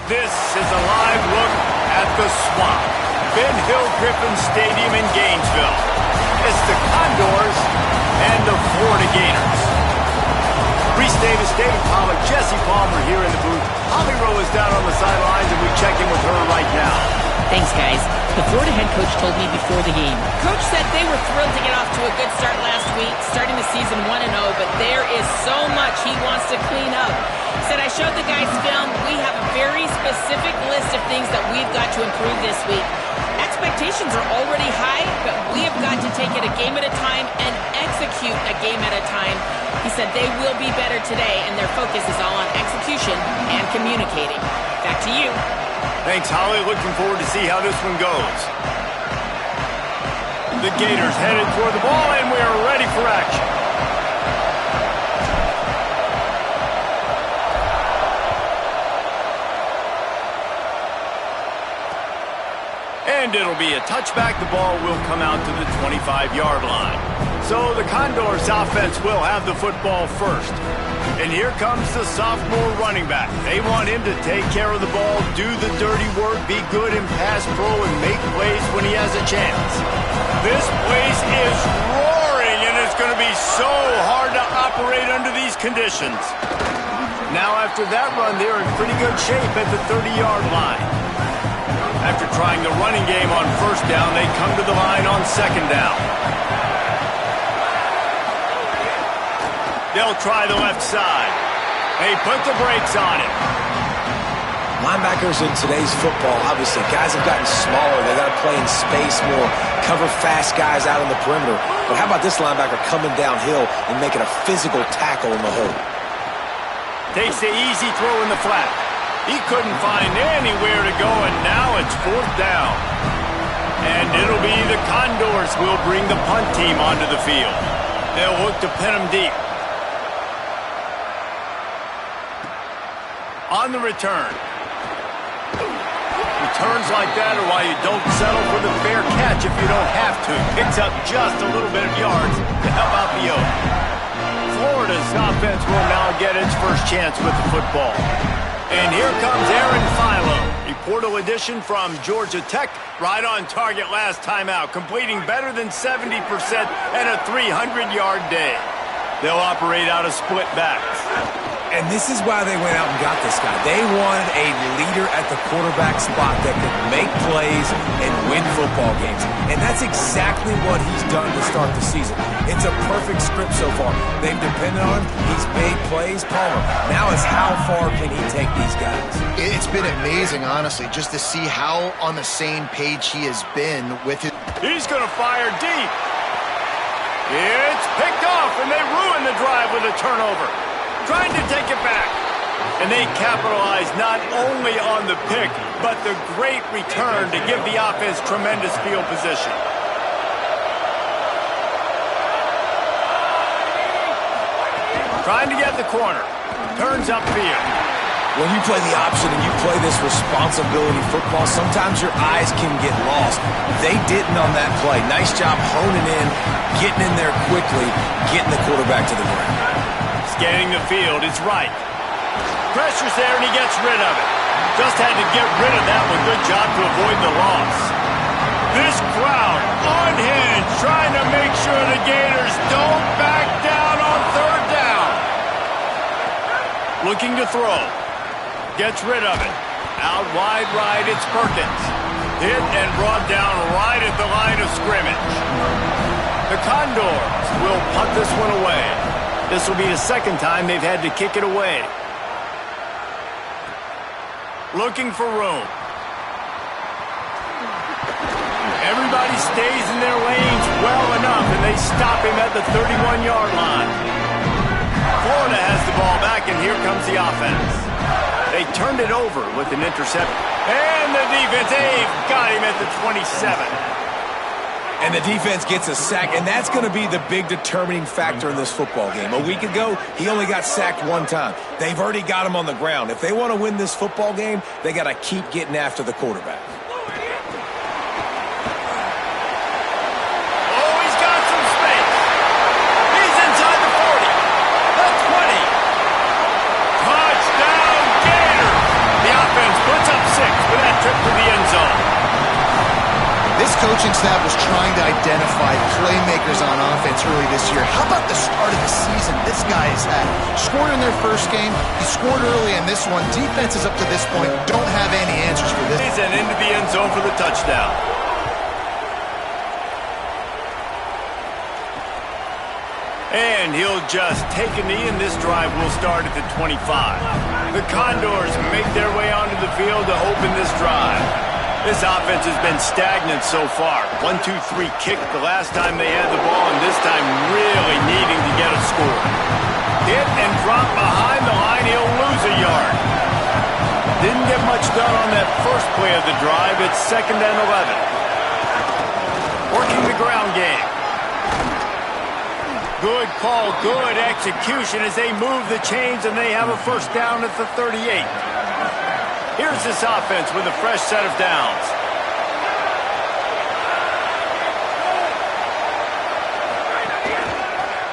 This is a live look at the Swamp, Ben Hill Griffin Stadium in Gainesville. It's the Condors and the Florida Gators. Reese Davis, David Pollack, Jesse Palmer here in the booth. Holly Rowe is down on the sidelines, and we check in with her right now. Thanks, guys. The Florida head coach told me before the game. Coach said they were thrilled to get off to a good start last week, starting the season 1-0, but there is so much he wants to clean up. He said, I showed the guys film. We have a very specific list of things that we've got to improve this week. Expectations are already high, but we have got to take it a game at a time and execute a game at a time. He said they will be better today, and their focus is all on execution and communicating. Back to you. Thanks, Holly. Looking forward to see how this one goes. The Gators headed toward the ball, and we are ready for action. And it'll be a touchback. The ball will come out to the 25-yard line. So the Condors offense will have the football first. And here comes the sophomore running back. They want him to take care of the ball, do the dirty work, be good in pass pro, and make plays when he has a chance. This place is roaring, and it's going to be so hard to operate under these conditions. Now after that run, they're in pretty good shape at the 30-yard line. After trying the running game on first down, they come to the line on second down. They'll try the left side. They put the brakes on it. Linebackers in today's football, obviously, guys have gotten smaller. They got to play in space more, cover fast guys out on the perimeter. But how about this linebacker coming downhill and making a physical tackle in the hole? Takes the easy throw in the flat. He couldn't find anywhere to go, and now it's fourth down. And it'll be the Condors who will bring the punt team onto the field. They'll look to pin them deep. On the return. Returns like that are why you don't settle for the fair catch if you don't have to. Picks up just a little bit of yards to help out the Oak. Florida's offense will now get its first chance with the football. And here comes Aaron Philo, a portal addition from Georgia Tech, right on target last time out, completing better than 70% and a 300-yard day. They'll operate out of split backs. And this is why they went out and got this guy. They wanted a leader at the quarterback spot that could make plays and win football games. And that's exactly what he's done to start the season. It's a perfect script so far. They've depended on him. He's made plays. Palmer, now is how far can he take these guys? It's been amazing, honestly, just to see how on the same page he has been with it. He's going to fire deep. It's picked off, and they ruin the drive with a turnover. Trying to take it back. And they capitalize not only on the pick, but the great return to give the offense tremendous field position. Trying to get the corner. Turns upfield. When you play the option and you play this responsibility football, sometimes your eyes can get lost. They didn't on that play. Nice job honing in, getting in there quickly, getting the quarterback to the ground. Scanning the field, it's right. Pressure's there and he gets rid of it. Just had to get rid of that one. Good job to avoid the loss. This crowd unhinged, trying to make sure the Gators don't back down on third down. Looking to throw. Gets rid of it. Out wide right, it's Perkins. Hit and brought down right at the line of scrimmage. The Condors will punt this one away. This will be the second time they've had to kick it away. Looking for room. Everybody stays in their lanes well enough, and they stop him at the 31-yard line. Florida has the ball back, and here comes the offense. They turned it over with an interception. And the defense, they've got him at the 27. And the defense gets a sack, and that's going to be the big determining factor in this football game. A week ago, he only got sacked one time. They've already got him on the ground. If they want to win this football game, they got to keep getting after the quarterback. Oh, he's got some space. He's inside the 40, the 20. Touchdown, Gators. The offense puts coaching staff was trying to identify playmakers on offense early this year. How about the start of the season this guy has had? Scored in their first game. He scored early in this one. Defenses up to this point don't have any answers for this. And into the end zone for the touchdown. And he'll just take a knee, and this drive will start at the 25. The Condors make their way onto the field to open this drive. This offense has been stagnant so far. 1-2-3 kick the last time they had the ball, and this time really needing to get a score. Hit and drop behind the line. He'll lose a yard. Didn't get much done on that first play of the drive. It's 2nd and 11. Working the ground game. Good call, good execution as they move the chains, and they have a first down at the 38. Here's this offense with a fresh set of downs.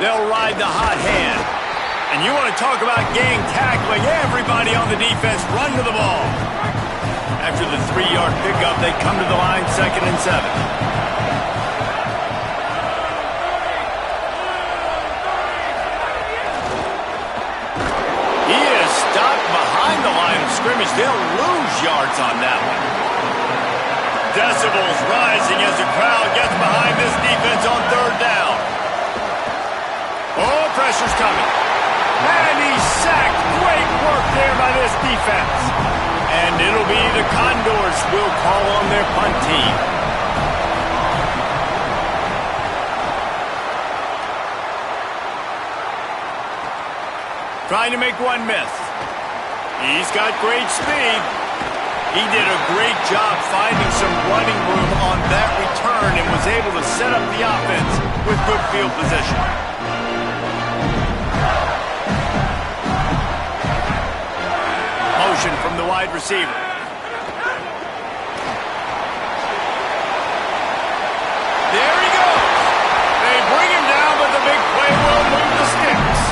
They'll ride the hot hand. And you want to talk about gang tackling. Everybody on the defense run to the ball. After the 3-yard pickup, they come to the line 2nd and 7. He is stopped behind the line of scrimmage. They'll lose yards on that one. Decibels rising as the crowd gets behind this defense on 3rd down. Oh, pressure's coming. And he's sacked. Great work there by this defense. And it'll be the Condors will call on their punt team. Trying to make one miss. He's got great speed. He did a great job finding some running room on that return and was able to set up the offense with good field position. Motion from the wide receiver. There he goes. They bring him down, but the big play will move the sticks.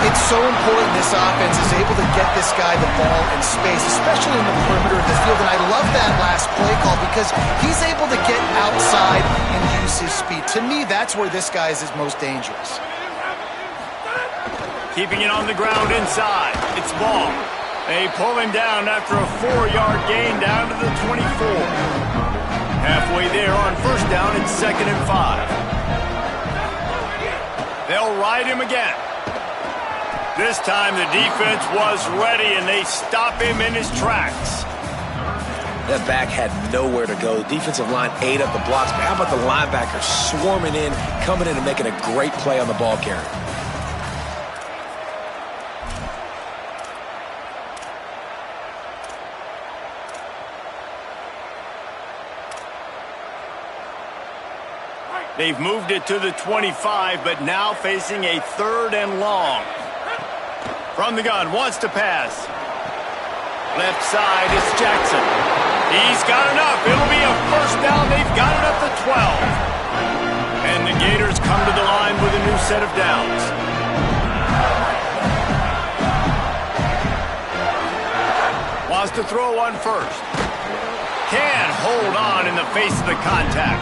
It's so important this offense is able to get this guy the ball in space, especially in the perimeter of the field. And I love that last play call because he's able to get outside and use his speed. To me, that's where this guy is his most dangerous. Keeping it on the ground inside. It's ball. They pull him down after a 4-yard gain down to the 24. Halfway there on first down, it's 2nd and 5. They'll ride him again. This time the defense was ready, and they stop him in his tracks. That back had nowhere to go. The defensive line ate up the blocks, but how about the linebacker swarming in, coming in and making a great play on the ball carrier? They've moved it to the 25, but now facing a 3rd and long. From the gun, wants to pass. Left side, it's Jackson. He's got enough. It'll be a first down. They've got it up to 12. And the Gators come to the line with a new set of downs. Wants to throw one first. Can't hold on in the face of the contact.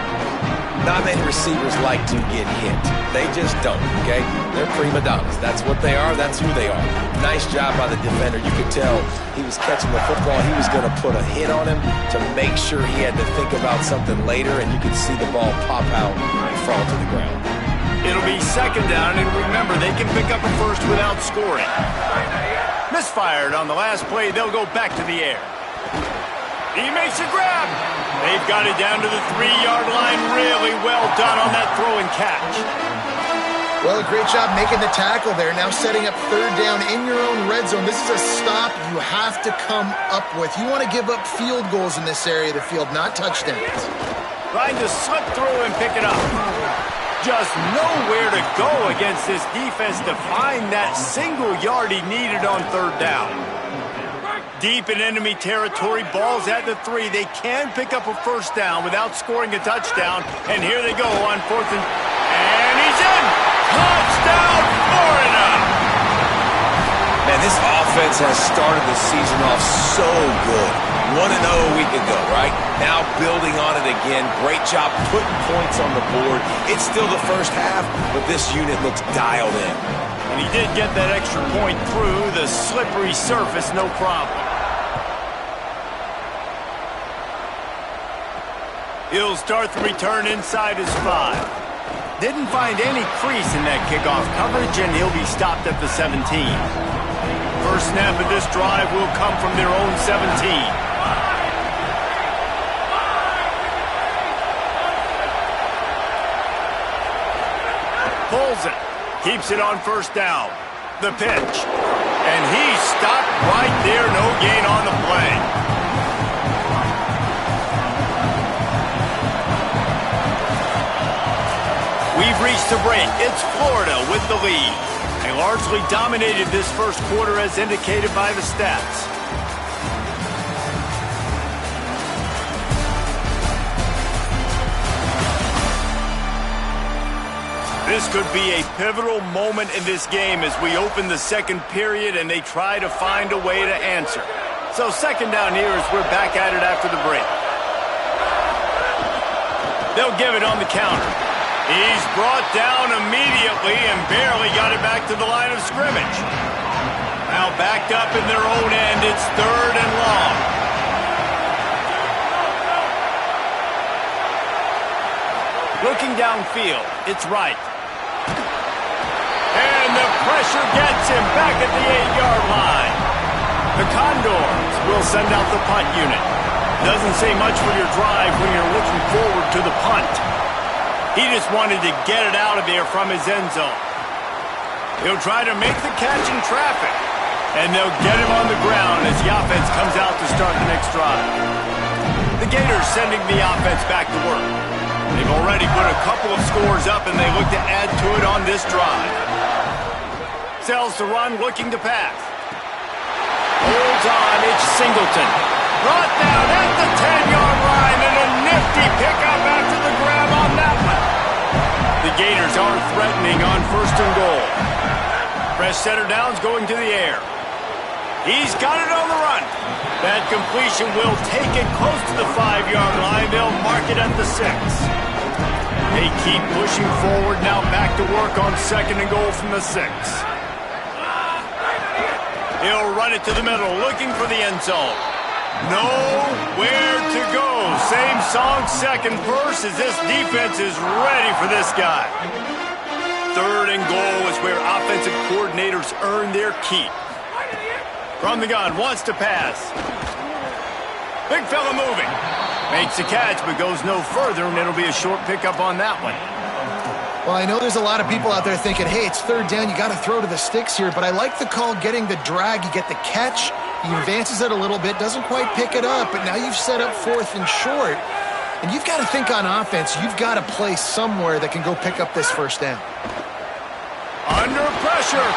Not many receivers like to get hit. They just don't, okay? They're prima donnas. That's what they are. That's who they are. Nice job by the defender. You could tell he was catching the football. He was going to put a hit on him to make sure he had to think about something later, and you could see the ball pop out and fall to the ground. It'll be 2nd down, and remember, they can pick up a first without scoring. Misfired on the last play. They'll go back to the air. He makes a grab. They've got it down to the 3-yard line. Really well done on that throw and catch. Well, great job making the tackle there. Now setting up 3rd down in your own red zone. This is a stop you have to come up with. You want to give up field goals in this area of the field, not touchdowns. Trying to slip through and pick it up. Just nowhere to go against this defense to find that single yard he needed on 3rd down. Deep in enemy territory, ball's at the 3. They can pick up a first down without scoring a touchdown. And here they go on 4th and he's in! Touchdown, Florida! Man, this offense has started the season off so good. 1-0 a week ago, right? Now building on it again. Great job putting points on the board. It's still the first half, but this unit looks dialed in. And he did get that extra point through the slippery surface, no problem. He'll start the return inside his 5. Didn't find any crease in that kickoff coverage, and he'll be stopped at the 17. First snap of this drive will come from their own 17. Pulls it. Keeps it on first down. The pitch. And he's stopped right there. No gain on the play. We've reached the break. It's Florida with the lead. They largely dominated this first quarter as indicated by the stats. This could be a pivotal moment in this game as we open the second period and they try to find a way to answer. So second down here as we're back at it after the break. They'll give it on the counter. He's brought down immediately and barely got it back to the line of scrimmage. Now backed up in their own end, it's 3rd and long. Looking downfield, it's right. And the pressure gets him back at the 8-yard line. The Condors will send out the punt unit. Doesn't say much for your drive when you're looking forward to the punt. He just wanted to get it out of there from his end zone. He'll try to make the catch in traffic. And they'll get him on the ground as the offense comes out to start the next drive. The Gators sending the offense back to work. They've already put a couple of scores up, and they look to add to it on this drive. Sells to run, looking to pass. Holds on, it's Singleton. Brought down at the 10-yard line, and a nifty pickup after the grab on that one. The Gators are threatening on 1st and goal. Fresh center downs going to the air. He's got it on the run. That completion will take it close to the 5-yard line. They'll mark it at the 6. They keep pushing forward, now back to work on 2nd and goal from the 6. He'll run it to the middle, looking for the end zone. Nowhere to go. Same song, second verse, as this defense is ready for this guy. 3rd and goal is where offensive coordinators earn their keep. From the gun, wants to pass. Big fella moving. Makes the catch, but goes no further, and it'll be a short pickup on that one. Well, I know there's a lot of people out there thinking, hey, it's 3rd down, you got to throw to the sticks here, but I like the call getting the drag. You get the catch, he advances it a little bit, doesn't quite pick it up, but now you've set up 4th and short, and you've got to think on offense, you've got to play somewhere that can go pick up this 1st down. Under pressure.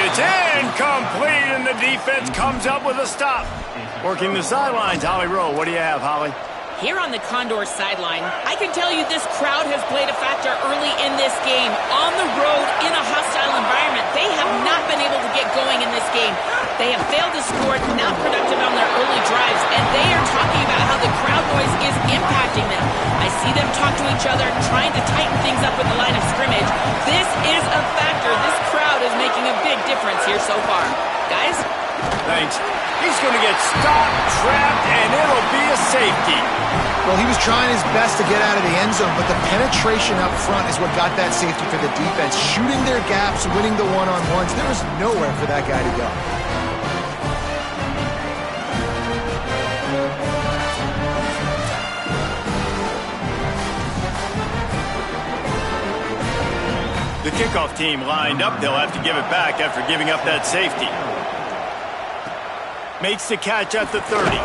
It's incomplete, and the defense comes up with a stop. Working the sidelines, Holly Rowe. What do you have, Holly? Here on the Condor sideline, I can tell you this crowd has played a factor early in this game. On the road, in a hostile environment, they have not been able to get going in this game. They have failed to score, not productive on their early drives, and they are talking about how the crowd noise is impacting them. I see them talk to each other, trying to tighten things up at the line of scrimmage. This is a factor. This crowd is making a big difference here so far. Guys? Thanks. He's going to get stopped, trapped, and it'll be a safety. Well, he was trying his best to get out of the end zone, but the penetration up front is what got that safety for the defense. Shooting their gaps, winning the one-on-ones. There was nowhere for that guy to go. The kickoff team lined up. They'll have to give it back after giving up that safety. Makes the catch at the 30.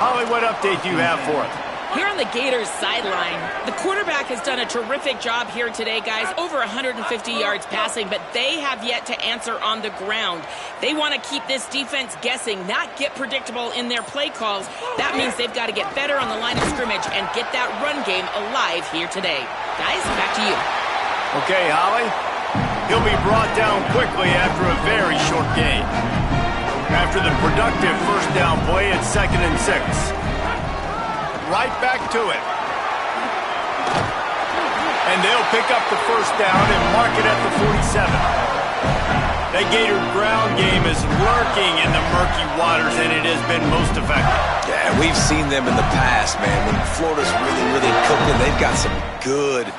Holly, what update do you have for us? Here on the Gators sideline, the quarterback has done a terrific job here today, guys. Over 150 yards passing, but they have yet to answer on the ground. They want to keep this defense guessing, not get predictable in their play calls. That means they've got to get better on the line of scrimmage and get that run game alive here today. Guys, back to you. Okay, Holly. He'll be brought down quickly after a very short gain. After the productive first down play, it's 2nd and 6. Right back to it. And they'll pick up the first down and mark it at the 47. That Gator ground game is lurking in the murky waters, and it has been most effective. Yeah, we've seen them in the past, man. When Florida's really cooking, they've got some good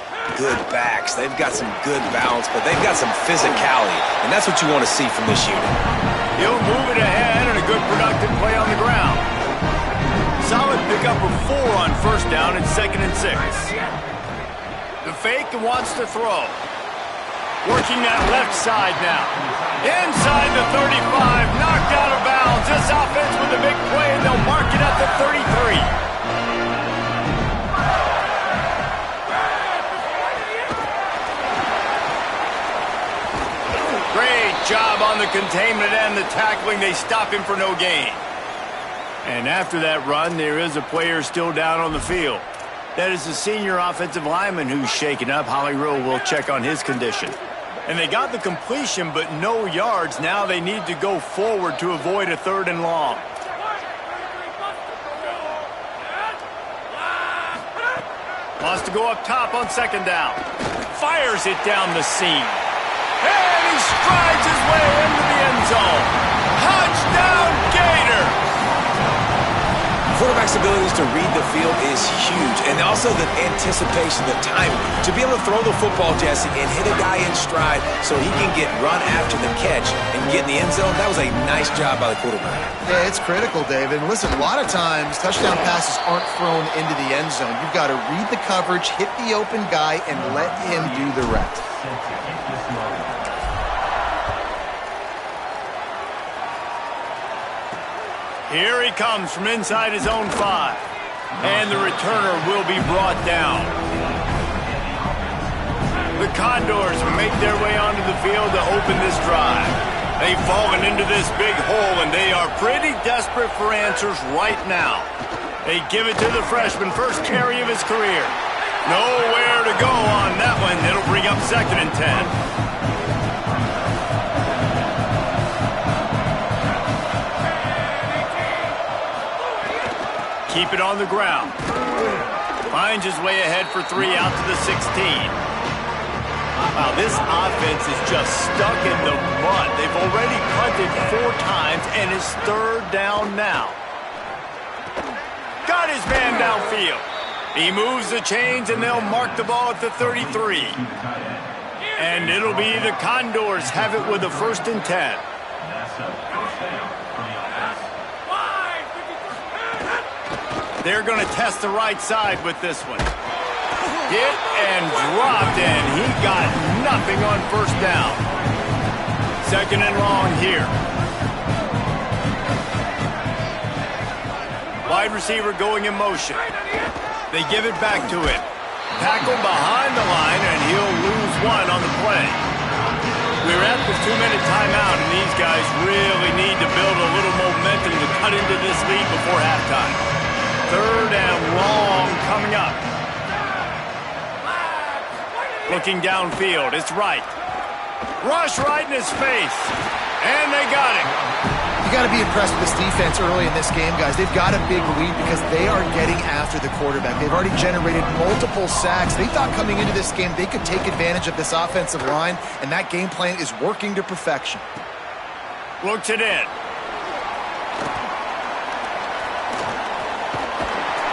backs. They've got some good balance, but they've got some physicality, and that's what you want to see from this unit. He'll move it ahead and a good productive play on the ground. Solid pickup of 4 on first down and 2nd and 6. The fake wants to throw. Working that left side now. Inside the 35, knocked out of bounds. This offense with a big play, and they'll mark it at the 33. Great job on the containment and the tackling. They stop him for no gain. And after that run, there is a player still down on the field. That is the senior offensive lineman who's shaken up. Holly Rowe will check on his condition. And they got the completion, but no yards. Now they need to go forward to avoid a 3rd and long. Wants to go up top on 2nd down. Fires it down the seam. And he strides his way into the end zone. Touchdown, Gator! Quarterback's abilities to read the field is huge, and also the anticipation, the timing. To be able to throw the football, Jesse, and hit a guy in stride so he can get run after the catch and get in the end zone, that was a nice job by the quarterback. Yeah, it's critical, David. And listen, a lot of times touchdown passes aren't thrown into the end zone. You've got to read the coverage, hit the open guy, and let him do the rest. Here he comes from inside his own 5. And the returner will be brought down. The Condors make their way onto the field to open this drive. They've fallen into this big hole, and they are pretty desperate for answers right now. They give it to the freshman, first carry of his career. Nowhere to go on that one. It'll bring up 2nd and 10. Keep it on the ground. Finds his way ahead for 3 out to the 16. Wow, this offense is just stuck in the mud. They've already punted 4 times, and it's 3rd down now. Got his man downfield. He moves the chains, and they'll mark the ball at the 33. And it'll be the Condors have it with a 1st and 10. They're going to test the right side with this one. Hit and dropped, and he got nothing on first down. 2nd and long here. Wide receiver going in motion. They give it back to him. Tackle behind the line, and he'll lose 1 on the play. We're at the 2-minute timeout, and these guys really need to build a little momentum to cut into this lead before halftime. 3rd and long coming up. Looking downfield, it's right. Rush right in his face. And they got him. You got to be impressed with this defense early in this game, guys. They've got a big lead because they are getting after the quarterback. They've already generated multiple sacks. They thought coming into this game they could take advantage of this offensive line, and that game plan is working to perfection. Looks it in.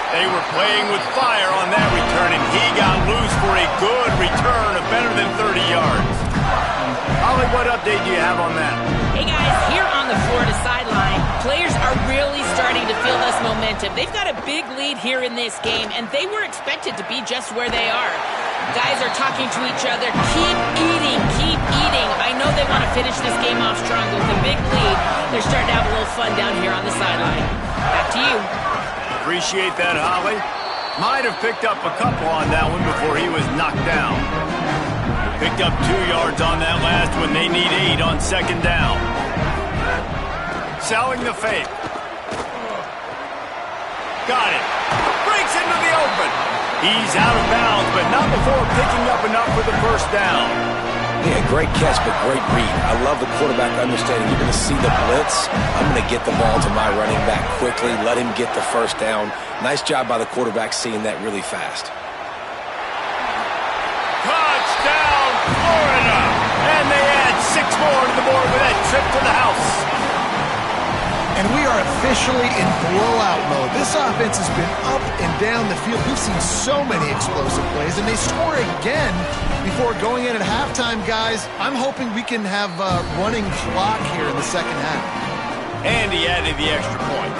They were playing with fire on that return, and he got loose for a good return of better than 30 yards. Holly, what update do you have on that? Hey, guys, here on the Florida sideline, players are really starting to feel this momentum. They've got a big lead here in this game, and they were expected to be just where they are. Guys are talking to each other. Keep eating, keep eating. I know they want to finish this game off strong with a big lead. They're starting to have a little fun down here on the sideline. Back to you. Appreciate that, Holly. Might have picked up a couple on that one before he was knocked down. Picked up 2 yards on that last one. They need 8 on 2nd down. Selling the fake. Got it. Breaks into the open. He's out of bounds, but not before picking up enough for the first down. Yeah, great catch, but great read. I love the quarterback understanding you're going to see the blitz. I'm going to get the ball to my running back quickly, let him get the first down. Nice job by the quarterback seeing that really fast. Touchdown, Florida! And they add 6 more to the board with that trip to the house. And we are officially in blowout mode. This offense has been up and down the field. We've seen so many explosive plays, and they score again before going in at halftime, guys. I'm hoping we can have a running clock here in the second half. And he added the extra point.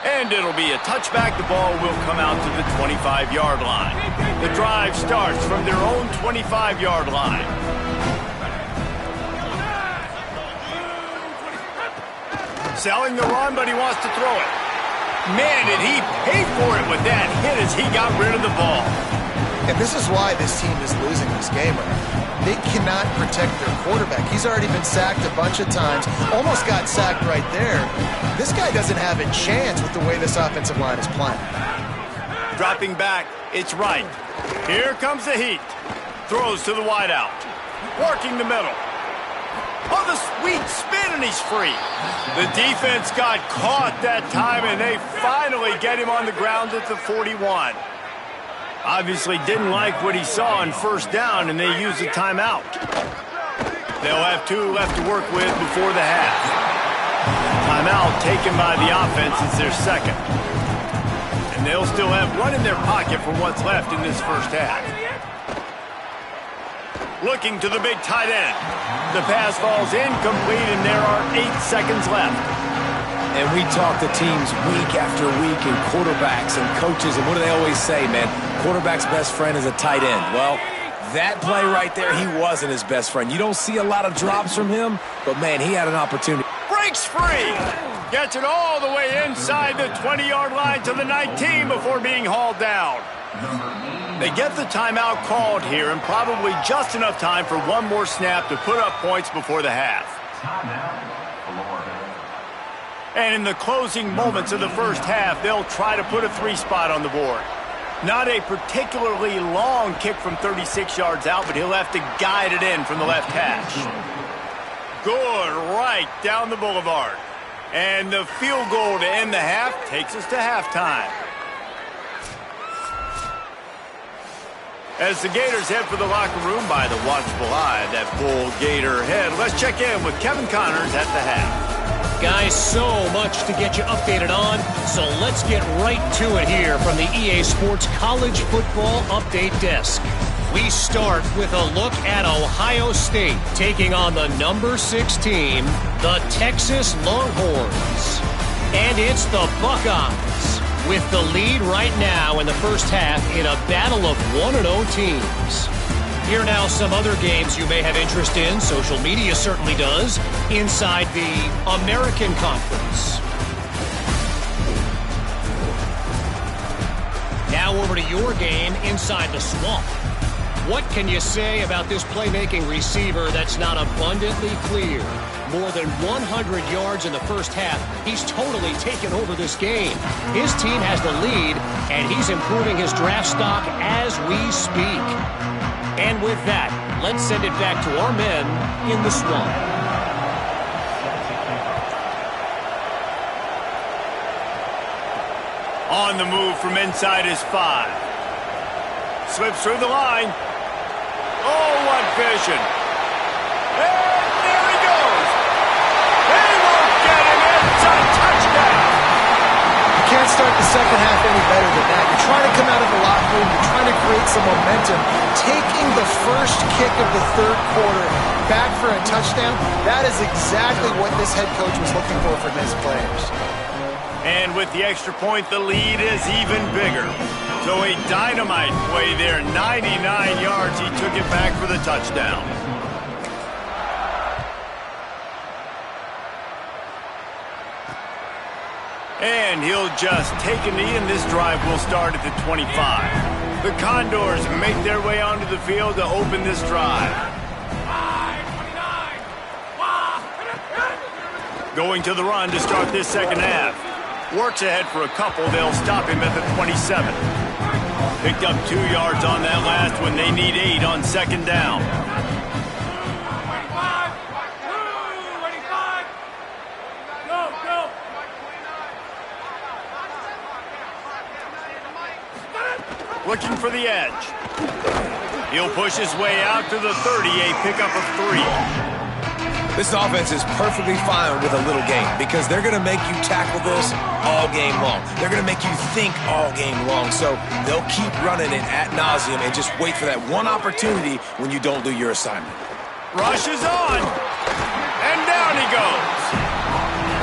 And it'll be a touchback. The ball will come out to the 25-yard line. The drive starts from their own 25-yard line. Selling the run, but he wants to throw it. Man, did he pay for it with that hit as he got rid of the ball. And this is why this team is losing this game right now. They cannot protect their quarterback. He's already been sacked a bunch of times. Almost got sacked right there. This guy doesn't have a chance with the way this offensive line is playing. Dropping back, it's right. Here comes the heat. Throws to the wideout. Working the middle. Oh, the sweet spin, and he's free. The defense got caught that time, and they finally get him on the ground at the 41. Obviously didn't like what he saw on first down, and they used a timeout. They'll have 2 left to work with before the half. Timeout taken by the offense is their second. And they'll still have 1 in their pocket for what's left in this first half. Looking to the big tight end. The pass falls incomplete, and there are 8 seconds left. And we talk to teams week after week and quarterbacks and coaches, and what do they always say, man? Quarterback's best friend is a tight end. Well, that play right there, he wasn't his best friend. You don't see a lot of drops from him, but, man, he had an opportunity. Breaks free. Gets it all the way inside the 20-yard line to the 19 before being hauled down. They get the timeout called here, and probably just enough time for 1 more snap to put up points before the half. And in the closing moments of the first half, they'll try to put a 3 spot on the board. Not a particularly long kick from 36 yards out, but he'll have to guide it in from the left hash. Good right down the boulevard. And the field goal to end the half takes us to halftime. As the Gators head for the locker room by the watchful eye, that full Gator head, let's check in with Kevin Connors at the half. Guys, so much to get you updated on, so let's get right to it here from the EA Sports College Football Update Desk. We start with a look at Ohio State taking on the number 6 team, the Texas Longhorns. And it's the Buckeyes with the lead right now in the first half in a battle of 1-0 teams. Here are now some other games you may have interest in. Social media certainly does. Inside the American Conference. Now over to your game inside the Swamp. What can you say about this playmaking receiver that's not abundantly clear? More than 100 yards in the first half. He's totally taken over this game. His team has the lead, and he's improving his draft stock as we speak. And with that, let's send it back to our men in the Swamp. On the move from inside is 5. Slips through the line. Oh, what vision. And there he goes. They won't get him. It's a touchdown. You can't start the second half any better than that. You're trying to come out of the locker room. You're trying to create some momentum. Taking the first kick of the third quarter back for a touchdown, that is exactly what this head coach was looking for from his players. And with the extra point, the lead is even bigger. So a dynamite play there, 99 yards. He took it back for the touchdown. And he'll just take a knee, and this drive will start at the 25. The Condors make their way onto the field to open this drive. Going to the run to start this second half. Works ahead for a couple. They'll stop him at the 27. Picked up 2 yards on that last one. They need 8 on second down. Looking for the edge. He'll push his way out to the 30, a pickup of 3. This offense is perfectly fine with a little game because they're going to make you tackle this all game long. They're going to make you think all game long. So they'll keep running it ad nauseum and just wait for that one opportunity when you don't do your assignment. Rush is on. And down he goes.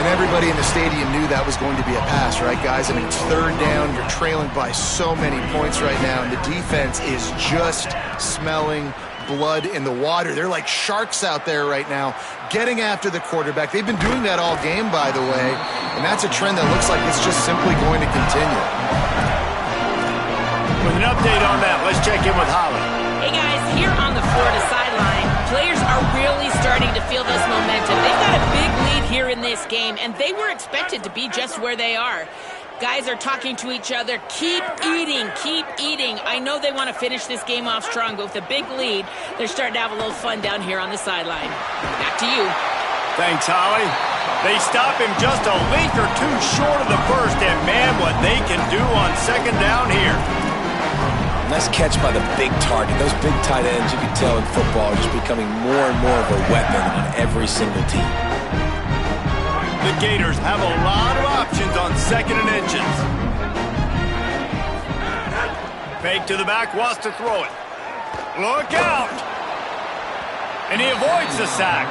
And everybody in the stadium knew that was going to be a pass, right, guys? I mean, it's third down. You're trailing by so many points right now, and the defense is just smelling blood in the water. They're like sharks out there right now, getting after the quarterback. They've been doing that all game, by the way, and that's a trend that looks like it's just simply going to continue. With an update on that, let's check in with Holly. Hey, guys, here on the Florida sideline, players are really starting to feel this momentum. They've got a big lead here in this game, and they were expected to be just where they are. Guys are talking to each other. Keep eating, keep eating. I know they want to finish this game off strong, but with a big lead, they're starting to have a little fun down here on the sideline. Back to you. Thanks, Holly. They stop him just a length or two short of the first, and man, what they can do on second down here. Nice catch by the big target. Those big tight ends, you can tell in football, are just becoming more and more of a weapon on every single team. The Gators have a lot of options on second and inches. Fake to the back, wants to throw it. Look out! And he avoids the sack.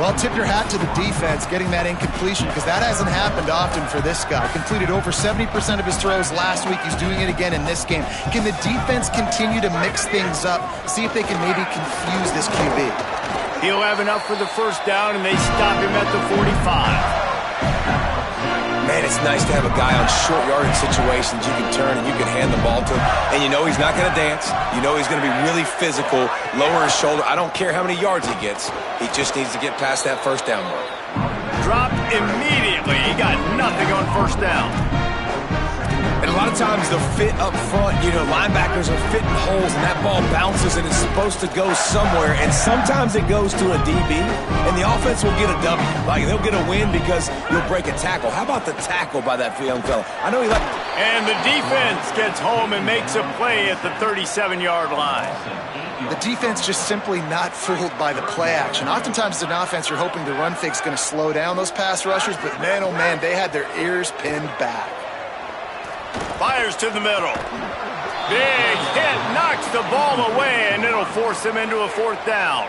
Well, tip your hat to the defense getting that incompletion because that hasn't happened often for this guy. Completed over 70% of his throws last week. He's doing it again in this game. Can the defense continue to mix things up? See if they can maybe confuse this QB. He'll have enough for the first down, and they stop him at the 45. Man, it's nice to have a guy on short yardage situations you can turn and you can hand the ball to him. And you know he's not going to dance. You know he's going to be really physical, lower his shoulder. I don't care how many yards he gets. He just needs to get past that first down mark. Dropped immediately. He got nothing on first down. And a lot of times the fit up front, you know, linebackers are fitting holes and that ball bounces and it's supposed to go somewhere. And sometimes it goes to a DB and the offense will get a W. Like they'll get a win because you'll break a tackle. How about the tackle by that young fella? I know he like. And the defense gets home and makes a play at the 37-yard line. The defense just simply not fooled by the play action. Oftentimes as an offense, you're hoping the run fake's going to slow down those pass rushers, but man, oh man, they had their ears pinned back. Fires to the middle. Big hit, knocks the ball away, and it'll force them into a fourth down.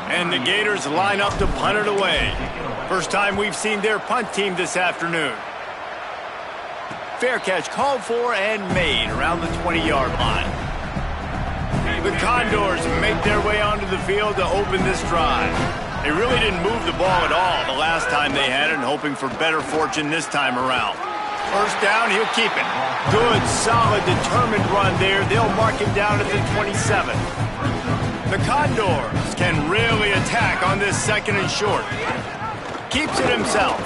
And the Gators line up to punt it away. First time we've seen their punt team this afternoon. Fair catch called for and made around the 20-yard line. The Condors make their way onto the field to open this drive. They really didn't move the ball at all the last time they had it, hoping for better fortune this time around. First down, he'll keep it. Good, solid, determined run there. They'll mark him down at the 27. The Condors can really attack on this second and short. Keeps it himself.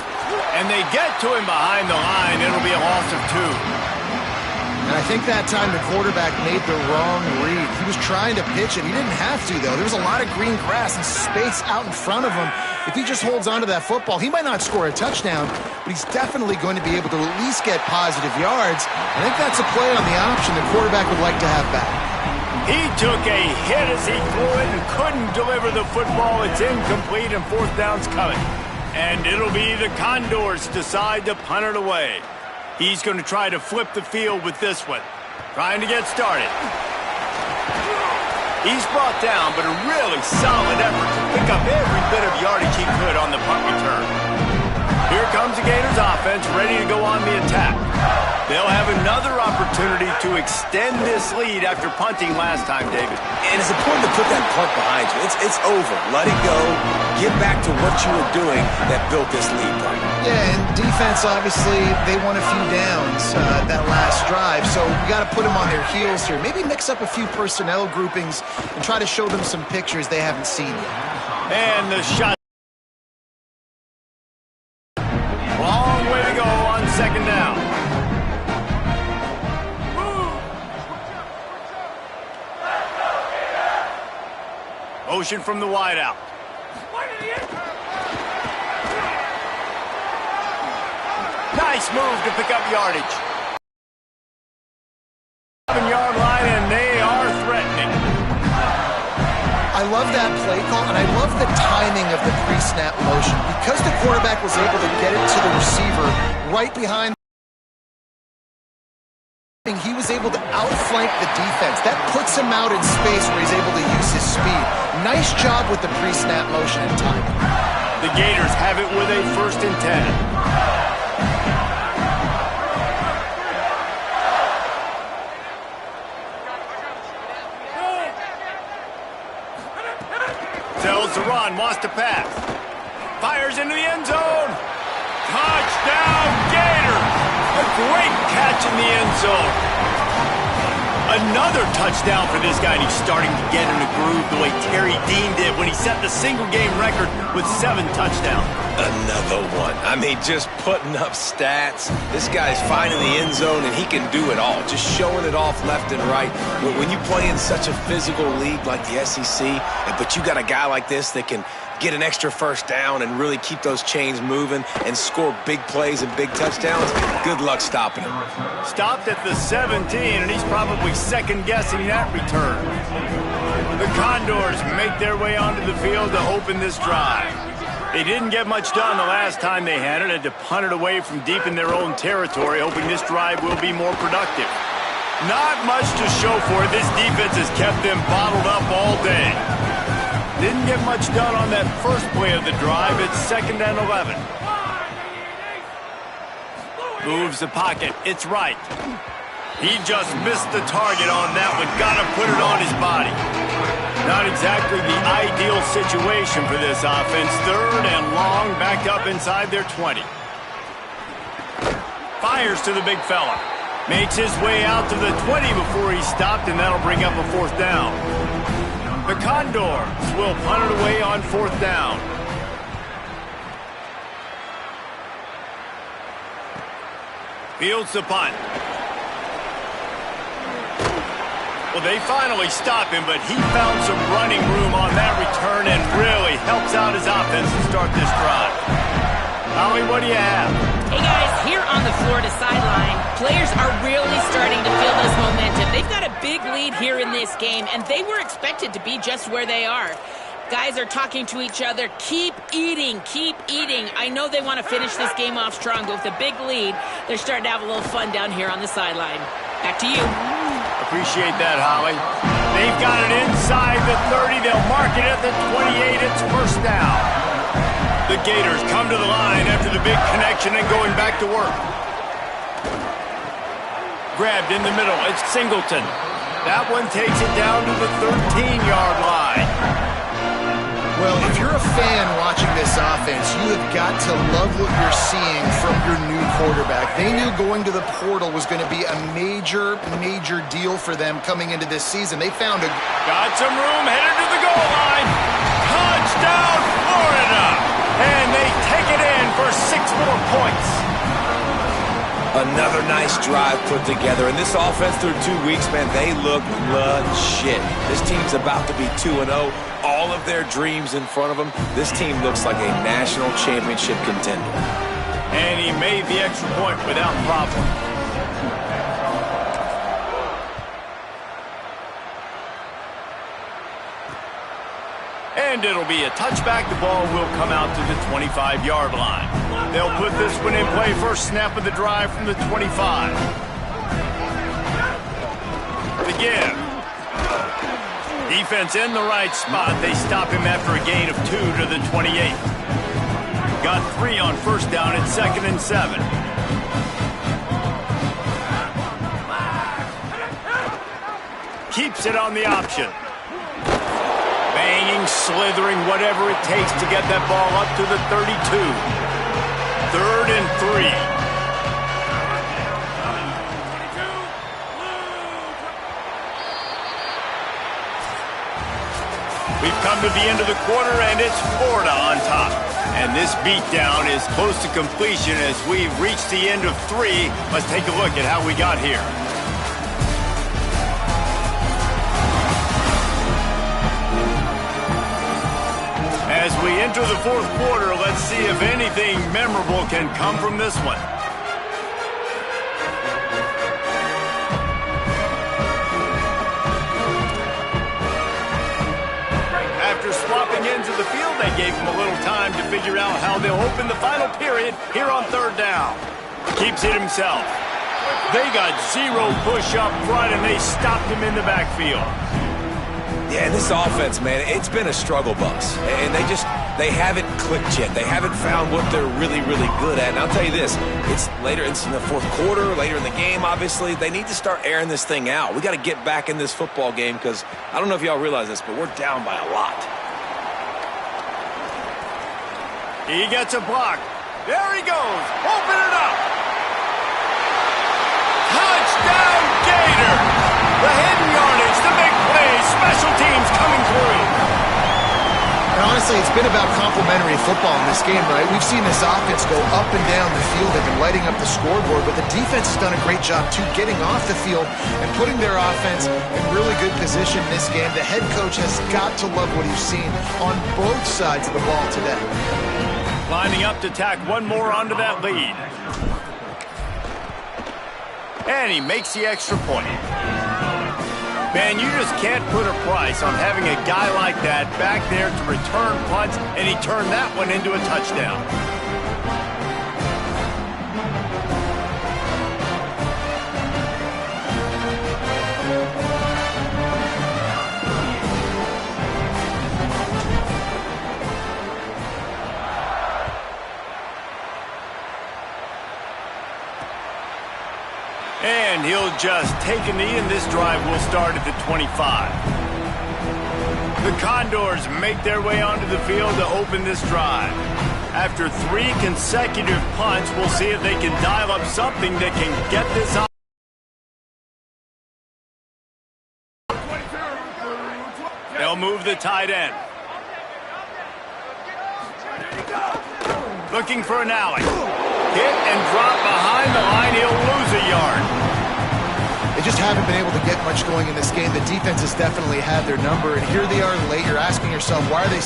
And they get to him behind the line. It'll be a loss of 2. And I think that time the quarterback made the wrong read. He was trying to pitch it. He didn't have to, though. There was a lot of green grass and space out in front of him. If he just holds on to that football, he might not score a touchdown, but he's definitely going to be able to at least get positive yards. I think that's a play on the option the quarterback would like to have back. He took a hit as he threw it and couldn't deliver the football. It's incomplete and fourth down's coming. And it'll be the Condors decide to punt it away. He's going to try to flip the field with this one. Trying to get started. He's brought down, but a really solid effort to pick up every bit of yardage he could on the punt return. Here comes the Gators offense ready to go on the attack. They'll have another opportunity to extend this lead after punting last time, David. And it's important to put that punt behind you. It's over. Let it go. Get back to what you were doing that built this lead, Brian. Yeah, and defense, obviously, they won a few downs that last drive, so we got to put them on their heels here. Maybe mix up a few personnel groupings and try to show them some pictures they haven't seen yet. And the shot. Long way to go on second down. motion from the wideout. Nice move to pick up yardage. 7-yard line, and they are threatening. I love that play call, and I love the timing of the pre-snap motion. Because the quarterback was able to get it to the receiver right behind, he was able to outflank the defense. That puts him out in space where he's able to use his speed. Nice job with the pre-snap motion and timing. The Gators have it with a 1st and 10. Tells to run, wants to pass. Fires into the end zone. Touchdown, Gators! A great catch in the end zone. Another touchdown for this guy, and he's starting to get in the groove the way Terry Dean did when he set the single-game record with 7 touchdowns. Another one. I mean, just putting up stats. This guy's finding the end zone, and he can do it all. Just showing it off left and right. When you play in such a physical league like the SEC, but you got a guy like this that can get an extra 1st down and really keep those chains moving and score big plays and big touchdowns, good luck stopping him. Stopped at the 17, and he's probably second-guessing that return. The Condors make their way onto the field to open this drive. They didn't get much done the last time they had it, had to punt it away from deep in their own territory, hoping this drive will be more productive. Not much to show for it. This defense has kept them bottled up all day. Didn't get much done on that first play of the drive. It's 2nd and 11. Moves the pocket. It's right. He just missed the target on that one. Got to put it on his body. Not exactly the ideal situation for this offense. 3rd and long, back up inside their 20. Fires to the big fella. Makes his way out to the 20 before he stopped, and that'll bring up a 4th down. The Condors will punt it away on 4th down. Fields the punt. Well, they finally stop him, but he found some running room on that return and really helps out his offense to start this drive. Holly, what do you have? Hey, guys, here on the Florida sideline, players are really starting to feel this momentum. They've got a big lead here in this game, and they were expected to be just where they are. Guys are talking to each other. Keep eating, keep eating. I know they want to finish this game off strong, but with a big lead, they're starting to have a little fun down here on the sideline. Back to you. Appreciate that, Holly. They've got it inside the 30. They'll mark it at the 28. It's 1st down. The Gators come to the line after the big connection and going back to work. Grabbed in the middle. It's Singleton. That one takes it down to the 13-yard line. Well, if you're a fan watching this offense, you have got to love what you're seeing from your new quarterback. They knew going to the portal was going to be a major, major deal for them coming into this season. They found a... Got some room, headed to the goal line. Touchdown, Florida! And they take it in for 6 more points. Another nice drive put together. And this offense through 2 weeks, man, they look legit. This team's about to be 2-0. All of their dreams in front of them. This team looks like a national championship contender. And he made the extra point without problem. And it'll be a touchback. The ball will come out to the 25-yard line. They'll put this one in play. First snap of the drive from the 25. The give. Defense in the right spot. They stop him after a gain of 2 to the 28. Got 3 on 1st down. It's 2nd and 7. Keeps it on the option. Banging, slithering, whatever it takes to get that ball up to the 32. 3rd and 3. We've come to the end of the quarter, and it's Florida on top. And this beatdown is close to completion as we've reached the end of 3. Let's take a look at how we got here. As we enter the fourth quarter, let's see if anything memorable can come from this one. After swapping into the field, they gave him a little time to figure out how they'll open the final period here on third down. Keeps it himself. They got zero push up front, and they stopped him in the backfield. Yeah, this offense, man, it's been a struggle bus. And they haven't clicked yet. They haven't found what they're really, really good at. And I'll tell you this, it's in the fourth quarter, later in the game, obviously. They need to start airing this thing out. We got to get back in this football game because I don't know if y'all realize this, but we're down by a lot. He gets a block. There he goes. Open it up. Touchdown, Gator. The hidden yardage, the big plays, special teams coming through. And honestly, it's been about complementary football in this game, right? We've seen this offense go up and down the field. They've been lighting up the scoreboard, but the defense has done a great job, too, getting off the field and putting their offense in really good position in this game. The head coach has got to love what he's seen on both sides of the ball today. Lining up to tack one more onto that lead. And he makes the extra point. Man, you just can't put a price on having a guy like that back there to return punts, and he turned that one into a touchdown. And he'll just take a knee, and this drive will start at the 25. The Condors make their way onto the field to open this drive. After 3 consecutive punts, we'll see if they can dial up something that can get this on. They'll move the tight end. Looking for an alley. Hit and drop behind the line. He'll lose a yard. They just haven't been able to get much going in this game. The defense has definitely had their number, and here they are late. You're asking yourself, why are they...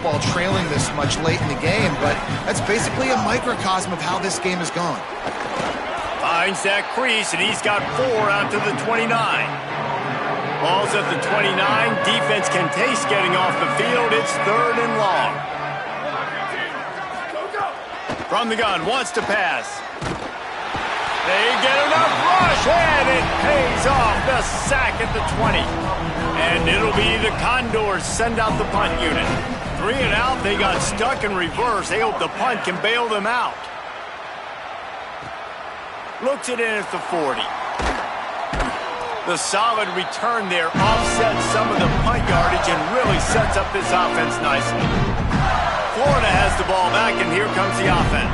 football trailing this much late in the game, but that's basically a microcosm of how this game has gone. Finds that crease, and he's got 4 out to the 29. Ball's at the 29. Defense can taste getting off the field. It's 3rd and long. From the gun, wants to pass. They get enough rush, and it pays off. The sack at the 20. And it'll be the Condors send out the punt unit. 3 and out, they got stuck in reverse. They hope the punt can bail them out. Looks it in at the 40. The solid return there offsets some of the punt yardage and really sets up this offense nicely. Florida has the ball back, and here comes the offense.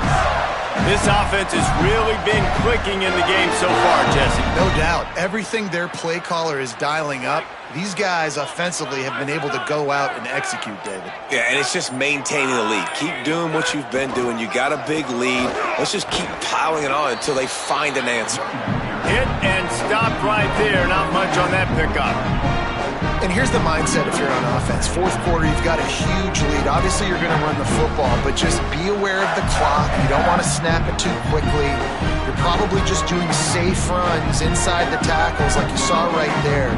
This offense has really been clicking in the game so far, Jesse. No doubt. Everything their play caller is dialing up, these guys offensively have been able to go out and execute, David. Yeah, and it's just maintaining the lead. Keep doing what you've been doing. You got a big lead. Let's just keep piling it on until they find an answer. Hit and stop right there. Not much on that pickup. And here's the mindset if you're on offense. 4th quarter, you've got a huge lead. Obviously, you're going to run the football, but just be aware of the clock. You don't want to snap it too quickly. You're probably just doing safe runs inside the tackles like you saw right there.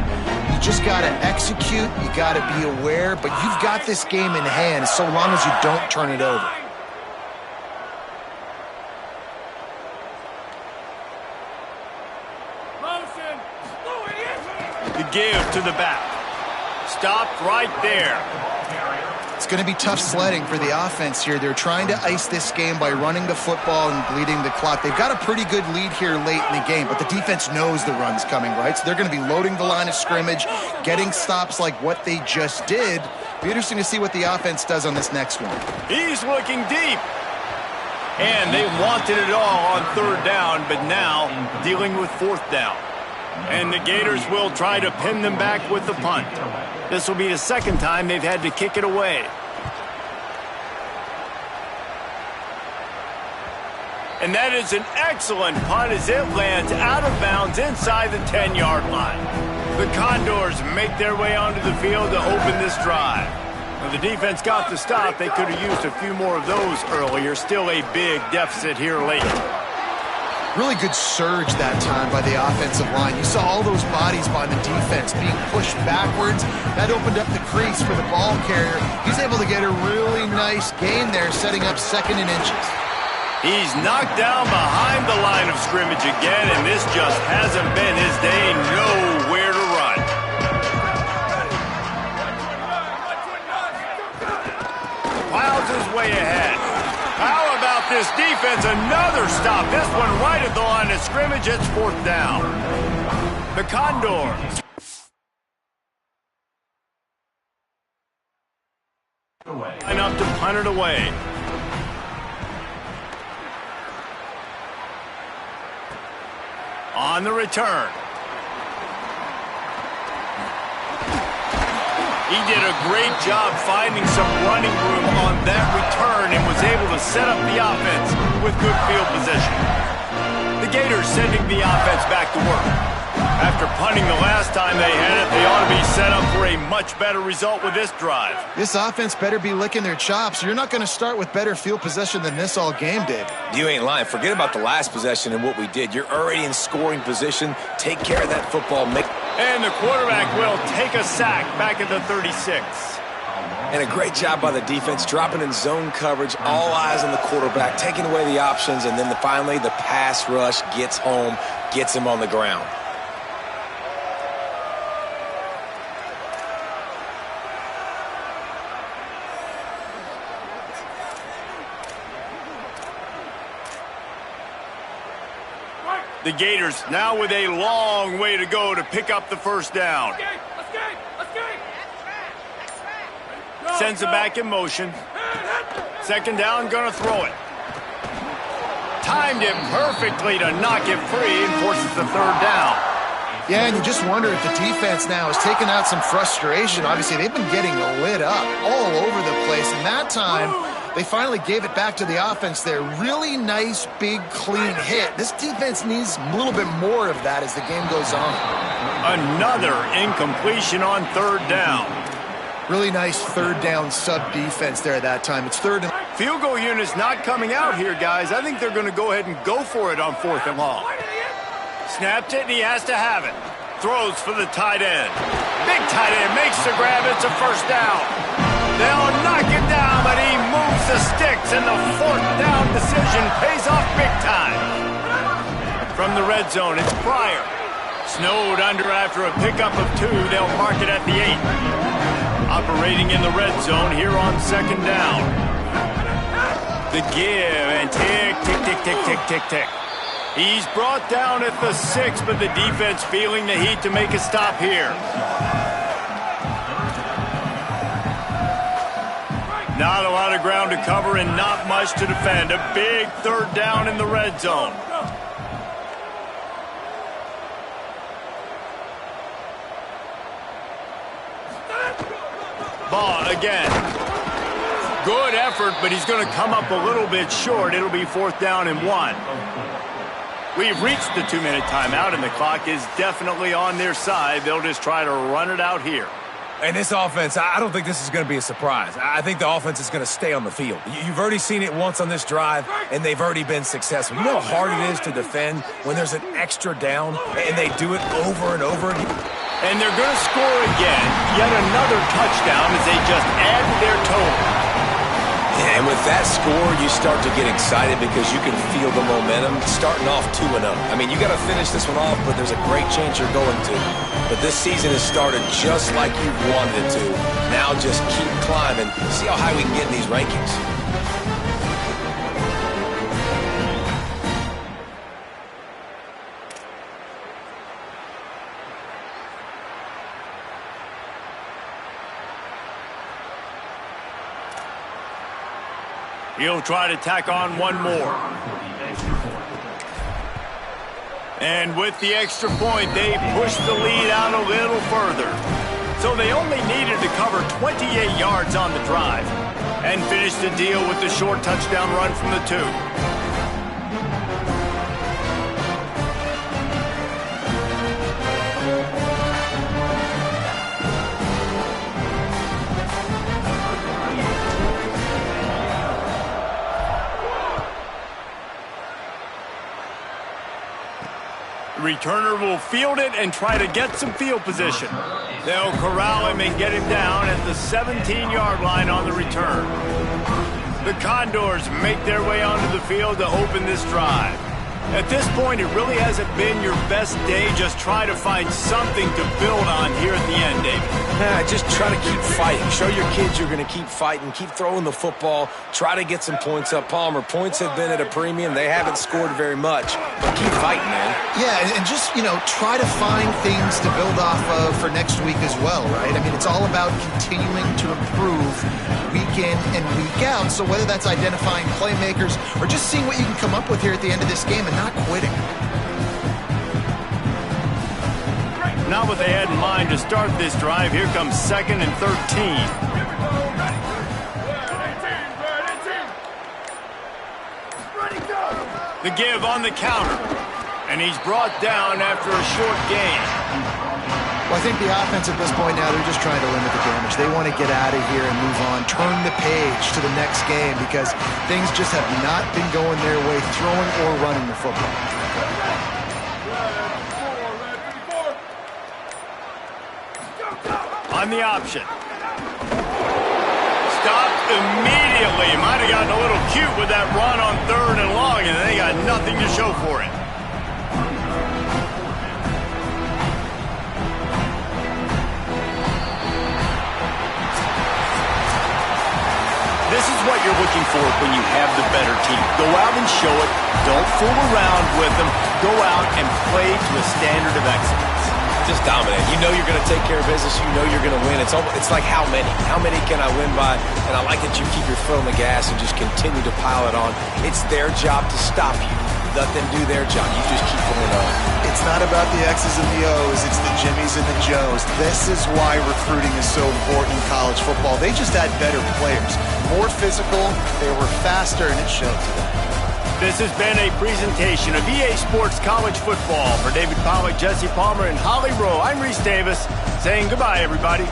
You just got to execute. You got to be aware, but you've got this game in hand so long as you don't turn it over. The give to the back. Stopped right there. It's going to be tough sledding for the offense here. They're trying to ice this game by running the football and bleeding the clock. They've got a pretty good lead here late in the game, but the defense knows the run's coming, right? So they're going to be loading the line of scrimmage, getting stops like what they just did. Be interesting to see what the offense does on this next one. He's looking deep. And they wanted it all on 3rd down, but now dealing with 4th down. And the Gators will try to pin them back with the punt. This will be the 2nd time they've had to kick it away. And that is an excellent punt as it lands out of bounds inside the 10-yard line. The Condors make their way onto the field to open this drive. When the defense got the stop, they could have used a few more of those earlier. Still a big deficit here late. Really good surge that time by the offensive line. You saw all those bodies by the defense being pushed backwards. That opened up the crease for the ball carrier. He's able to get a really nice gain there, setting up 2nd and inches. He's knocked down behind the line of scrimmage again, and this just hasn't been his day. Nowhere to run. Plows his way ahead. How about this defense? Another stop. This one right at the line of scrimmage. It's 4th down. The Condors. Enough to punt it away. On the return. He did a great job finding some running room on that return and was able to set up the offense with good field position. The Gators sending the offense back to work. After punting the last time they had it, they ought to be set up for a much better result with this drive. This offense better be licking their chops. You're not going to start with better field possession than this all game did. You ain't lying. Forget about the last possession and what we did. You're already in scoring position. Take care of that football. And the quarterback will take a sack back at the 36. And a great job by the defense, dropping in zone coverage, all eyes on the quarterback, taking away the options, and then finally the pass rush gets home, gets him on the ground. The Gators now with a long way to go to pick up the 1st down. Sends it back in motion. 2nd down, gonna throw it. Timed it perfectly to knock it free and forces the 3rd down. Yeah, and you just wonder if the defense now has taken out some frustration. Obviously, they've been getting lit up all over the place, and that time they finally gave it back to the offense there. Really nice, big, clean hit. This defense needs a little bit more of that as the game goes on. Another incompletion on 3rd down. Really nice third down sub defense there at that time. It's third and... Field goal unit's not coming out here, guys. I think they're going to go ahead and go for it on 4th and long. Snapped it, and he has to have it. Throws for the tight end. Big tight end makes the grab. It's a first down. They'll knock it down, but he moves the sticks, and the 4th down decision pays off big time. From the red zone, it's Pryor. Snowed under after a pickup of 2. They'll mark it at the 8. Operating in the red zone here on 2nd down. The give, and tick, tick, tick, tick, tick, tick, tick. He's brought down at the 6, but the defense feeling the heat to make a stop here. Not a lot of ground to cover and not much to defend. A big 3rd down in the red zone. Ball again. Good effort, but he's going to come up a little bit short. It'll be 4th down and 1. We've reached the 2-minute timeout, and the clock is definitely on their side. They'll just try to run it out here. And this offense, I don't think this is going to be a surprise. I think the offense is going to stay on the field. You've already seen it once on this drive, and they've already been successful. You know how hard it is to defend when there's an extra down, and they do it over and over again? And they're going to score again. Yet another touchdown as they just add to their total. And with that score, you start to get excited because you can feel the momentum starting off 2-0. I mean, you got to finish this one off, but there's a great chance you're going to. But this season has started just like you wanted it to. Now just keep climbing. See how high we can get in these rankings. He'll try to tack on one more. And with the extra point, they push the lead out a little further. So they only needed to cover 28 yards on the drive and finish the deal with the short touchdown run from the 2. Returner will field it and try to get some field position. They'll corral him and get him down at the 17-yard line on the return. The Condors make their way onto the field to open this drive. At this point, it really hasn't been your best day. Just try to find something to build on here at the end, David. Just try to keep fighting. Show your kids you're going to keep fighting. Keep throwing the football. Try to get some points up. Palmer, points have been at a premium. They haven't scored very much, but keep fighting, man. Yeah, and just, try to find things to build off of for next week as well, right? I mean, it's all about continuing to improve week in and week out. So whether that's identifying playmakers or just seeing what you can come up with here at the end of this game and not quitting. Not what they had in mind to start this drive. Here comes 2nd and 13. The give on the counter. And he's brought down after a short gain. Well, I think the offense at this point now, they're just trying to limit the damage. They want to get out of here and move on, turn the page to the next game because things just have not been going their way, throwing or running the football. On the option. Stopped immediately. Might have gotten a little cute with that run on 3rd and long, and they got nothing to show for it. This is what you're looking for when you have the better team. Go out and show it. Don't fool around with them. Go out and play to a standard of excellence. Just dominate. You know you're going to take care of business. You know you're going to win. It's like how many? How many can I win by? And I like that you keep your foot on the gas and just continue to pile it on. It's their job to stop you. Let them do their job. You just keep going on. It's not about the X's and the O's. It's the Jimmies and the Joes. This is why recruiting is so important in college football. They just had better players. More physical. They were faster, and it showed today. This has been a presentation of EA Sports College Football. For David Pollack, Jesse Palmer, and Holly Rowe, I'm Reese Davis saying goodbye, everybody.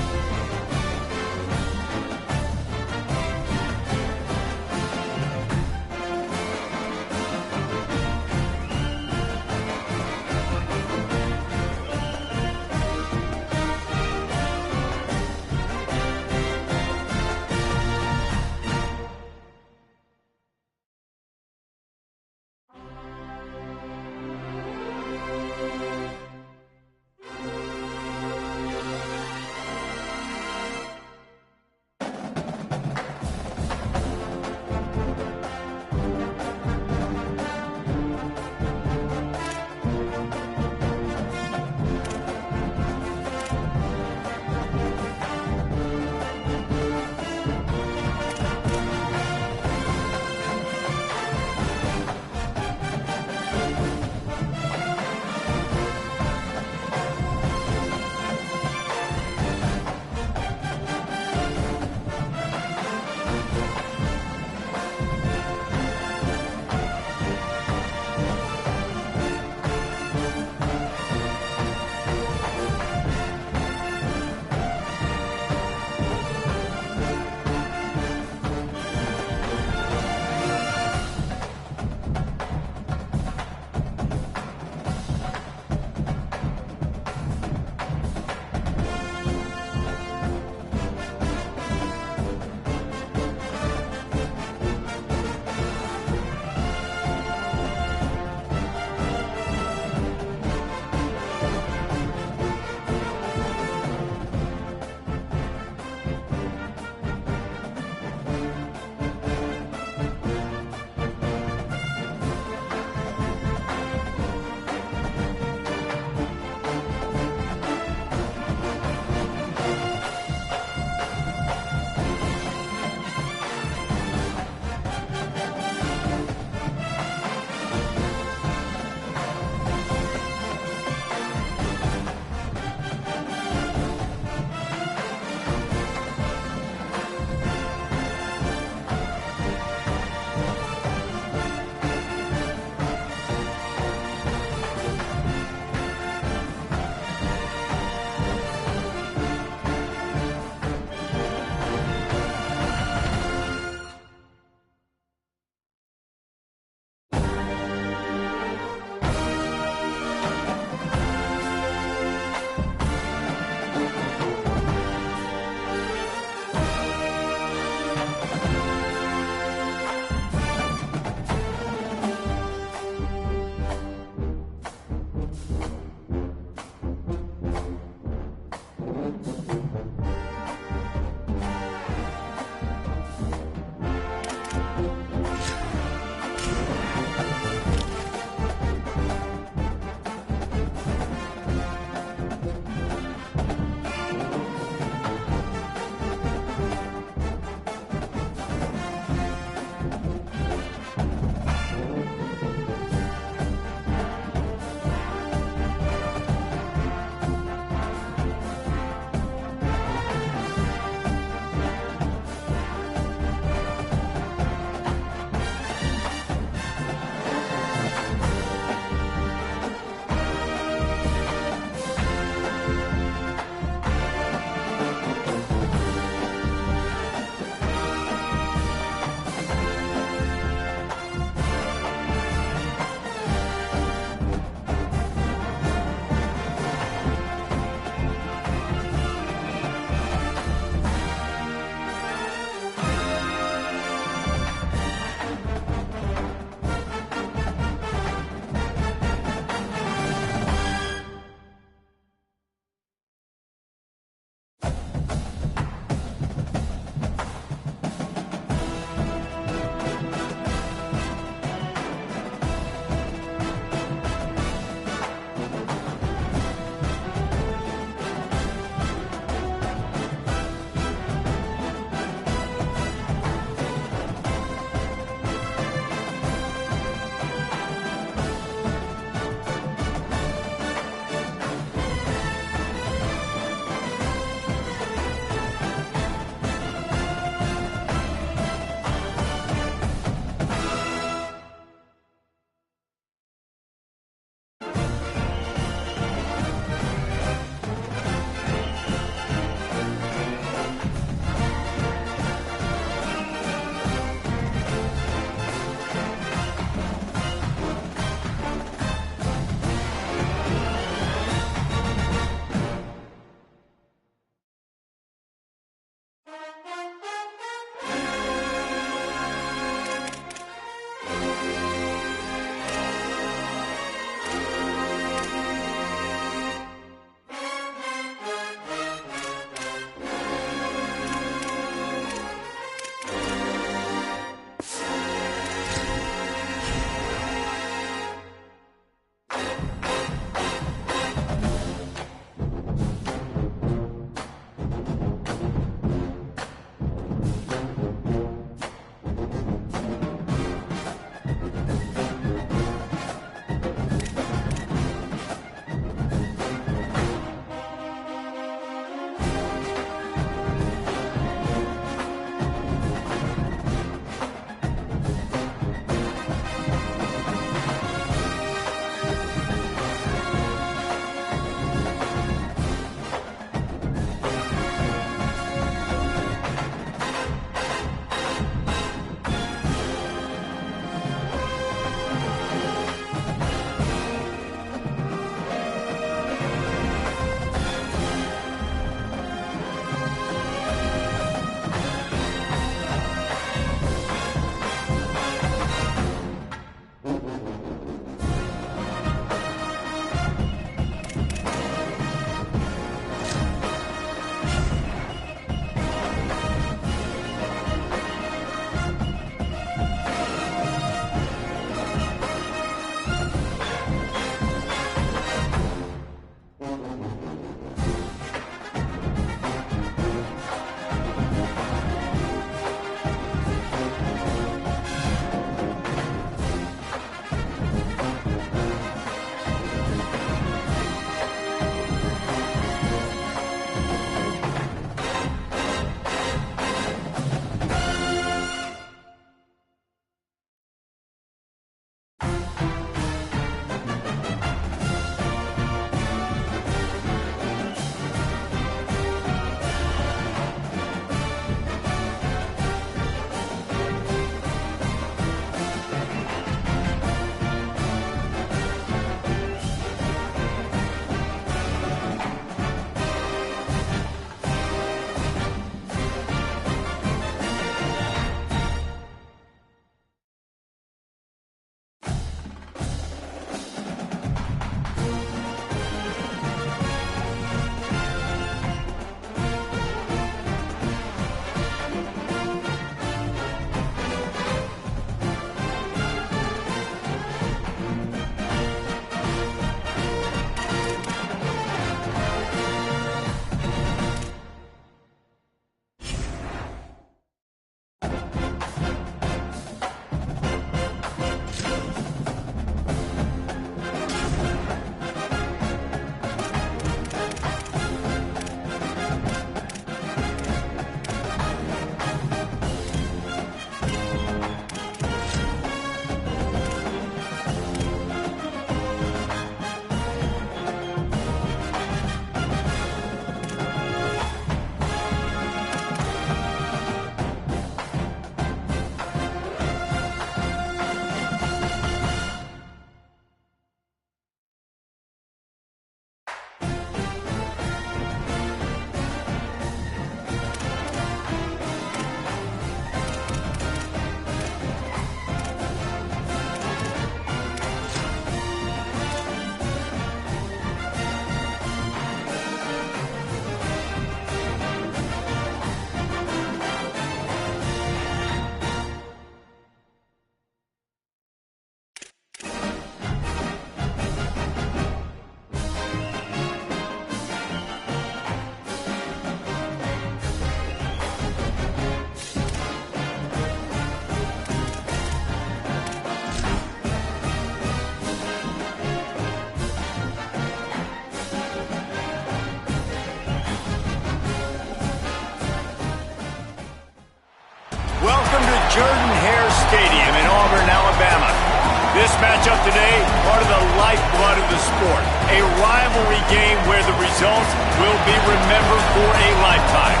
This matchup today, part of the lifeblood of the sport. A rivalry game where the results will be remembered for a lifetime.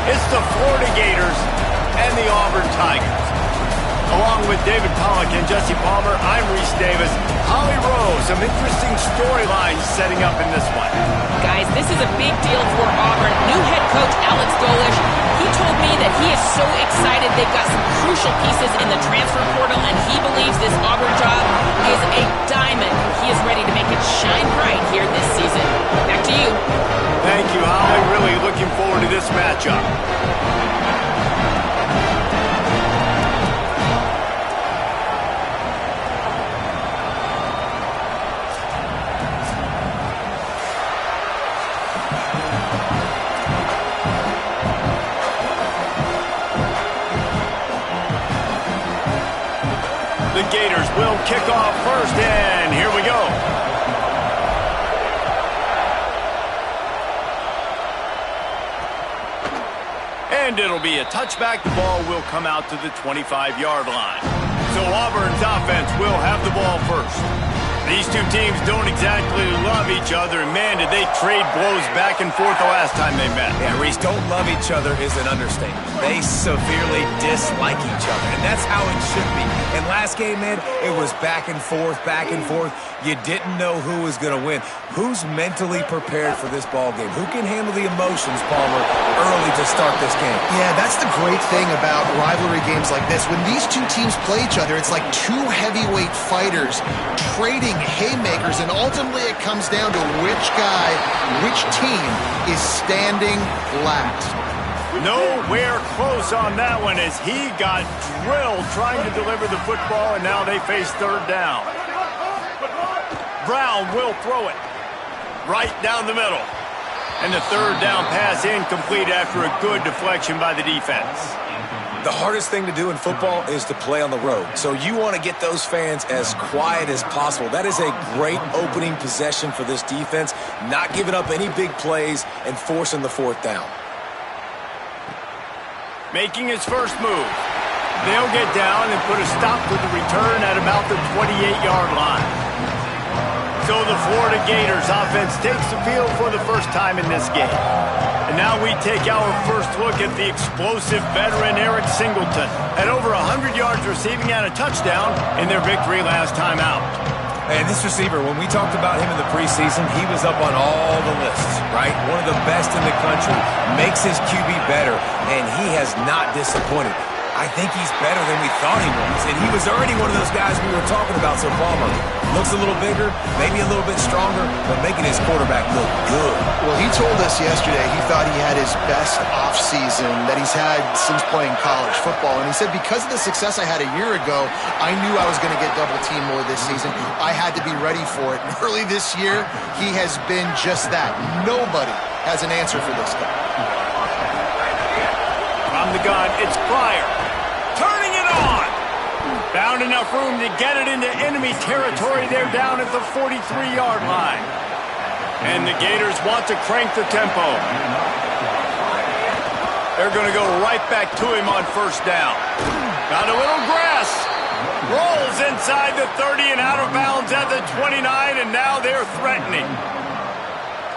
It's the Florida Gators and the Auburn Tigers. Along with David Pollack and Jesse Palmer, I'm Reese Davis. Holly Rose, some interesting storylines setting up in this one. Guys, this is a big deal for Auburn. New head coach Alex Golish, he told me that he is so excited they've got some crucial pieces in the transfer portal, and he believes this Auburn job is a diamond. He is ready to make it shine bright here this season. Back to you. Thank you, Holly. Really looking forward to this matchup. The Gators will kick off first, and here we go. And it'll be a touchback. The ball will come out to the 25-yard line. So Auburn's offense will have the ball first. These two teams don't exactly love each other, and man, did they trade blows back and forth the last time they met. Yeah, Reese, don't love each other is an understatement. They severely dislike each other, and that's how it should be. And last game, man, it was back and forth, back and forth. You didn't know who was going to win. Who's mentally prepared for this ball game? Who can handle the emotions, Palmer, early to start this game? Yeah, that's the great thing about rivalry games like this. When these two teams play each other, it's like two heavyweight fighters trading haymakers, and ultimately it comes down to which team is standing last. Nowhere close on that one as he got drilled trying to deliver the football, and now they face third down. Brown will throw it right down the middle. And the third down pass incomplete after a good deflection by the defense. The hardest thing to do in football is to play on the road. So you want to get those fans as quiet as possible. That is a great opening possession for this defense, not giving up any big plays and forcing the fourth down. Making his first move. They'll get down and put a stop to the return at about the 28-yard line. So the Florida Gators offense takes the field for the first time in this game. And now we take our first look at the explosive veteran Eric Singleton at over 100 yards receiving and a touchdown in their victory last time out. And this receiver, when we talked about him in the preseason, he was up on all the lists, right? One of the best in the country, makes his QB better, and he has not disappointed. I think he's better than we thought he was. And he was already one of those guys we were talking about, so Palmer looks a little bigger, maybe a little bit stronger, but making his quarterback look good. Well, he told us yesterday he thought he had his best offseason that he's had since playing college football. And he said, because of the success I had a year ago, I knew I was going to get double-teamed more this season. I had to be ready for it. And early this year, he has been just that. Nobody has an answer for this guy. From the gun, it's Pryor. Turning it on. Found enough room to get it into enemy territory. They're down at the 43-yard line. And the Gators want to crank the tempo. They're going to go right back to him on first down. Got a little grass. Rolls inside the 30 and out of bounds at the 29, and now they're threatening.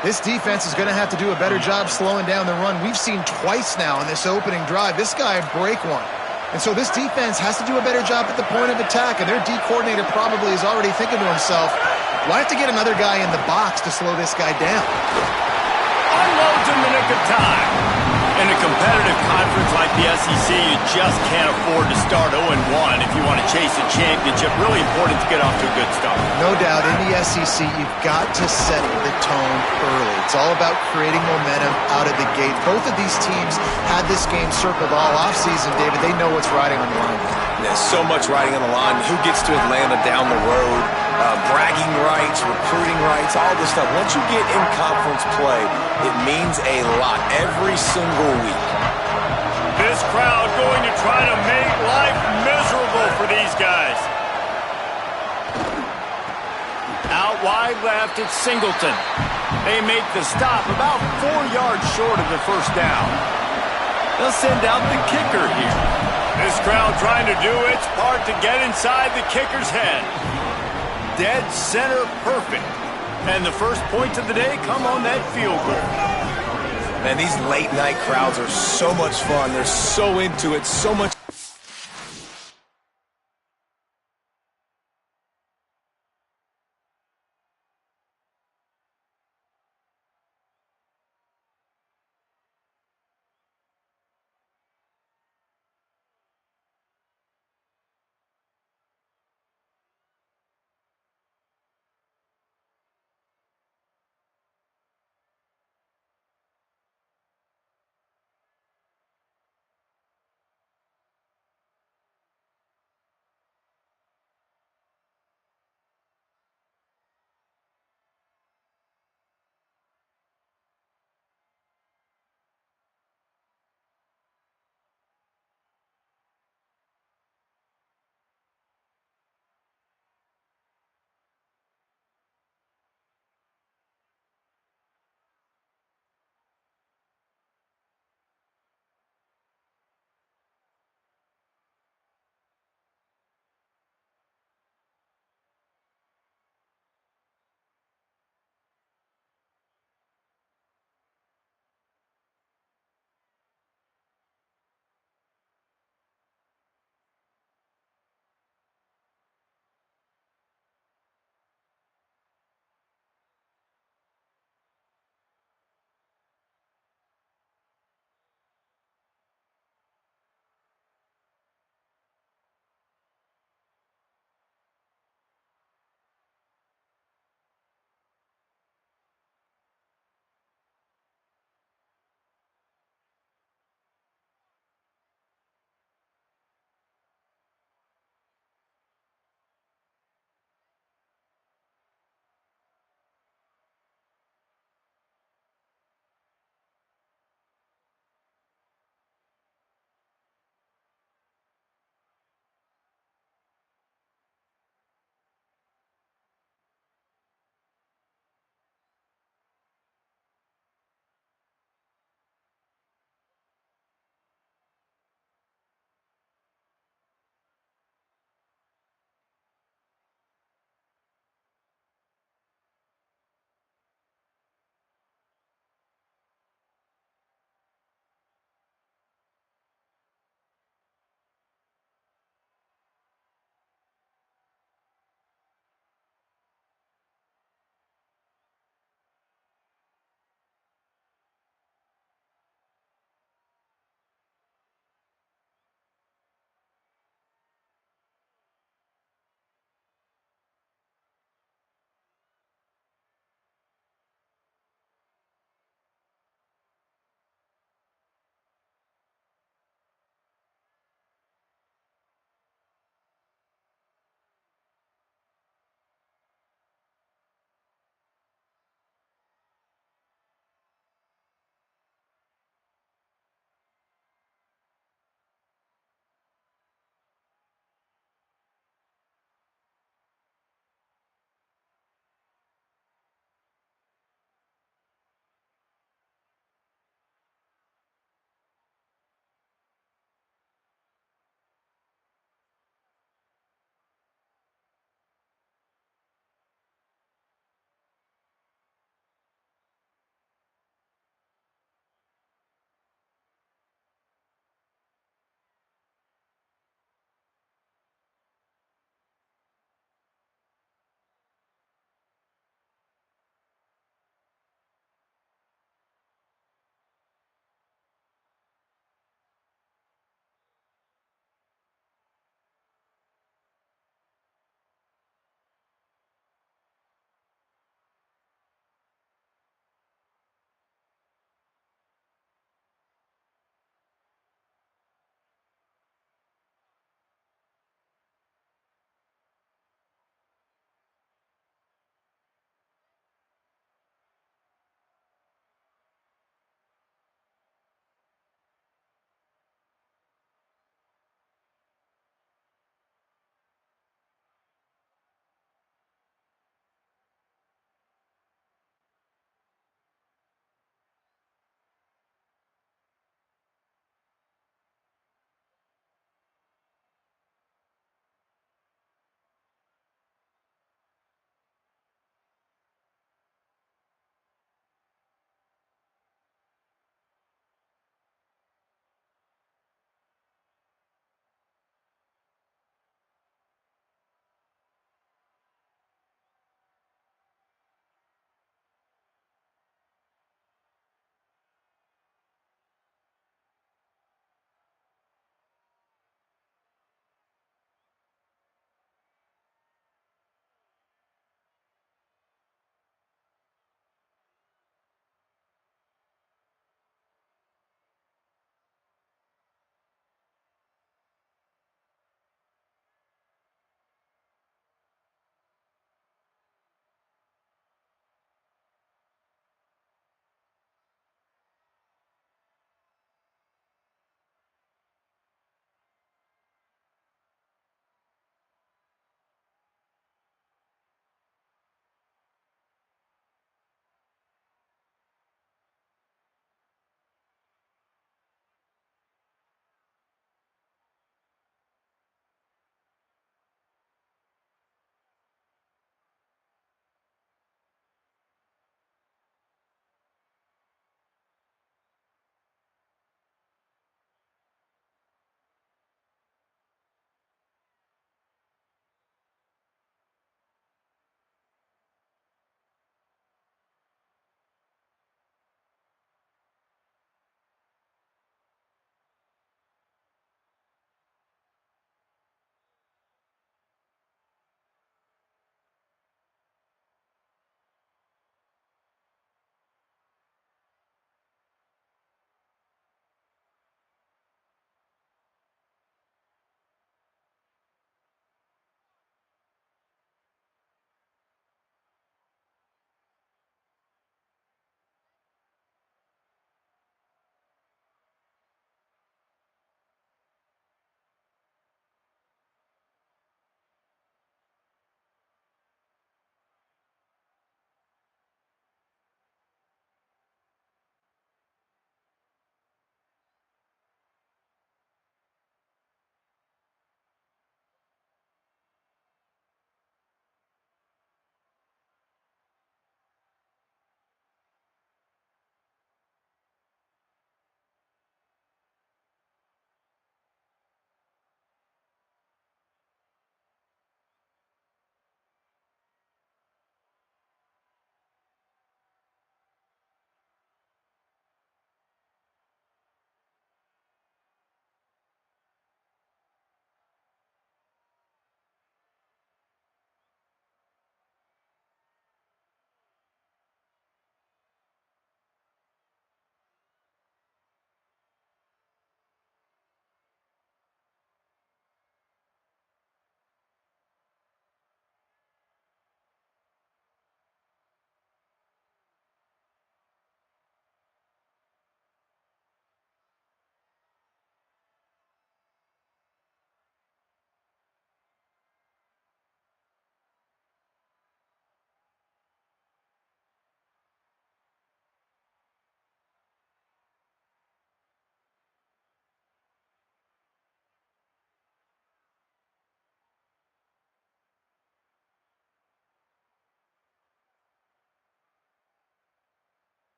This defense is going to have to do a better job slowing down the run. We've seen twice now in this opening drive. This guy break one. And so this defense has to do a better job at the point of attack, and their D coordinator probably is already thinking to himself, well, I have to get another guy in the box to slow this guy down. Unloads in the nick of time. In a competitive conference like the SEC, you just can't afford to start 0-1 if you want to chase a championship. Really important to get off to a good start. No doubt, in the SEC, you've got to set the tone early. It's all about creating momentum out of the gate. Both of these teams had this game circled all offseason, David. They know what's riding on the line. There's so much riding on the line. Who gets to Atlanta down the road? Bragging rights, recruiting rights, all this stuff. Once you get in conference play, it means a lot every single week. This crowd going to try to make life miserable for these guys. Out wide left, it's Singleton. They make the stop about 4 yards short of the first down. They'll send out the kicker here. This crowd trying to do its part to get inside the kicker's head. dead center perfect. And the first points of the day come on that field goal. Man, these late night crowds are so much fun. They're so into it, so much.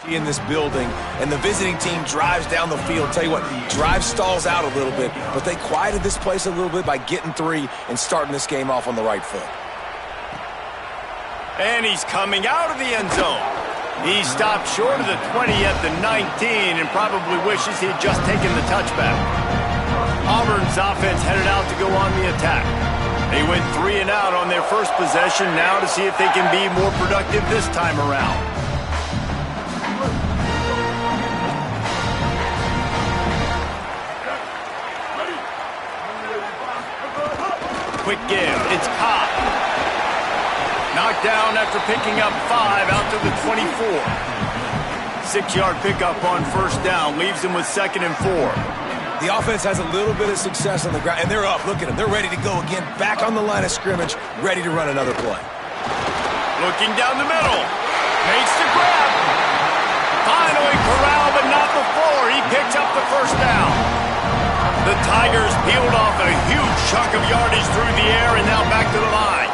in this building, and the visiting team drives down the field. Tell you what, drive stalls out a little bit, but they quieted this place a little bit by getting 3 and starting this game off on the right foot. And he's coming out of the end zone. He stopped short of the 20 at the 19 and probably wishes he had just taken the touchback. Auburn's offense headed out to go on the attack. They went 3 and out on their first possession, now to see if they can be more productive this time around. Quick give, it's Cobb. Knocked down after picking up 5 out to the 24. 6-yard pickup on first down, leaves him with 2nd and 4. The offense has a little bit of success on the ground, and they're up. Look at them. They're ready to go again, back on the line of scrimmage, ready to run another play. Looking down the middle. Makes the grab. Finally corralled, but not before. He picks up the first down. The Tigers peeled off a huge chunk of yardage through the air and now back to the line.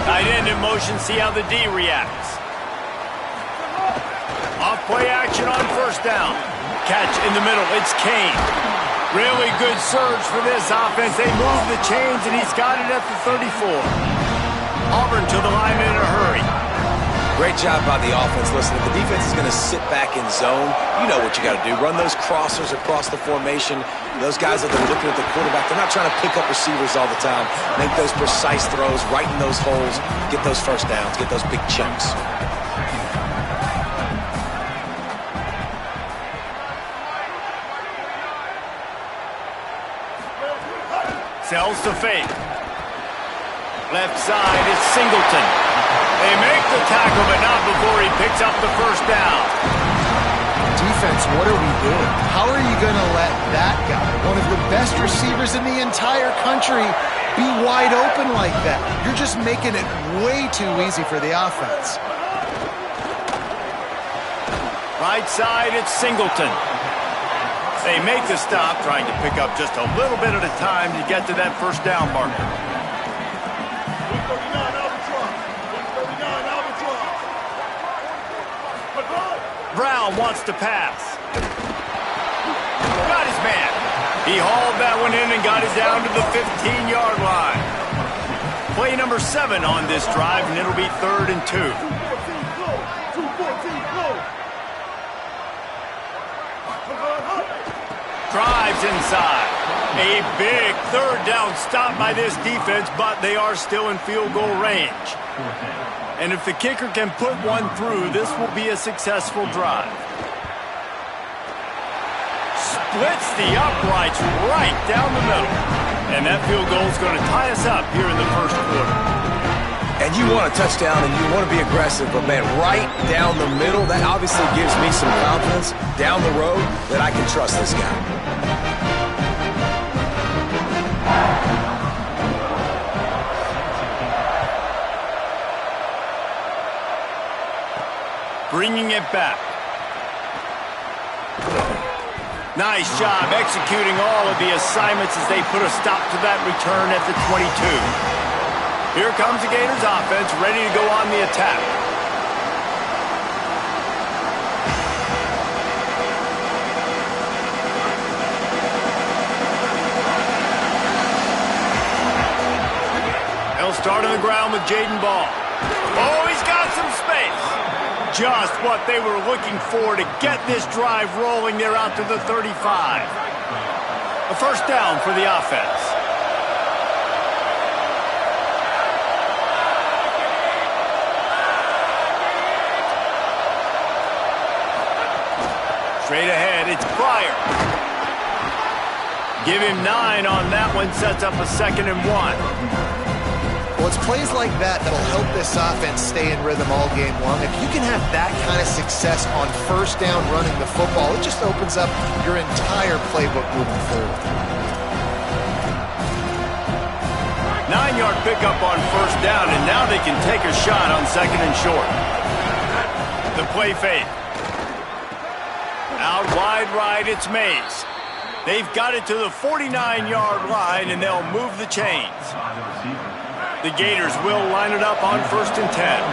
Tight end in motion, see how the D reacts. Off play action on first down. Catch in the middle, it's Kane. Really good surge for this offense. They move the chains and he's got it at the 34. Auburn to the line in a hurry. Great job by the offense. Listen, if the defense is going to sit back in zone, you know what you got to do. Run those crossers across the formation. Those guys that are looking at the quarterback, they're not trying to pick up receivers all the time. Make those precise throws, right in those holes, get those first downs, get those big chunks. Sells to fake. Left side is Singleton. They make the tackle, but not before he picks up the first down. Defense, what are we doing? How are you going to let that guy, one of the best receivers in the entire country, be wide open like that? You're just making it way too easy for the offense. Right side, it's Singleton. They make the stop, trying to pick up just a little bit at a time to get to that first down marker. Brown wants to pass. Got his man. He hauled that one in and got it down to the 15-yard line. Play number 7 on this drive, and it'll be 3rd and 2. Drives inside. A big 3rd down stop by this defense, but they are still in field goal range. And if the kicker can put one through, this will be a successful drive. Splits the uprights right down the middle. And that field goal is going to tie us up here in the first quarter. And you want a touchdown and you want to be aggressive, but man, right down the middle, that obviously gives me some confidence down the road that I can trust this guy. Bringing it back. Nice job executing all of the assignments as they put a stop to that return at the 22. Here comes the Gators offense, ready to go on the attack. They'll start on the ground with Jaden Ball. Oh, he's got some space. Just what they were looking for to get this drive rolling. They're out to the 35. A first down for the offense. Straight ahead, it's Pryor. Give him 9 on that one, sets up a 2nd and 1. Well, it's plays like that that'll help this offense stay in rhythm all game long. If you can have that kind of success on first down running the football, it just opens up your entire playbook moving forward. 9-yard pickup on first down, and now they can take a shot on 2nd and short. The play fake. Out wide right, it's Mays. They've got it to the 49-yard line, and they'll move the chains. The Gators will line it up on 1st and 10.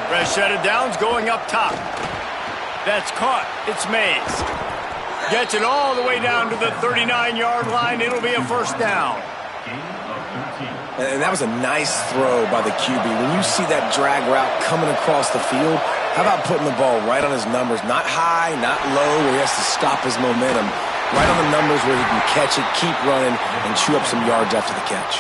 Fresh set of downs going up top. That's caught. It's Mays. Gets it all the way down to the 39-yard line. It'll be a first down. And that was a nice throw by the QB. When you see that drag route coming across the field, how about putting the ball right on his numbers? Not high, not low, where he has to stop his momentum. Right on the numbers where he can catch it, keep running, and chew up some yards after the catch.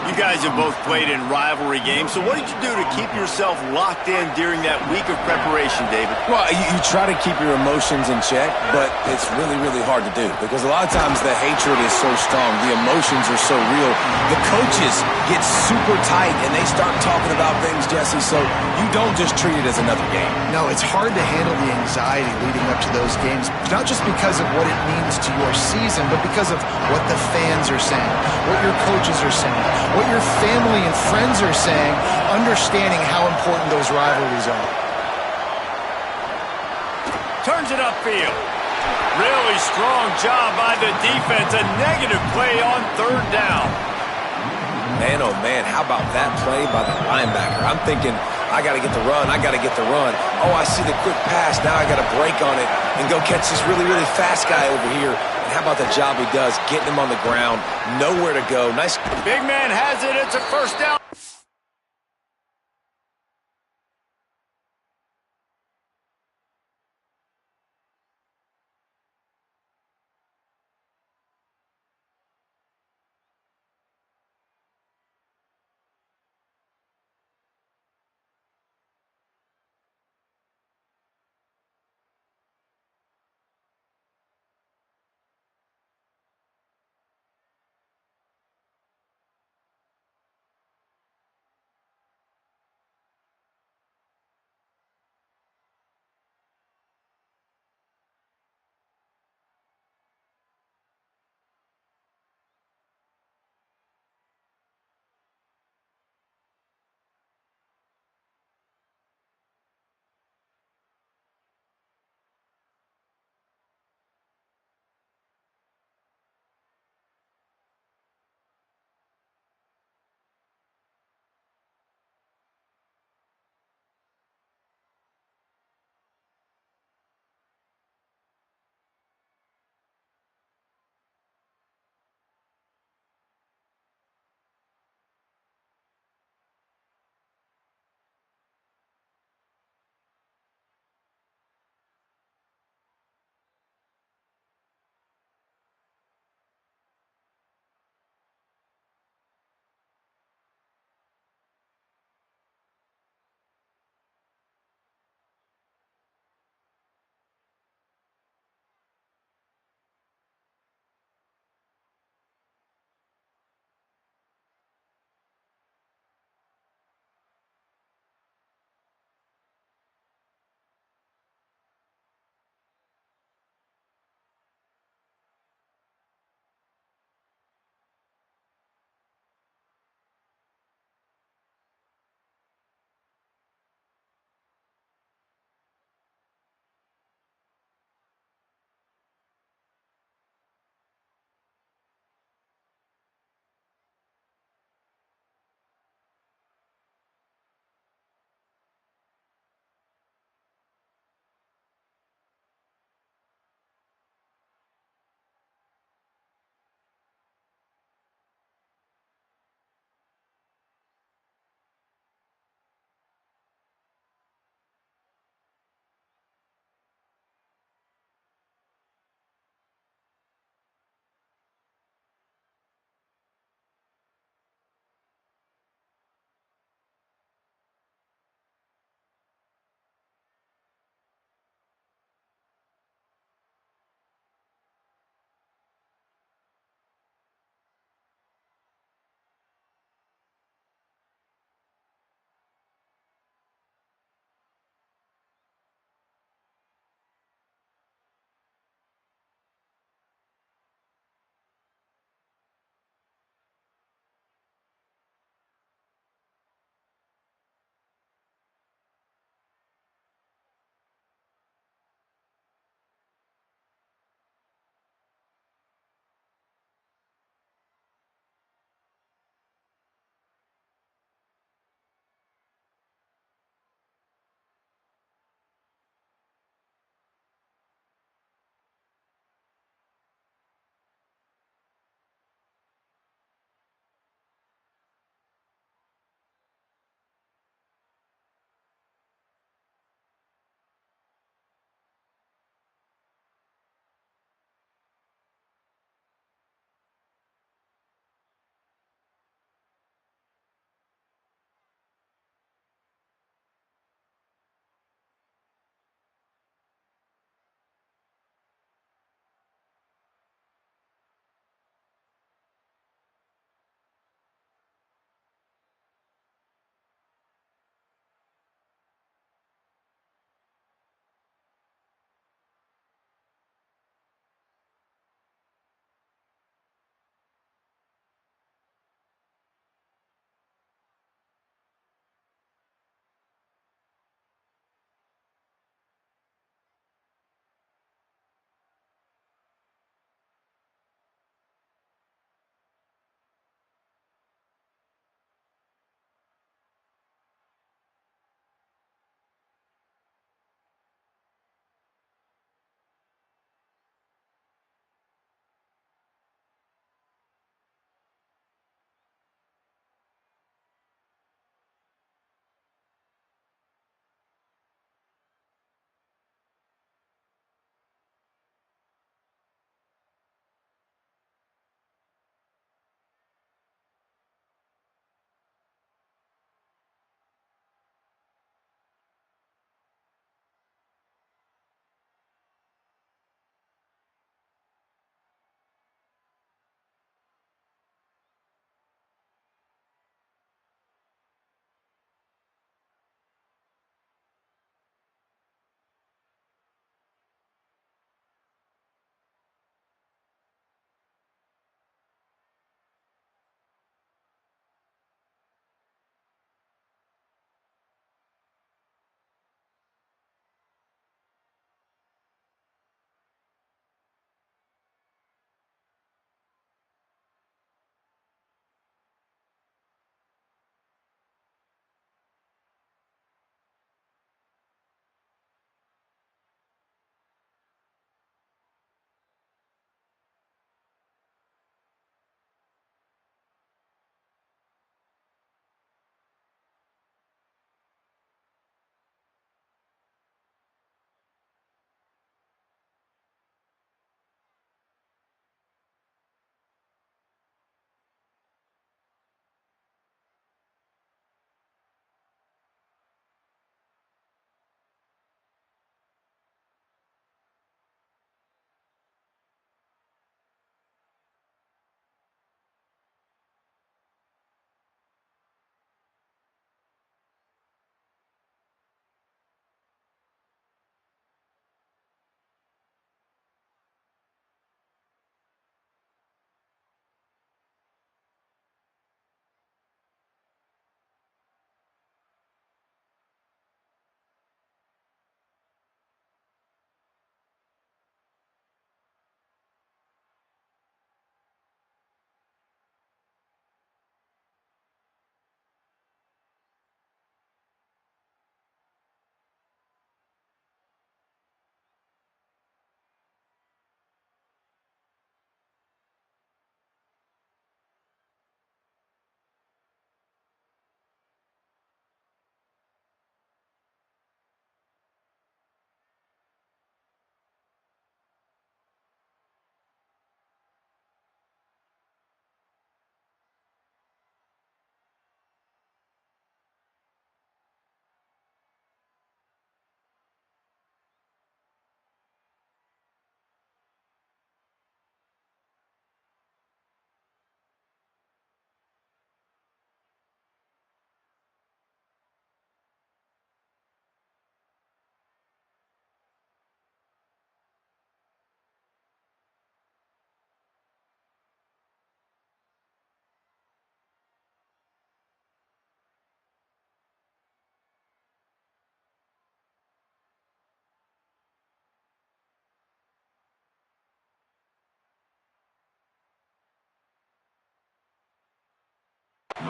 You guys have both played in rivalry games, so what did you do to keep yourself locked in during that week of preparation, David? Well, you try to keep your emotions in check, but it's really, really hard to do because a lot of times the hatred is so strong, the emotions are so real. The coaches get super tight, and they start talking about things, Jesse, so you don't just treat it as another game. No, it's hard to handle the anxiety leading up to those games, not just because of what it means to your season, but because of what the fans are saying, what your coaches are saying, what your family and friends are saying, understanding how important those rivalries are. Turns it upfield. Really strong job by the defense. A negative play on third down. Man, oh man, how about that play by the linebacker? I'm thinking, I got to get the run, I got to get the run. Oh, I see the quick pass, now I got to break on it and go catch this really, really fast guy over here. And how about the job he does, getting him on the ground, nowhere to go. Nice. Big man has it, it's a first down.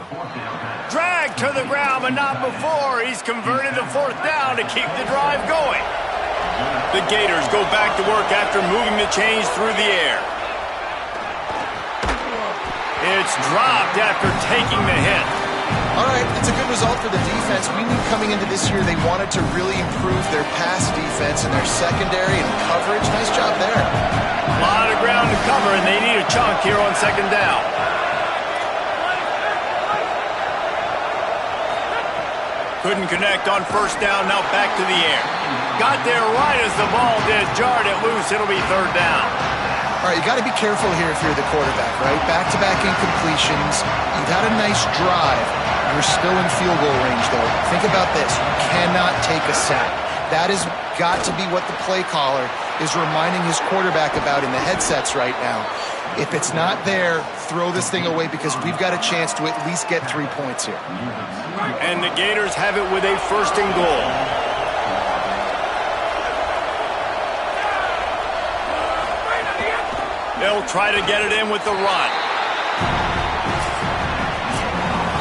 Dragged to the ground, but not before. He's converted the fourth down to keep the drive going. The Gators go back to work after moving the chains through the air. It's dropped after taking the hit. All right, it's a good result for the defense. We knew coming into this year they wanted to really improve their pass defense and their secondary and coverage. Nice job there. A lot of ground to cover, and they need a chunk here on second down. Couldn't connect on first down, now back to the air. Got there right as the ball did, jarred it loose, it'll be third down. All right, you got to be careful here if you're the quarterback, right? Back-to-back incompletions. You've had a nice drive. You're still in field goal range, though. Think about this. You cannot take a sack. That has got to be what the play caller is reminding his quarterback about in the headsets right now. If it's not there, throw this thing away because we've got a chance to at least get 3 points here. And the Gators have it with a first and goal. They'll try to get it in with the run.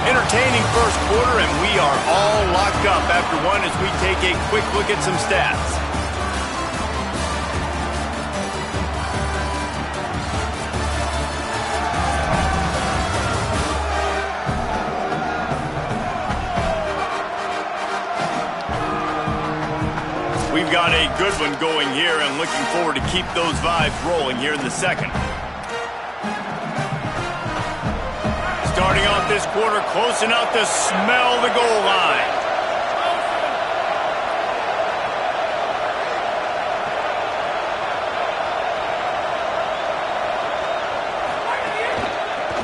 Entertaining first quarter, and we are all locked up after one as we take a quick look at some stats. We've got a good one going here and looking forward to keep those vibes rolling here in the second. Starting off this quarter close enough to smell the goal line.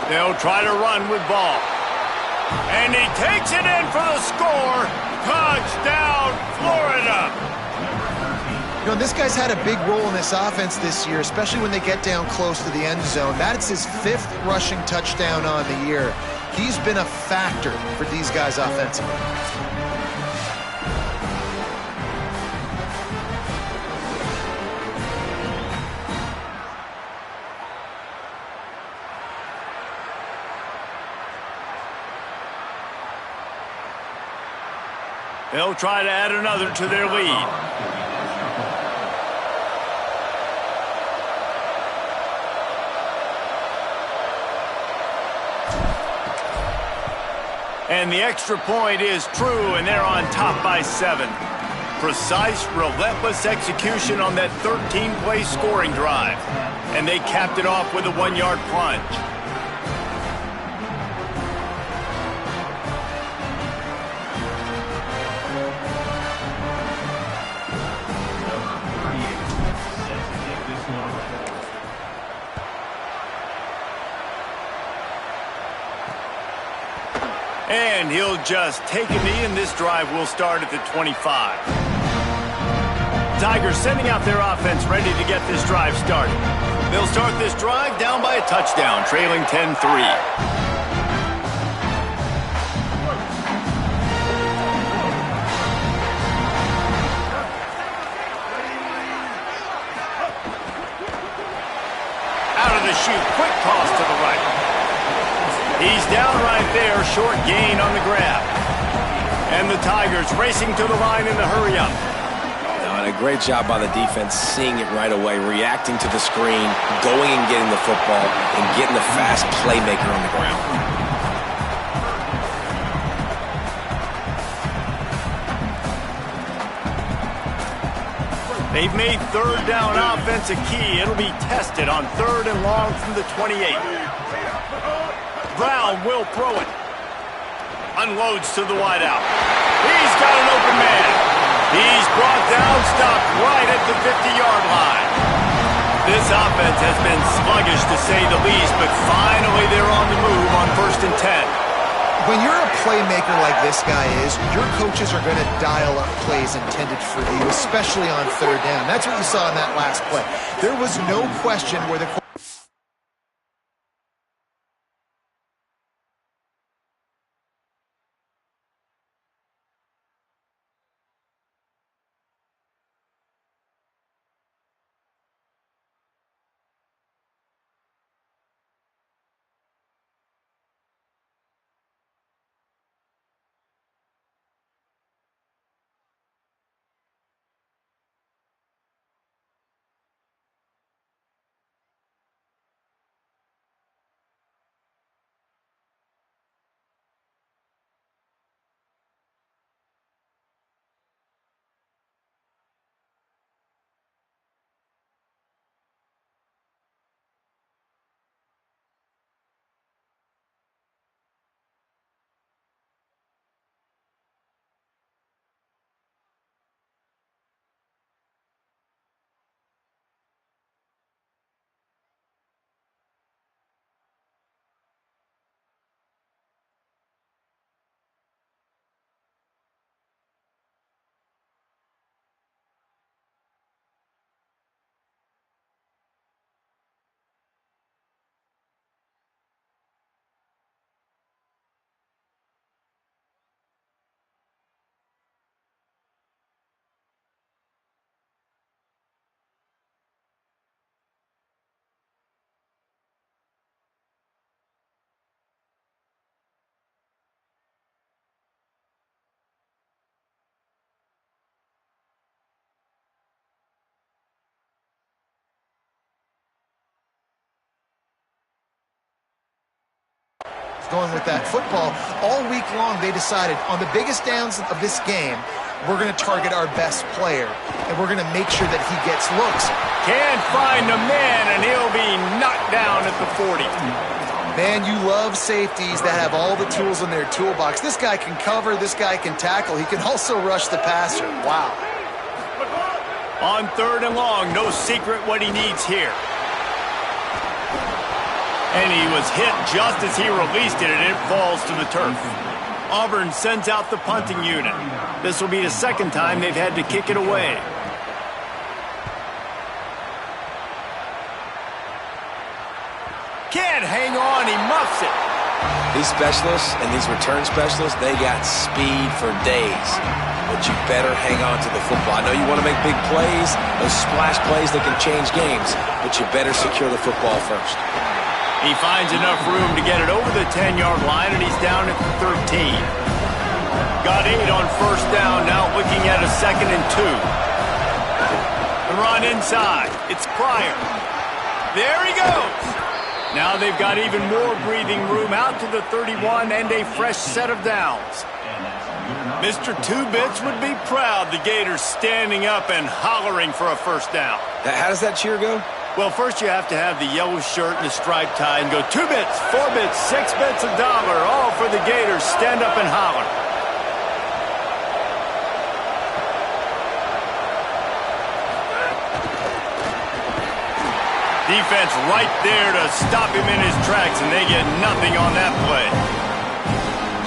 They'll try to run with ball. And he takes it in for the score. Touchdown, Florida. You know, this guy's had a big role in this offense this year, especially when they get down close to the end zone. That's his 5th rushing touchdown on the year. He's been a factor for these guys offensively. They'll try to add another to their lead. And the extra point is true, and they're on top by 7. Precise, relentless execution on that 13-play scoring drive. And they capped it off with a 1-yard plunge. And he'll just take a knee, and this drive will start at the 25. Tigers sending out their offense ready to get this drive started. They'll start this drive down by a touchdown, trailing 10-3. Out of the chute, quick toss to the right. He's down right there, short gain on the grab. And the Tigers racing to the line in the hurry-up. And a great job by the defense, seeing it right away, reacting to the screen, going and getting the football, and getting the fast playmaker on the ground. They've made third down offense a key. It'll be tested on 3rd and long from the 28. Brown will throw it. Unloads to the wideout. He's got an open man. He's brought down, stopped right at the 50-yard line. This offense has been sluggish to say the least, but finally they're on the move on 1st and 10. When you're a playmaker like this guy is, your coaches are going to dial up plays intended for you, especially on 3rd down. That's what you saw in that last play. There was no question where the going with that football. All week long, they decided on the biggest downs of this game, we're going to target our best player, and we're going to make sure that he gets looks. Can't find a man, and he'll be knocked down at the 40. Man, you love safeties that have all the tools in their toolbox. This guy can cover, this guy can tackle. He can also rush the passer. Wow. On 3rd and long, no secret what he needs here. And he was hit just as he released it, and it falls to the turf. Auburn sends out the punting unit. This will be the second time they've had to kick it away. Can't hang on, he muffs it. These specialists and these return specialists, they got speed for days. But you better hang on to the football. I know you want to make big plays, those splash plays that can change games, but you better secure the football first. He finds enough room to get it over the 10-yard line, and he's down at the 13. Got 8 on 1st down, now looking at a 2nd and 2. The run inside. It's Pryor. There he goes. Now they've got even more breathing room out to the 31 and a fresh set of downs. Mr. Two Bits would be proud. The Gators standing up and hollering for a 1st down. How does that cheer go? Well, first you have to have the yellow shirt and the striped tie and go 2 bits, 4 bits, 6 bits, $1, all for the Gators. Stand up and holler. Defense right there to stop him in his tracks, and they get nothing on that play.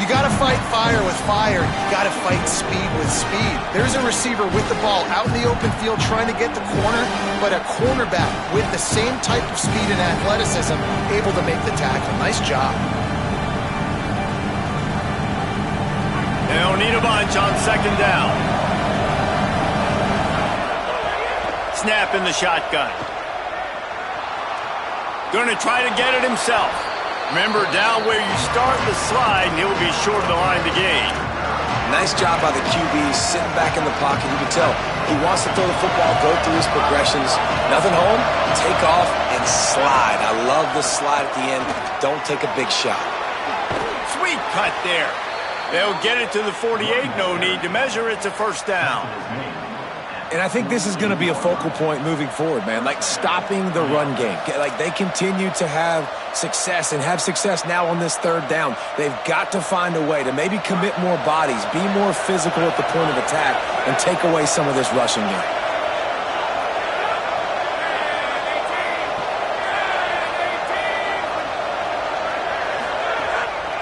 You got to fight fire with fire. You got to fight speed with speed. There's a receiver with the ball out in the open field trying to get the corner, but a cornerback with the same type of speed and athleticism able to make the tackle. Nice job. They'll need a bunch on 2nd down. Snap in the shotgun. Going to try to get it himself. Remember, down where you start the slide, and he'll be short of the line to gain. Nice job by the QB, sitting back in the pocket. You can tell he wants to throw the football, go through his progressions. Nothing home, take off, and slide. I love the slide at the end. Don't take a big shot. Sweet cut there. They'll get it to the 48. No need to measure. It's a 1st down. And I think this is going to be a focal point moving forward, man. Like stopping the run game. Like they continue to have success and have success now on this 3rd down. They've got to find a way to maybe commit more bodies, be more physical at the point of attack, and take away some of this rushing game.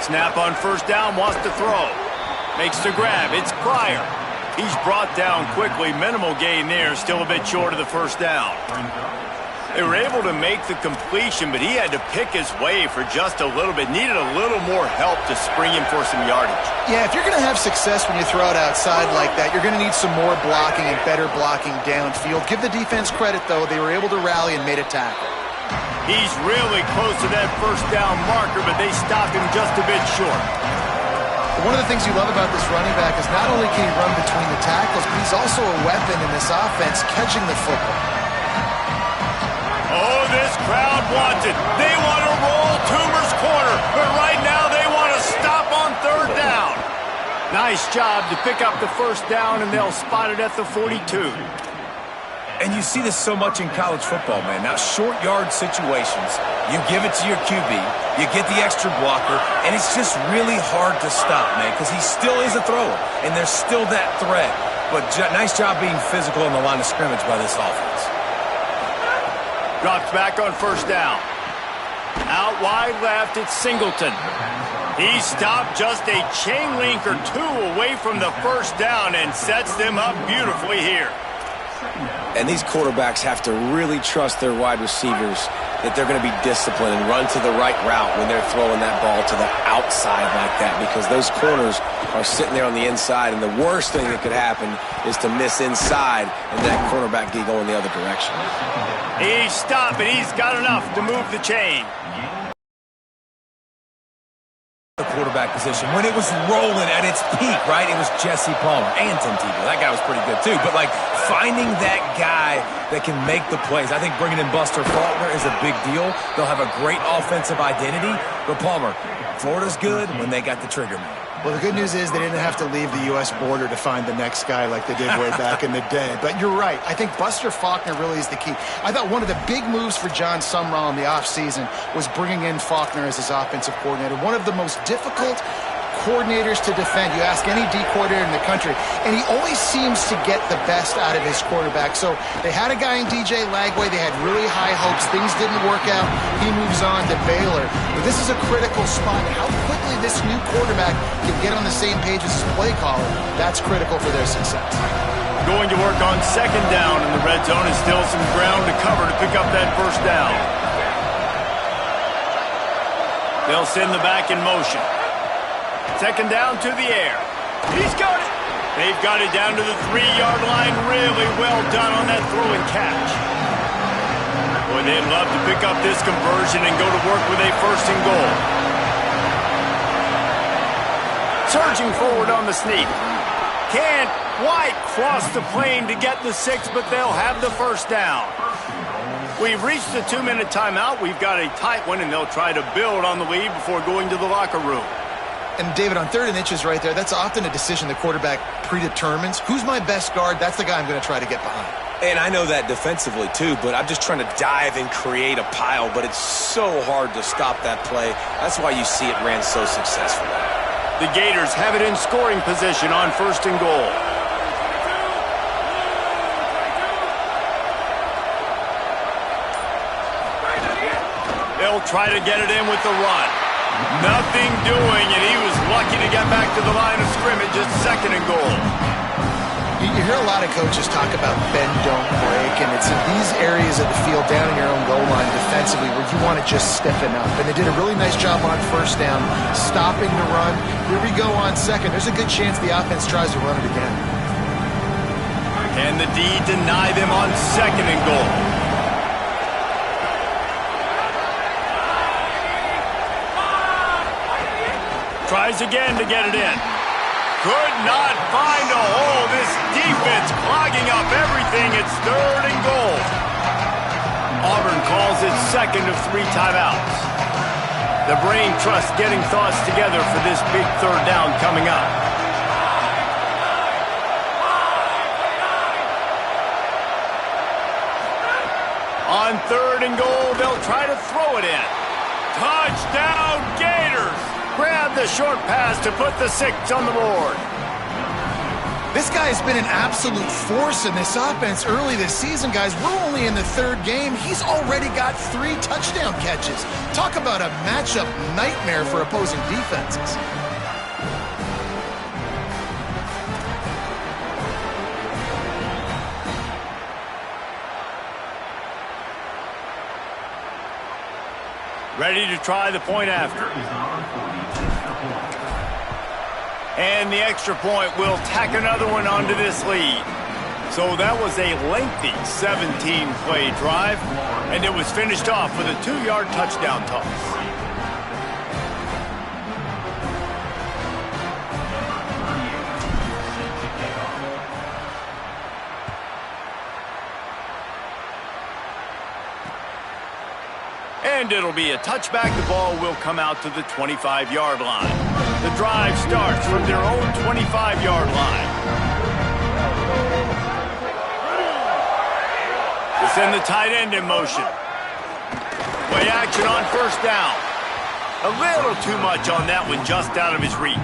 Snap on 1st down, wants to throw. Makes the grab. It's Pryor. He's brought down quickly. Minimal gain there. Still a bit short of the 1st down. They were able to make the completion, but he had to pick his way for just a little bit. Needed a little more help to spring him for some yardage. Yeah, if you're going to have success when you throw it outside like that, you're going to need some more blocking and better blocking downfield. Give the defense credit, though. They were able to rally and made a tackle. He's really close to that 1st down marker, but they stopped him just a bit short. One of the things you love about this running back is not only can he run between the tackles, but he's also a weapon in this offense catching the football. Oh, this crowd wants it. They want to roll Toomer's corner, but right now they want to stop on 3rd down. Nice job to pick up the 1st down, and they'll spot it at the 42. And you see this so much in college football, man. Now, short yard situations, you give it to your QB, you get the extra blocker, and it's just really hard to stop, man, because he still is a thrower, and there's still that threat. But nice job being physical on the line of scrimmage by this offense. Drops back on 1st down. Out wide left, it's Singleton. He stopped just a chain link or 2 away from the 1st down and sets them up beautifully here. And these quarterbacks have to really trust their wide receivers that they're going to be disciplined and run to the right route when they're throwing that ball to the outside like that, because those corners are sitting there on the inside, and the worst thing that could happen is to miss inside and that cornerback get going the other direction. He's stopping. He's got enough to move the chain. The quarterback position, when it was rolling at its peak, right? It was Jesse Palmer and Tim Tebow. That guy was pretty good too. But like finding that guy that can make the plays, I think bringing in Buster Faulkner is a big deal. They'll have a great offensive identity. But Palmer, Florida's good when they got the trigger man. Well, the good news is they didn't have to leave the U.S. border to find the next guy like they did way back in the day. But you're right. I think Buster Faulkner really is the key. I thought one of the big moves for John Sumrall in the offseason was bringing in Faulkner as his offensive coordinator. One of the most difficult coordinators to defend. You ask any D coordinator in the country, and he always seems to get the best out of his quarterback. So they had a guy in DJ Lagway. They had really high hopes. Things didn't work out. He moves on to Baylor. But this is a critical spot. How quickly this new quarterback can get on the same page as his play caller, that's critical for their success. Going to work on second down in the red zone, and still some ground to cover to pick up that first down. They'll send the back in motion. Second down to the air. He's got it. They've got it down to the 3-yard line. Really well done on that throw and catch. Boy, they'd love to pick up this conversion and go to work with a first and goal. Surging forward on the sneak. Can't quite cross the plane to get the 6, but they'll have the first down. We've reached the 2-minute timeout. We've got a tight one, and they'll try to build on the lead before going to the locker room. And, David, on 3rd and inches right there, that's often a decision the quarterback predetermines. Who's my best guard? That's the guy I'm going to try to get behind. And I know that defensively, too, but I'm just trying to dive and create a pile, but it's so hard to stop that play. That's why you see it ran so successfully. The Gators have it in scoring position on first and goal. They'll try to get it in with the run. Nothing doing, and he was lucky to get back to the line of scrimmage at second and goal. You hear a lot of coaches talk about bend, don't break, and it's in these areas of the field down in your own goal line defensively where you want to just stiffen up. And they did a really nice job on first down, stopping the run. Here we go on second. There's a good chance the offense tries to run it again. Can the D deny them on second and goal? Tries again to get it in. Could not find a hole. This defense clogging up everything. It's third and goal. Auburn calls it second of 3 timeouts. The brain trust getting thoughts together for this big third down coming up. On 3rd and goal, they'll try to throw it in. Touchdown, Gators! Grab the short pass to put the 6 on the board. This guy has been an absolute force in this offense early this season, guys. We're only in the 3rd game. He's already got 3 touchdown catches. Talk about a matchup nightmare for opposing defenses. Ready to try the point after. And the extra point will tack another one onto this lead. So that was a lengthy 17-play drive, and it was finished off with a 2-yard touchdown toss. And it'll be a touchback. The ball will come out to the 25-yard line. The drive starts from their own 25-yard line. They send the tight end in motion. Play action on first down. A little too much on that one, just out of his reach.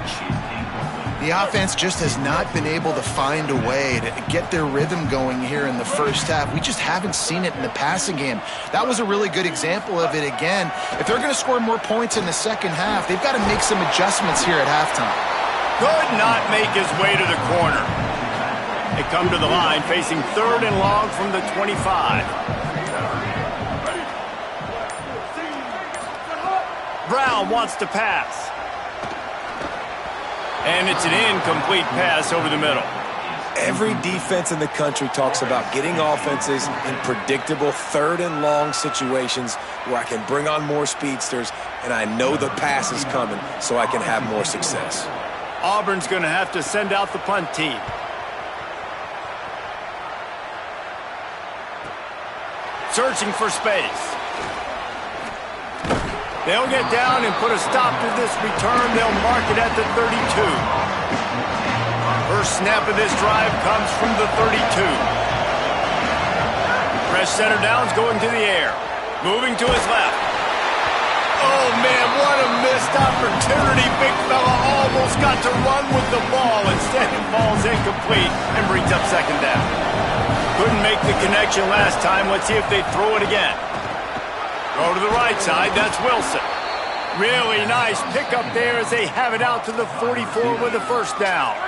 The offense just has not been able to find a way to get their rhythm going here in the first half. We just haven't seen it in the passing game. That was a really good example of it again. If they're going to score more points in the second half, they've got to make some adjustments here at halftime. Could not make his way to the corner. They come to the line facing 3rd and long from the 25. Brown wants to pass. And it's an incomplete pass over the middle. Every defense in the country talks about getting offenses in predictable 3rd and long situations where I can bring on more speedsters and I know the pass is coming so I can have more success. Auburn's going to have to send out the punt team. Searching for space. They'll get down and put a stop to this return. They'll mark it at the 32. First snap of this drive comes from the 32. Fresh center down's going to the air. Moving to his left. Oh, man, what a missed opportunity. Big fella almost got to run with the ball. Instead, it falls incomplete and brings up second down. Couldn't make the connection last time. Let's see if they throw it again. Throw to the right side. That's Wilson. Really nice pickup there as they have it out to the 44 with a first down.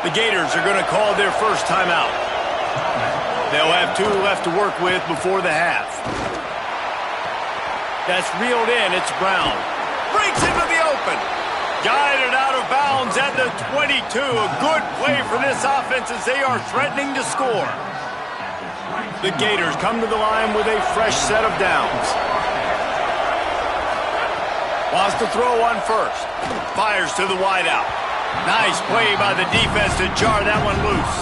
The Gators are going to call their first timeout. They'll have 2 left to work with before the half. That's reeled in. It's Brown. Breaks into the open. Guided out of bounds at the 22. A good play for this offense as they are threatening to score. The Gators come to the line with a fresh set of downs. Wants to throw on first. Fires to the wideout. Nice play by the defense to jar that one loose.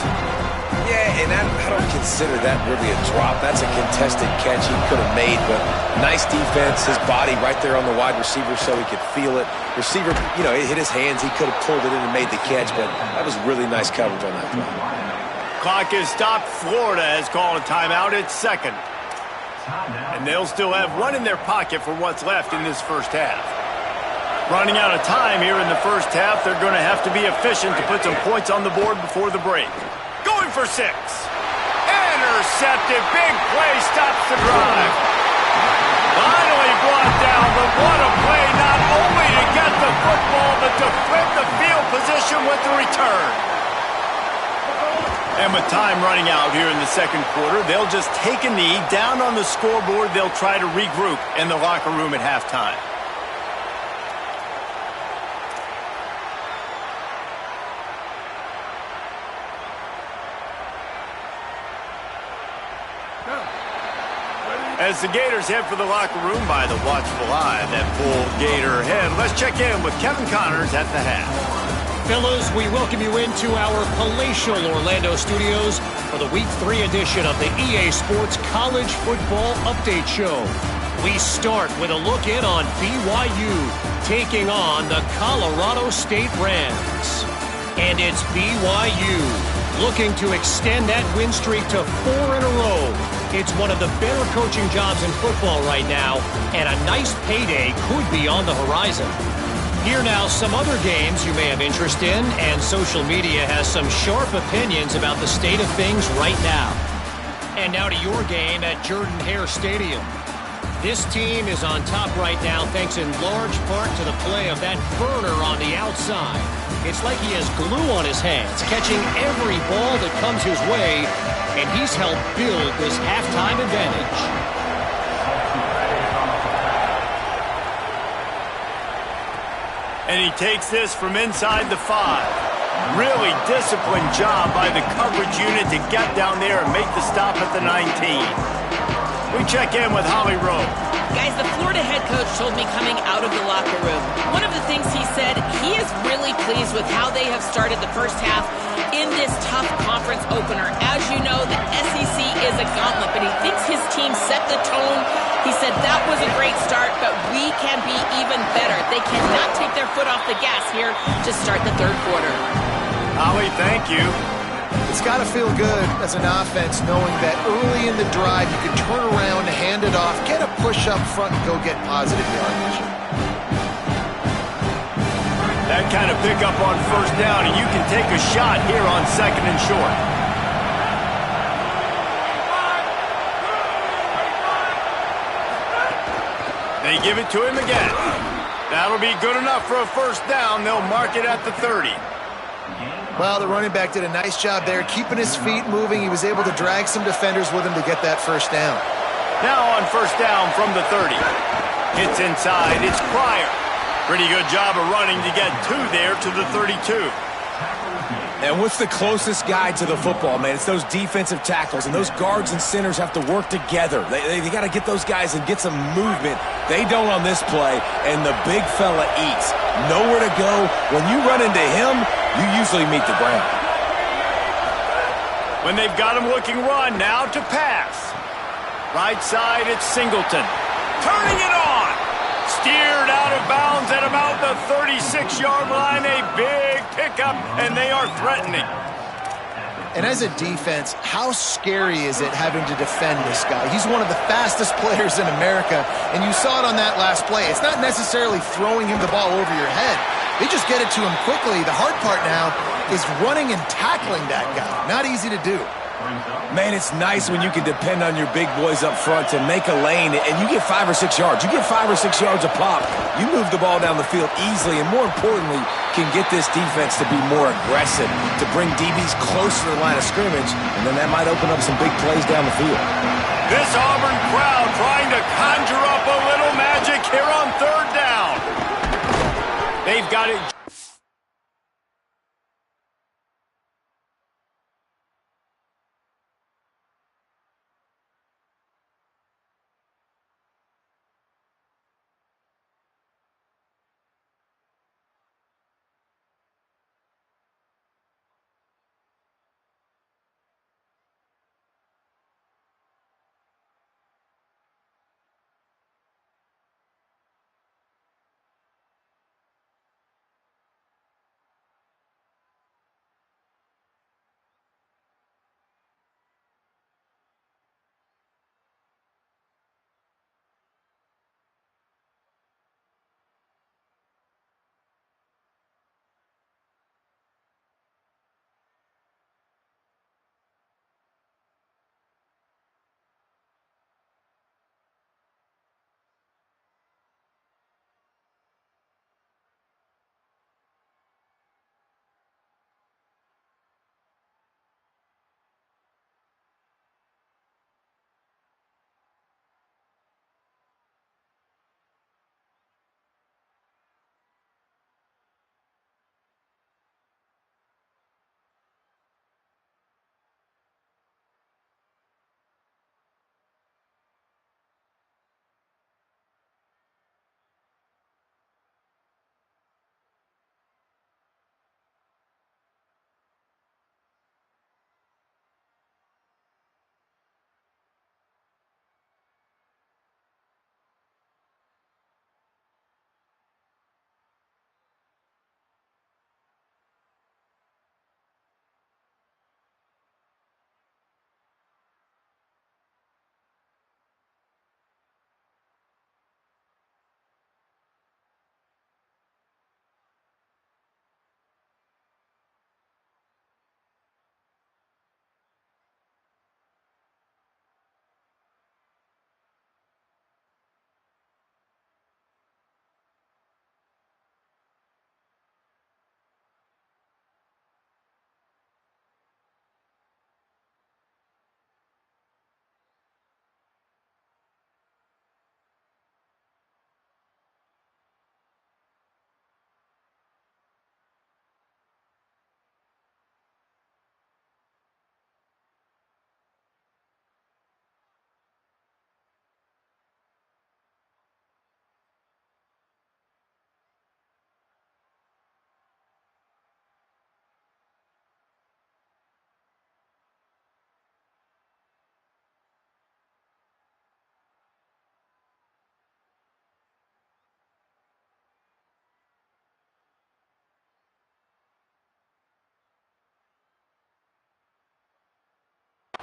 Yeah, and I don't consider that really a drop. That's a contested catch he could have made, but nice defense. His body right there on the wide receiver so he could feel it. Receiver, it hit his hands. He could have pulled it in and made the catch, but that was really nice coverage on that play. Clock is stopped. Florida has called a timeout. It's second. And they'll still have one in their pocket for what's left in this first half. Running out of time here in the first half. They're going to have to be efficient to put some points on the board before the break. Going for 6. Intercepted. Big play stops the drive. Finally brought down, but what a play not only to get the football, but to flip the field position with the return. And with time running out here in the second quarter, they'll just take a knee. Down on the scoreboard, they'll try to regroup in the locker room at halftime. As the Gators head for the locker room by the watchful eye, that full Gator head. Let's check in with Kevin Connors at the half. Fellas, we welcome you into our palatial Orlando studios for the Week 3 edition of the EA Sports College Football Update Show. We start with a look in on BYU taking on the Colorado State Rams. And it's BYU looking to extend that win streak to 4 in a row. It's one of the better coaching jobs in football right now, and a nice payday could be on the horizon. Here now, some other games you may have interest in, and social media has some sharp opinions about the state of things right now. And now to your game at Jordan-Hare Stadium. This team is on top right now thanks in large part to the play of that burner on the outside. It's like he has glue on his hands, catching every ball that comes his way, and he's helped build this halftime advantage. And he takes this from inside the 5. Really disciplined job by the coverage unit to get down there and make the stop at the 19. We check in with Holly Rowe. Guys, the Florida head coach told me coming out of the locker room, one of the things he said, he is really pleased with how they have started the first half in this tough conference opener. As you know, the SEC is a gauntlet, but he thinks his team set the tone. He said that was a great start, but we can be even better. They cannot take their foot off the gas here to start the third quarter. Holly, thank you. It's got to feel good as an offense knowing that early in the drive you can turn around, hand it off, get a push up front, and go get positive yardage. That kind of pickup on first down, and you can take a shot here on second and short. They give it to him again. That'll be good enough for a first down. They'll mark it at the 30. Well, the running back did a nice job there, keeping his feet moving. He was able to drag some defenders with him to get that first down. Now on first down from the 30. Hits inside. It's Pryor. Pretty good job of running to get 2 there to the 32. And what's the closest guy to the football, man? It's those defensive tackles, and those guards and centers have to work together. They got to get those guys and get some movement. They don't on this play, and the big fella eats. Nowhere to go. When you run into him, you usually meet the ground. When they've got him looking run, now to pass. Right side, it's Singleton. Turning it on. Steered out of bounds at about the 36-yard line. A big pickup, and they are threatening. And as a defense, how scary is it having to defend this guy? He's one of the fastest players in America, and you saw it on that last play. It's not necessarily throwing him the ball over your head. They just get it to him quickly. The hard part now is running and tackling that guy. Not easy to do. Man, it's nice when you can depend on your big boys up front to make a lane, and you get 5 or 6 yards. You get 5 or 6 yards a pop. You move the ball down the field easily, and more importantly, can get this defense to be more aggressive, to bring DBs close to the line of scrimmage, and then that might open up some big plays down the field. This Auburn crowd trying to conjure up a little magic here on third down. They've got it.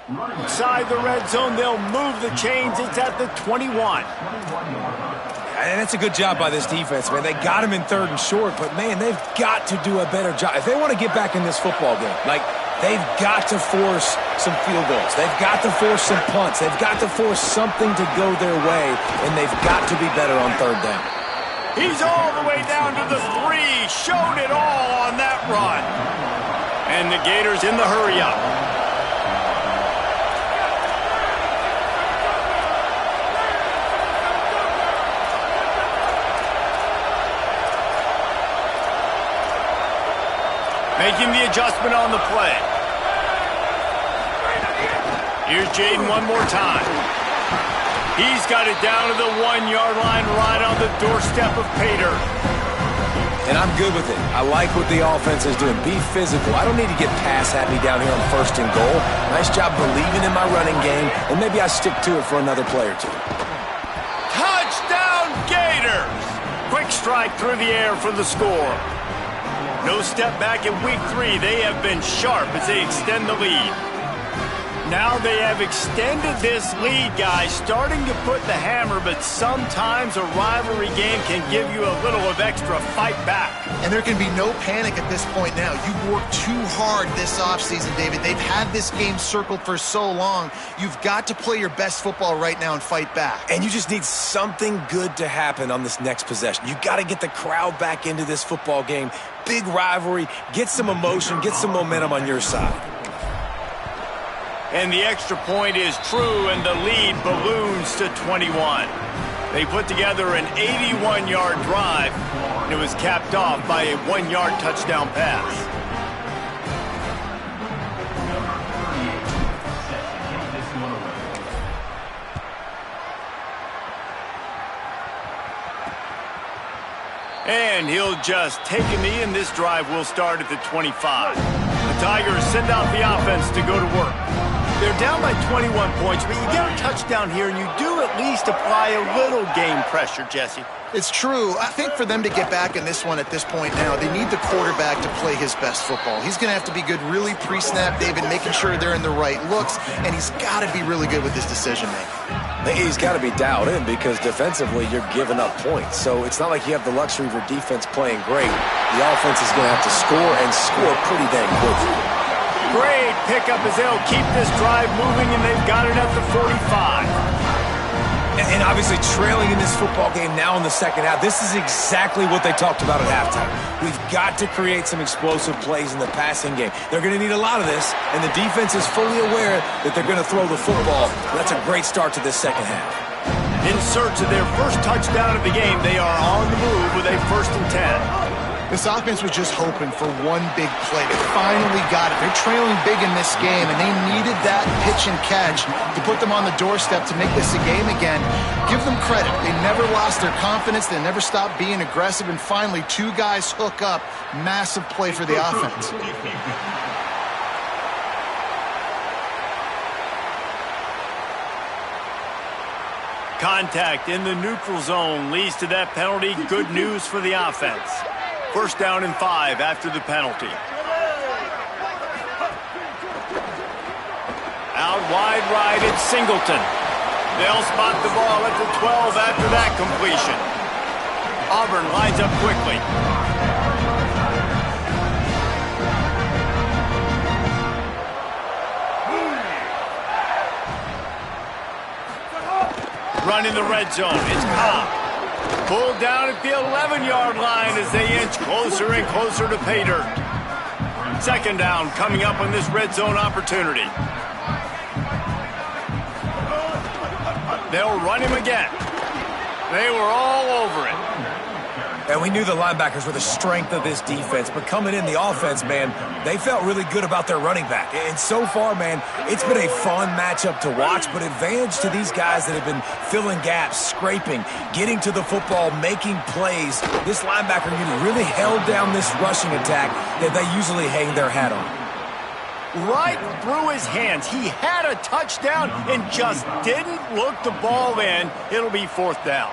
Inside the red zone, they'll move the chains. It's at the 21. And it's a good job by this defense, man. They got him in 3rd and short, but, man, they've got to do a better job. If they want to get back in this football game, they've got to force some field goals. They've got to force some punts. They've got to force something to go their way, and they've got to be better on 3rd down. He's all the way down to the 3. Showed it all on that run. And the Gators in the hurry-up. Making the adjustment on the play. Here's Jaden one more time. He's got it down to the 1-yard line right on the doorstep of Pater. And I'm good with it. I like what the offense is doing. Be physical. I don't need to get pass happy down here on 1st and goal. Nice job believing in my running game, and maybe I stick to it for another play or two. Touchdown, Gators! strike through the air for the score. No step back in week 3. They have been sharp as they extend the lead. Now they have extended this lead, guys, starting to put the hammer, but sometimes a rivalry game can give you a little of extra fight back. And there can be no panic at this point now. You've worked too hard this offseason, David. They've had this game circled for so long. You've got to play your best football right now and fight back. And you just need something good to happen on this next possession. You got to get the crowd back into this football game. Big rivalry, get some emotion, get some momentum on your side. And the extra point is true, and the lead balloons to 21. They put together an 81-yard drive, and it was capped off by a 1-yard touchdown pass. And he'll just take a knee, and this drive will start at the 25. The Tigers send out the offense to go to work. They're down by 21 points, but you get a touchdown here, and you do at least apply a little game pressure, Jesse. It's true. I think for them to get back in this one at this point now, they need the quarterback to play his best football. He's going to have to be good really pre-snap, David, making sure they're in the right looks, and he's got to be really good with his decision-making. He's got to be dialed in because defensively you're giving up points. So it's not like you have the luxury of your defense playing great. The offense is going to have to score and score pretty dang quickly. Great pickup as they'll keep this drive moving, and they've got it at the 45. And obviously trailing in this football game now in the second half, this is exactly what they talked about at halftime. We've got to create some explosive plays in the passing game. They're going to need a lot of this, and the defense is fully aware that they're going to throw the football. That's a great start to this second half. In search of their first touchdown of the game, they are on the move with a 1st and 10. This offense was just hoping for one big play. They finally got it. They're trailing big in this game, and they needed that pitch and catch to put them on the doorstep to make this a game again. Give them credit. They never lost their confidence. They never stopped being aggressive, and finally, 2 guys hook up. Massive play for the offense. Contact in the neutral zone leads to that penalty. Good news for the offense. 1st down and 5 after the penalty. Out wide right, it's Singleton. They'll spot the ball at the 12 after that completion. Auburn lines up quickly. Run in the red zone. It's Cobb. Pulled down at the 11-yard line as they inch closer and closer to pay dirt. 2nd down coming up on this red zone opportunity. They'll run him again. They were all over it. And we knew the linebackers were the strength of this defense, but coming in the offense, man, they felt really good about their running back. And so far, man, it's been a fun matchup to watch, but advantage to these guys that have been filling gaps, scraping, getting to the football, making plays. This linebacker unit really held down this rushing attack that they usually hang their hat on. Right through his hands. He had a touchdown and just didn't look the ball in. It'll be 4th down.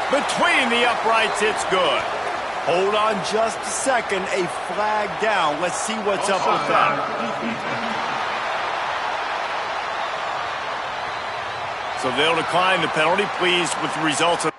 Between the uprights, it's good. Hold on just a second. A flag down. Let's see what's up with that. So they'll decline the penalty. Pleased with the results of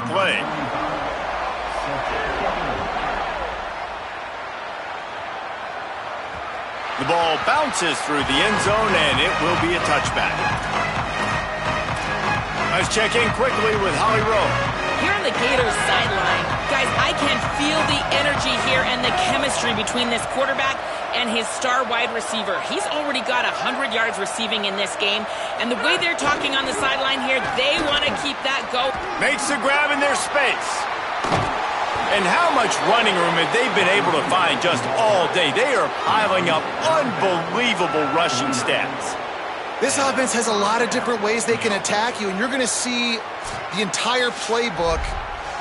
play. The ball bounces through the end zone, and it will be a touchback. Let's check in quickly with Holly Rowe. Here on the Gators sideline, guys, I can feel the energy here and the chemistry between this quarterback and his star wide receiver. He's already got 100 yards receiving in this game, and the way they're talking on the sideline here, they want to keep that go. Makes the grab in their space. And how much running room have they been able to find just all day? They are piling up unbelievable rushing stats. This offense has a lot of different ways they can attack you, and you're going to see the entire playbook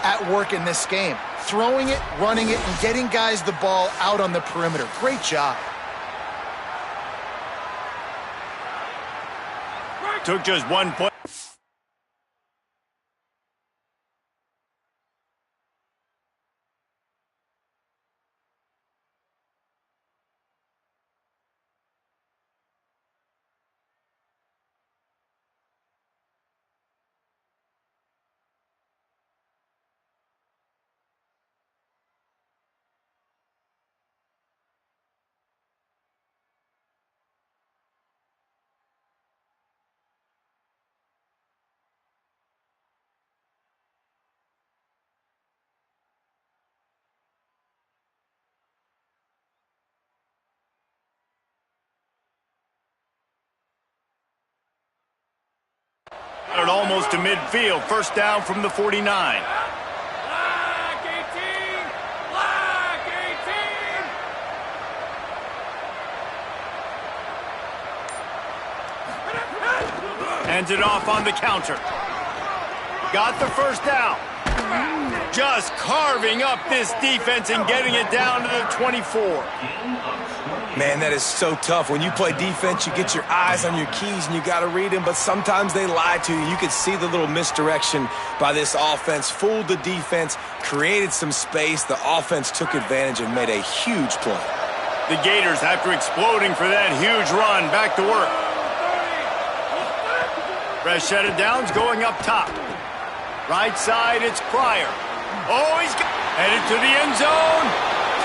at work in this game. Throwing it, running it, and getting guys the ball out on the perimeter. Great job. Took just 1 point. Almost to midfield. First down from the 49. Black 18! Black 18! Hands it off on the counter. Got the first down. Just carving up this defense and getting it down to the 24. Man, that is so tough. When you play defense, you get your eyes on your keys and you got to read them, but sometimes they lie to you. You could see the little misdirection by this offense, fooled the defense, created some space. The offense took advantage and made a huge play. The Gators, after exploding for that huge run, back to work. Fresh set of downs going up top. Right side, it's Pryor. Oh, he's headed to the end zone.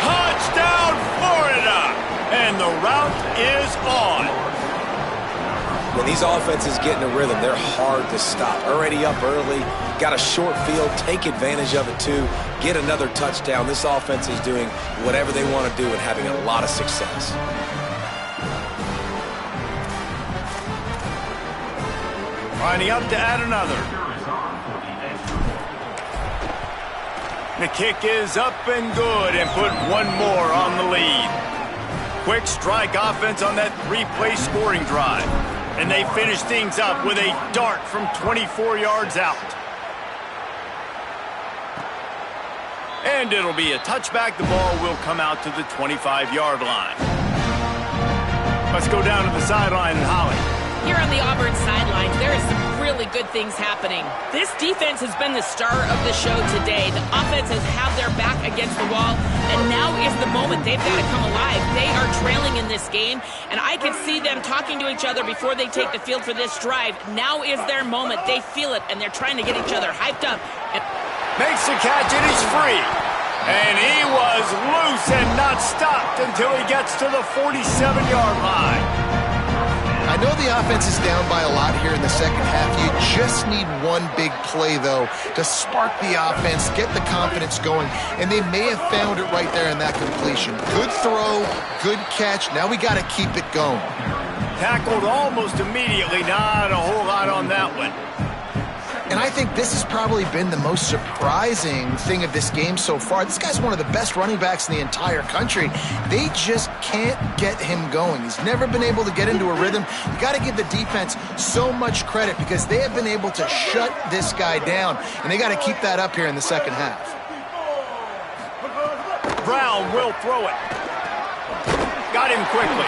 Touchdown, Florida! And the route is on. When these offenses get in a rhythm, they're hard to stop. Already up early, got a short field, take advantage of it too, get another touchdown. This offense is doing whatever they want to do and having a lot of success. Lining up to add another. The kick is up and good and put one more on the lead. Quick strike offense on that three-play scoring drive. And they finish things up with a dart from 24 yards out. And it'll be a touchback. The ball will come out to the 25-yard line. Let's go down to the sideline and Holly. Here on the Auburn sidelines, there is some really good things happening. This defense has been the star of the show today. The offense has had their back against the wall, and now is the moment. They've got to come alive. They are trailing in this game, and I can see them talking to each other before they take the field for this drive. Now is their moment. They feel it, and they're trying to get each other hyped up. Makes the catch, and he's free. And he was loose and not stopped until he gets to the 47-yard line. I know the offense is down by a lot here in the second half. You just need one big play, though, to spark the offense, get the confidence going, and they may have found it right there in that completion. Good throw, good catch. Now we got to keep it going. Tackled almost immediately. Not a whole lot on that one. And I think this has probably been the most surprising thing of this game so far. This guy's one of the best running backs in the entire country. They just can't get him going. He's never been able to get into a rhythm. You got to give the defense so much credit because they have been able to shut this guy down, and they got to keep that up here in the second half. Brown will throw it. Got him quickly.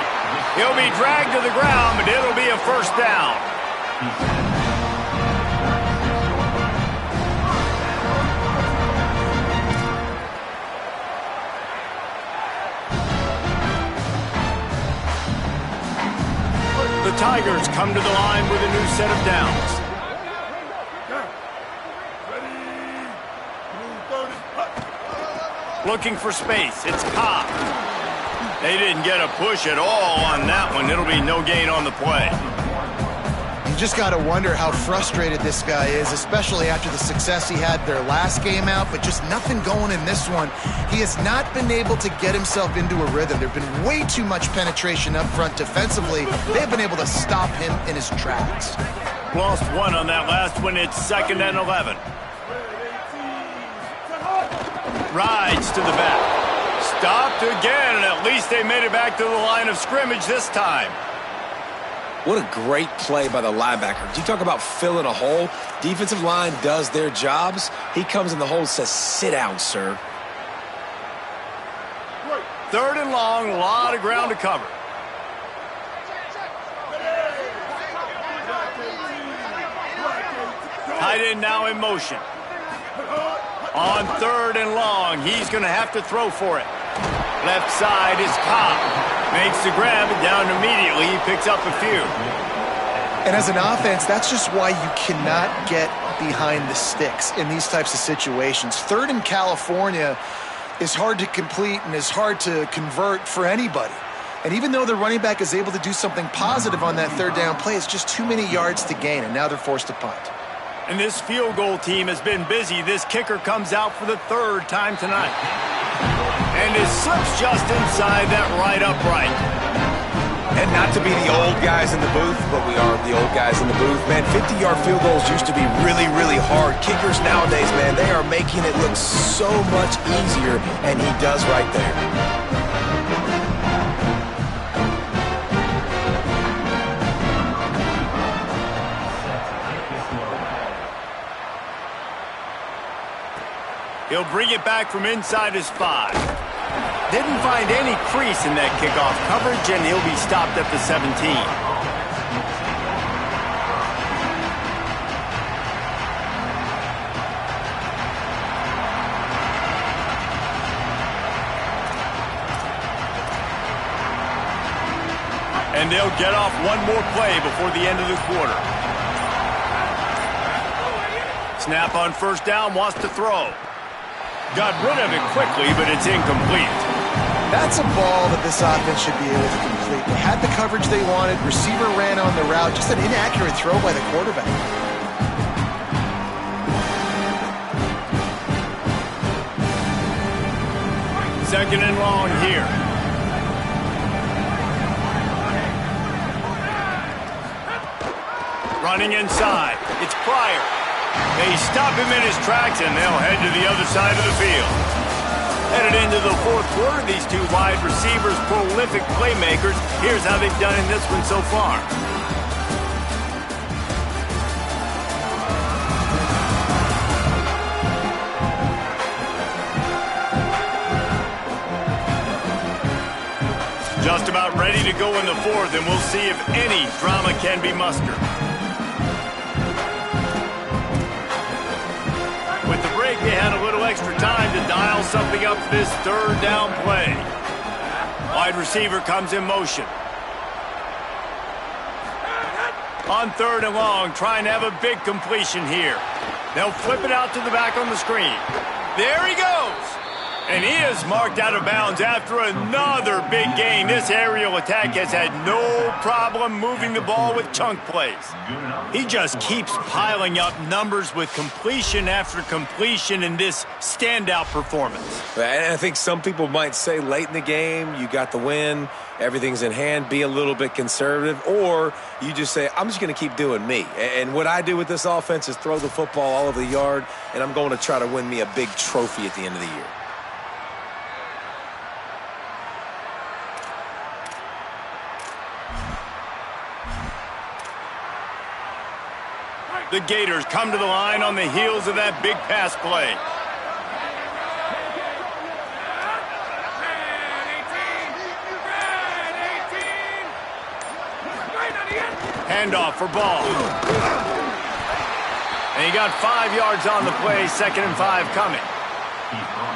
He'll be dragged to the ground, but it'll be a first down. The Tigers come to the line with a new set of downs. Looking for space. It's Cobb. They didn't get a push at all on that one. It'll be no gain on the play. You just got to wonder how frustrated this guy is, especially after the success he had their last game out, but just nothing going in this one. He has not been able to get himself into a rhythm. There's been way too much penetration up front defensively. They've been able to stop him in his tracks. Lost one on that last one. It's 2nd and 11. Rides to the back. Stopped again, and at least they made it back to the line of scrimmage this time. What a great play by the linebacker. You talk about filling a hole. Defensive line does their jobs. He comes in the hole and says, sit down, sir. 3rd and long, a lot of ground to cover. Tight end now in motion. On 3rd and long, he's going to have to throw for it. Left side is Cobb. Makes the grab, and down immediately. He picks up a few. And as an offense, that's just why you cannot get behind the sticks in these types of situations. 3rd in California is hard to complete and is hard to convert for anybody. And even though the running back is able to do something positive on that 3rd down play, it's just too many yards to gain, and now they're forced to punt. And this field goal team has been busy. This kicker comes out for the 3rd time tonight. And it slips just inside that right upright. And not to be the old guys in the booth, but we are the old guys in the booth. Man, 50-yard field goals used to be really, really hard. Kickers nowadays, man, they are making it look so much easier, and he does right there. He'll bring it back from inside his 5. Didn't find any crease in that kickoff coverage, and he'll be stopped at the 17. And they'll get off one more play before the end of the quarter. Snap on 1st down, wants to throw. Got rid of it quickly, but it's incomplete. That's a ball that this offense should be able to complete. They had the coverage they wanted. Receiver ran on the route. Just an inaccurate throw by the quarterback. Second and long here. Running inside. It's Pryor. They stop him in his tracks, and they'll head to the other side of the field. Headed into the 4th quarter, these two wide receivers, prolific playmakers. Here's how they've done in this one so far. Just about ready to go in the 4th, and we'll see if any drama can be mustered. They had a little extra time to dial something up for this 3rd down play. Wide receiver comes in motion. On 3rd and long, trying to have a big completion here. They'll flip it out to the back on the screen. There he goes! And he is marked out of bounds after another big gain. This aerial attack has had no problem moving the ball with chunk plays. He just keeps piling up numbers with completion after completion in this standout performance. And I think some people might say late in the game, you got the win, everything's in hand, be a little bit conservative, or you just say, I'm just going to keep doing me. And what I do with this offense is throw the football all over the yard, and I'm going to try to win me a big trophy at the end of the year. The Gators come to the line on the heels of that big pass play. Handoff for Ball. And he got 5 yards on the play, 2nd and 5 coming.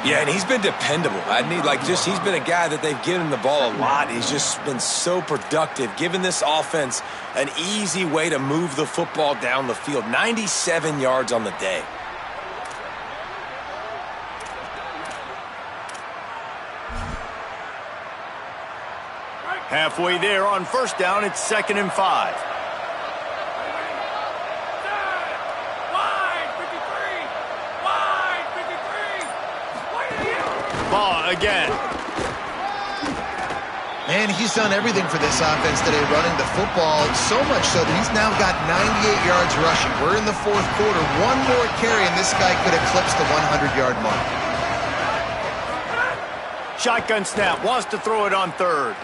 Yeah, and he's been dependable. He's been a guy that they've given the ball a lot. He's just been so productive, giving this offense an easy way to move the football down the field. 97 yards on the day. Halfway there on first down, it's 2nd and 5. Wide 53. Wide 53. Wide Ball again. Man, he's done everything for this offense today, running the football, so much so that he's now got 98 yards rushing. We're in the 4th quarter. One more carry, and this guy could eclipse the 100-yard mark. Shotgun snap, wants to throw it on 3rd.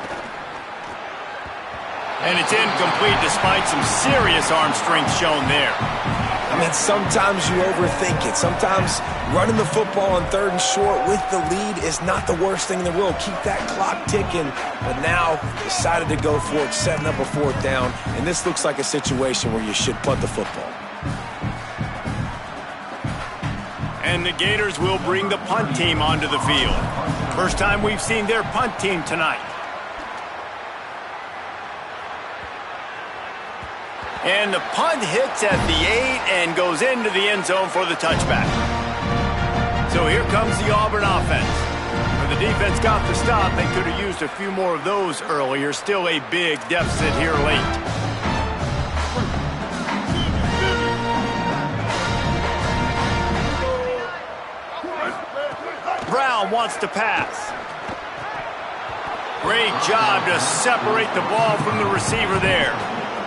And it's incomplete despite some serious arm strength shown there. I mean, sometimes you overthink it. Sometimes running the football on 3rd and short with the lead is not the worst thing in the world. Keep that clock ticking. But now, decided to go for it, setting up a 4th down. And this looks like a situation where you should punt the football. And the Gators will bring the punt team onto the field. First time we've seen their punt team tonight. And the punt hits at the 8 and goes into the end zone for the touchback. So here comes the Auburn offense. When the defense got the stop, they could have used a few more of those earlier. Still a big deficit here late. Brown wants to pass. Great job to separate the ball from the receiver there.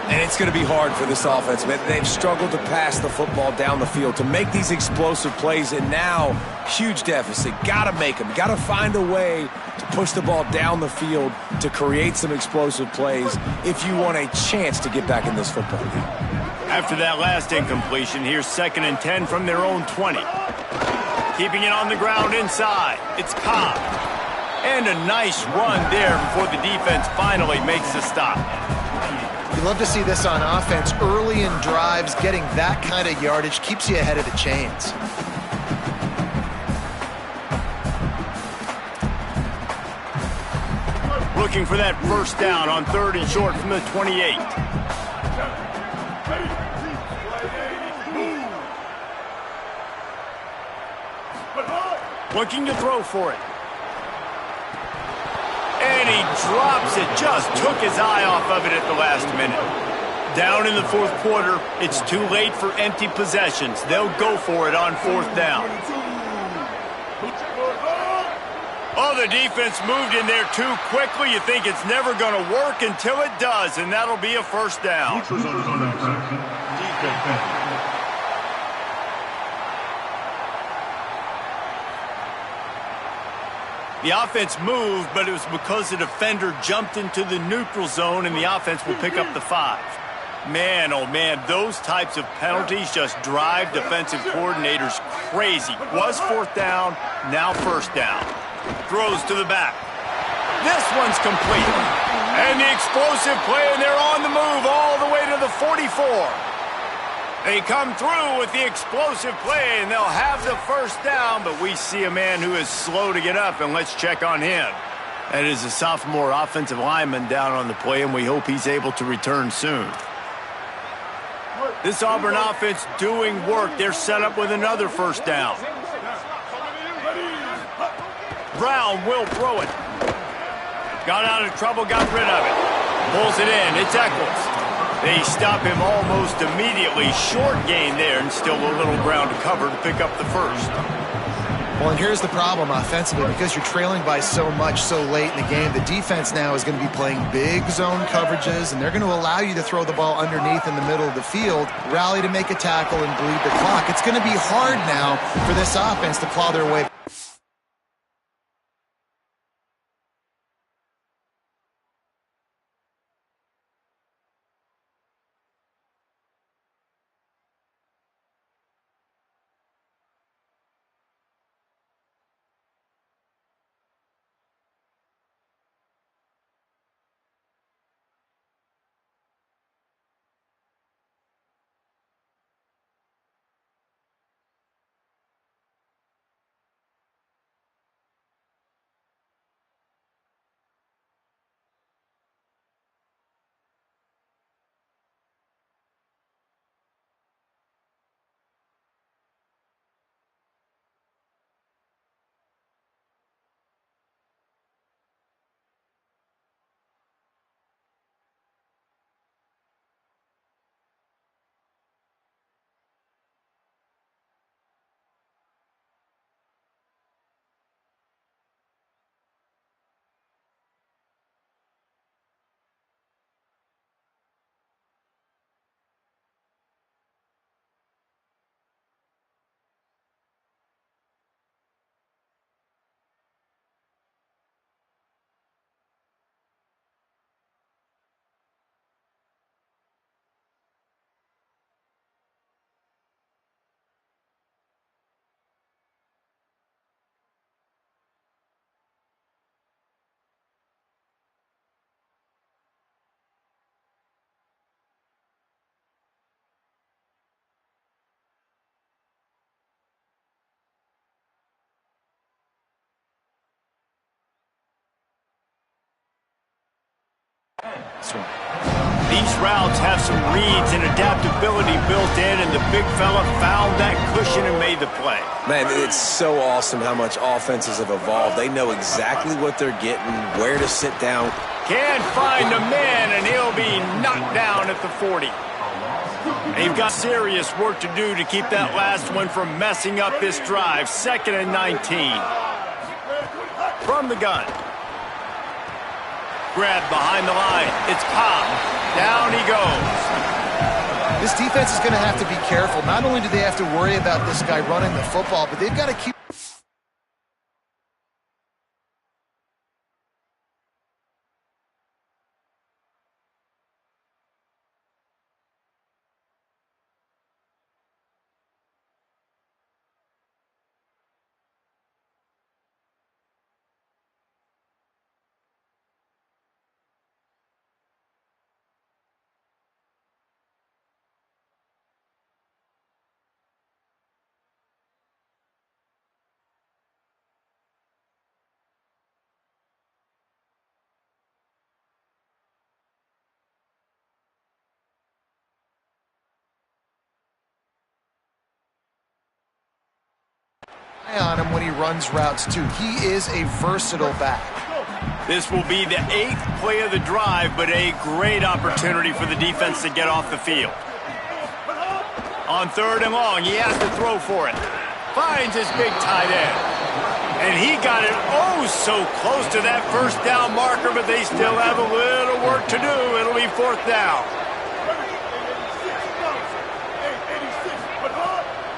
And it's going to be hard for this offense, man. They've struggled to pass the football down the field, to make these explosive plays, and now, huge deficit. Got to make them. Got to find a way to push the ball down the field to create some explosive plays if you want a chance to get back in this football game. After that last incompletion, here's 2nd and 10 from their own 20. Keeping it on the ground inside. It's Cobb. And a nice run there before the defense finally makes the stop. You love to see this on offense. Early in drives, getting that kind of yardage keeps you ahead of the chains. Looking for that first down on 3rd and short from the 28. Looking to throw for it. And he drops it. Just took his eye off of it at the last minute. Down in the 4th quarter, it's too late for empty possessions. They'll go for it on 4th down. Oh, the defense moved in there too quickly. You think it's never going to work until it does, and that'll be a first down. The offense moved, but it was because the defender jumped into the neutral zone, and the offense will pick up the 5. Man, oh man, those types of penalties just drive defensive coordinators crazy. Was 4th down, now first down. Throws to the back. This one's complete. And the explosive play, and they're on the move all the way to the 44. They come through with the explosive play, and they'll have the first down, but we see a man who is slow to get up, and let's check on him. That is a sophomore offensive lineman down on the play, and we hope he's able to return soon. This Auburn offense doing work. They're set up with another first down. Brown will throw it. Got out of trouble, got rid of it. Pulls it in. It's Eccles. They stop him almost immediately. Short gain there, and still a little ground to cover to pick up the first. Well, and here's the problem offensively. Because you're trailing by so much so late in the game, the defense now is going to be playing big zone coverages, and they're going to allow you to throw the ball underneath in the middle of the field, rally to make a tackle, and bleed the clock. It's going to be hard now for this offense to claw their way one. These routes have some reads and adaptability built in, and the big fella found that cushion and made the play. Man, it's so awesome how much offenses have evolved. They know exactly what they're getting, where to sit down. Can't find a man, and he'll be knocked down at the 40. They've got serious work to do to keep that last one from messing up this drive. 2nd and 19. From the gun. Grabbed behind the line. It's Cobb. Down he goes. This defense is going to have to be careful. Not only do they have to worry about this guy running the football, but they've got to keep... on him when he runs routes too. He is a versatile back. This will be the 8th play of the drive, but a great opportunity for the defense to get off the field. On 3rd and long, he has to throw for it. Finds his big tight end. And he got it oh so close to that 1st down marker, but they still have a little work to do. It'll be 4th down.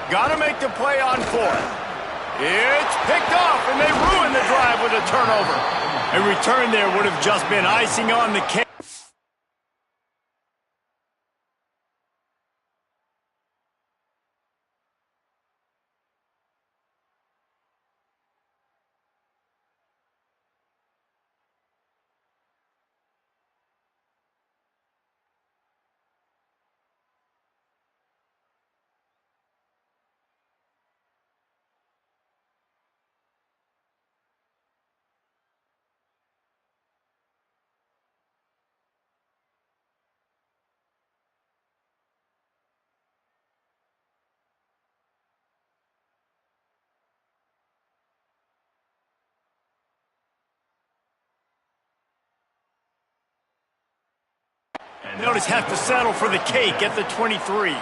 Gotta make the play on 4th. It's picked off, and they ruin the drive with a turnover. A return there would have just been icing on the cake. They'll just have to settle for the cake at the 23.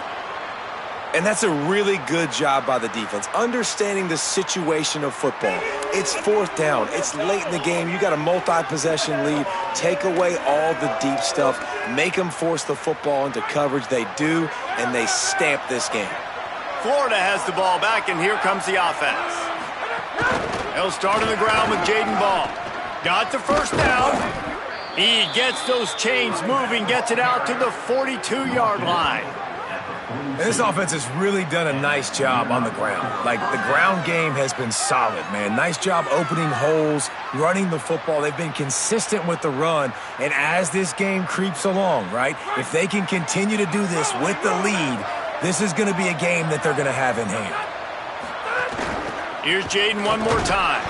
And that's a really good job by the defense, understanding the situation of football. It's 4th down. It's late in the game. You got a multi-possession lead. Take away all the deep stuff. Make them force the football into coverage. They do, and they stamp this game. Florida has the ball back, and here comes the offense. They'll start on the ground with Jaden Ball. Got the 1st down. He gets those chains moving, gets it out to the 42-yard line. And this offense has really done a nice job on the ground. Like, the ground game has been solid, man. Nice job opening holes, running the football. They've been consistent with the run. And as this game creeps along, right, if they can continue to do this with the lead, this is going to be a game that they're going to have in hand. Here's Jaden one more time.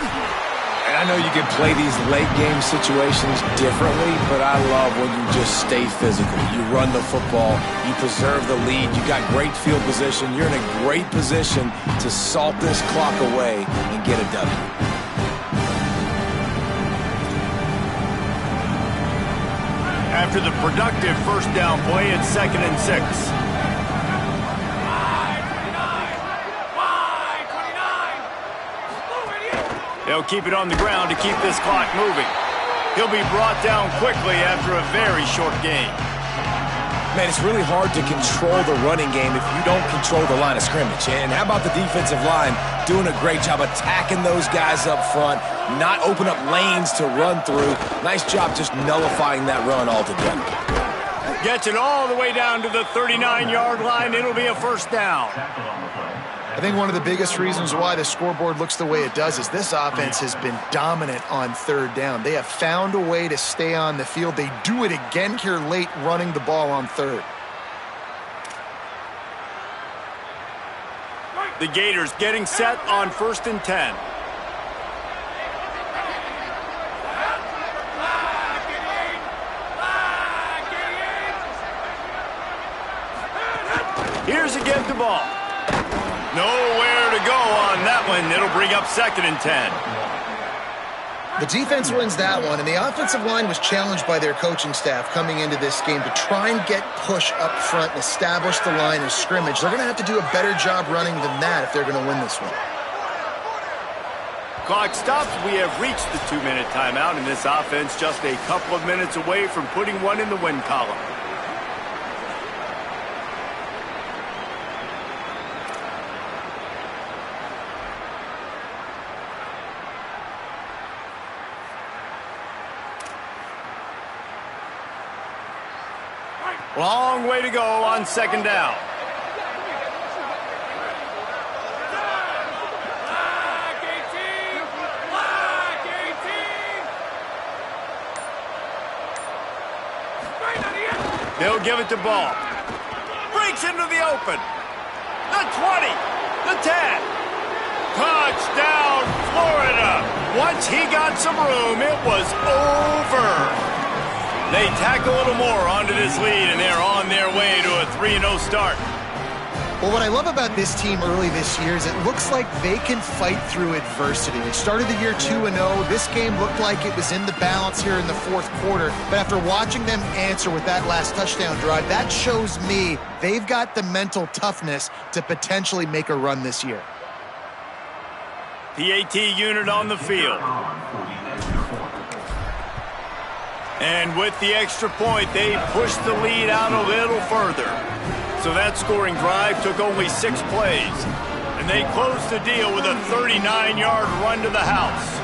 And I know you can play these late-game situations differently, but I love when you just stay physical. You run the football, you preserve the lead, you got great field position, you're in a great position to salt this clock away and get a W. After the productive 1st down play, it's 2nd and 6. They'll keep it on the ground to keep this clock moving. He'll be brought down quickly after a very short game. Man, it's really hard to control the running game if you don't control the line of scrimmage. And how about the defensive line doing a great job attacking those guys up front, not open up lanes to run through. Nice job just nullifying that run altogether. Gets it all the way down to the 39-yard line. It'll be a 1st down. I think one of the biggest reasons why the scoreboard looks the way it does is this offense has been dominant on 3rd down. They have found a way to stay on the field. They do it again here late, running the ball on 3rd. The Gators getting set on 1st and 10. Here's a give the ball. Nowhere to go on that one. It'll bring up 2nd and 10. The defense wins that one, and the offensive line was challenged by their coaching staff coming into this game to try and get push up front and establish the line of scrimmage. They're going to have to do a better job running than that if they're going to win this one. Clock stops. We have reached the 2-minute timeout, and this offense just a couple of minutes away from putting one in the win column. Long way to go on 2nd down. They'll give it to Ball. Breaks into the open. The 20. The 10. Touchdown, Florida. Once he got some room, it was over. They tack a little more onto this lead, and they're on their way to a 3-0 start. Well, what I love about this team early this year is it looks like they can fight through adversity. They started the year 2-0. This game looked like it was in the balance here in the 4th quarter. But after watching them answer with that last touchdown drive, that shows me they've got the mental toughness to potentially make a run this year. PAT unit on the field. And with the extra point, they pushed the lead out a little further. So that scoring drive took only 6 plays. And they closed the deal with a 39-yard run to the house.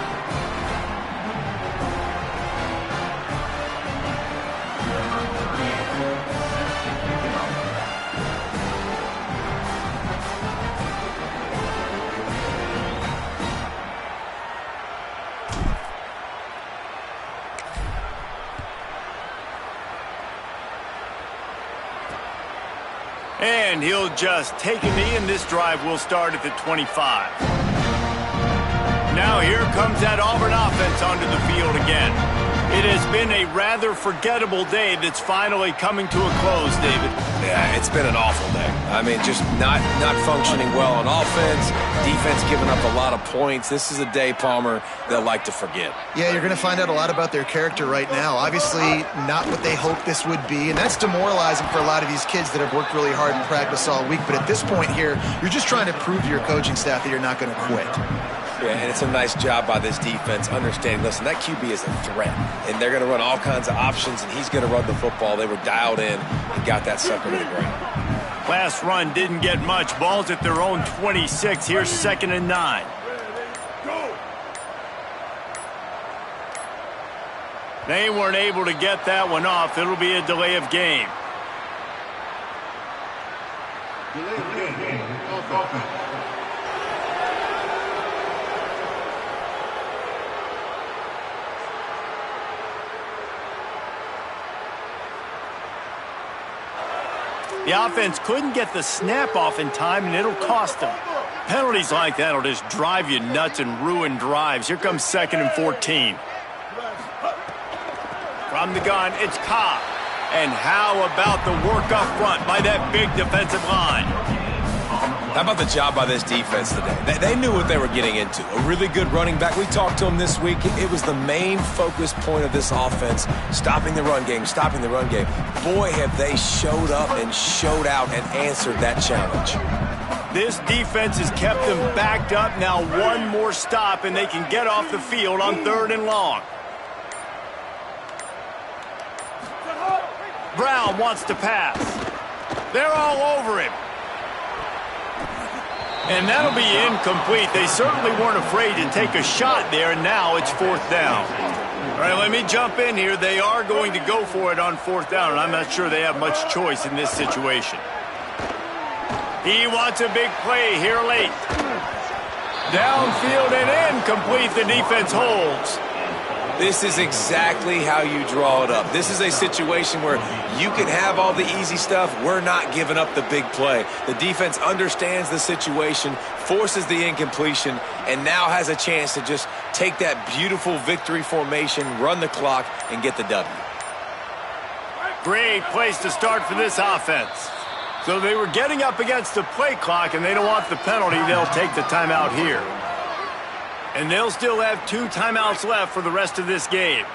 And he'll just take a knee, and this drive will start at the 25. Now here comes that Auburn offense onto the field again. It has been a rather forgettable day that's finally coming to a close, David. Yeah, it's been an awful day. I mean, just not functioning well on offense, defense giving up a lot of points. This is a day, Palmer, they'll like to forget. Yeah, you're going to find out a lot about their character right now. Obviously, not what they hoped this would be, and that's demoralizing for a lot of these kids that have worked really hard in practice all week. But at this point here, you're just trying to prove to your coaching staff that you're not going to quit. Yeah, and it's a nice job by this defense understanding, listen, that QB is a threat, and they're going to run all kinds of options, and he's going to run the football. They were dialed in and got that sucker to the ground. Last run didn't get much. Ball's at their own 26. Here's 2nd and 9. They weren't able to get that one off. It'll be a delay of game. The offense couldn't get the snap off in time, and it'll cost them. Penalties like that will just drive you nuts and ruin drives. Here comes 2nd and 14. From the gun, it's Cobb. And how about the work up front by that big defensive line? How about the job by this defense today? They knew what they were getting into. A really good running back. We talked to him this week. It was the main focus point of this offense, stopping the run game, stopping the run game. Boy, have they showed up and showed out and answered that challenge. This defense has kept them backed up. Now one more stop, and they can get off the field on 3rd and long. Brown wants to pass. They're all over him. And that'll be incomplete. They certainly weren't afraid to take a shot there, and now it's 4th down. All right, let me jump in here. They are going to go for it on 4th down, and I'm not sure they have much choice in this situation. He wants a big play here late. Downfield and incomplete. The defense holds. This is exactly how you draw it up. This is a situation where you can have all the easy stuff. We're not giving up the big play. The defense understands the situation, forces the incompletion, and now has a chance to just take that beautiful victory formation, run the clock, and get the W. Great place to start for this offense. So they were getting up against the play clock, and they don't want the penalty. They'll take the timeout here. And they'll still have 2 timeouts left for the rest of this game.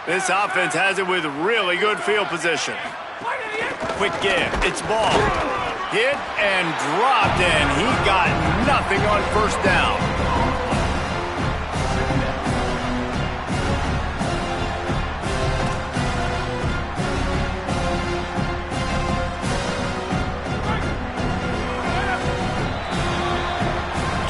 This offense has it with really good field position. Quick give. It's ball. Hit and dropped, and he got nothing on first down.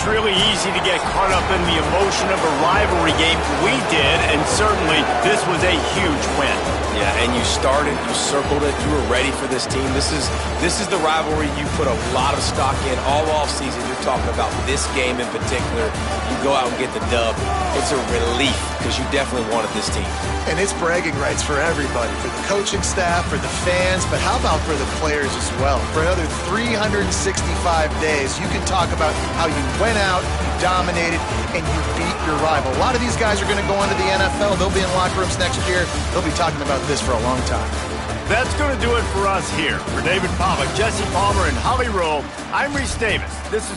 Really easy to get caught up in the emotion of a rivalry game. We did, and certainly this was a huge win. Yeah, and you started, you circled it, you were ready for this team. This is the rivalry you put a lot of stock in all offseason. You're talking about this game in particular. You go out and get the dub. It's a relief because you definitely wanted this team. And it's bragging rights for everybody, for the coaching staff, for the fans, but how about for the players as well? For another 365 days, you can talk about how you went out, you dominated, and you beat your rival. A lot of these guys are going to go into the NFL. They'll be in locker rooms next year. They'll be talking about this for a long time. That's going to do it for us here. For David Pollack, Jesse Palmer, and Holly Rowe, I'm Reese Davis. This is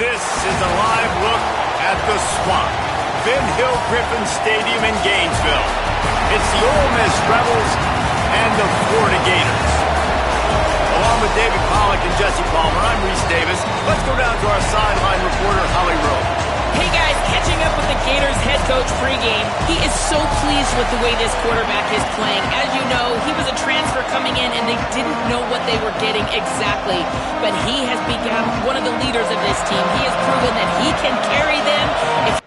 This is a live look at the Swamp, Ben Hill Griffin Stadium in Gainesville. It's the Ole Miss Rebels and the Florida Gators. Along with David Pollack and Jesse Palmer, I'm Reese Davis. Let's go down to our sideline reporter, Holly Rowe. Hey guys, catching up with the Gators head coach pregame. He is so pleased with the way this quarterback is playing. As you know, he was a transfer coming in and they didn't know what they were getting exactly. But he has become one of the leaders of this team. He has proven that he can carry them.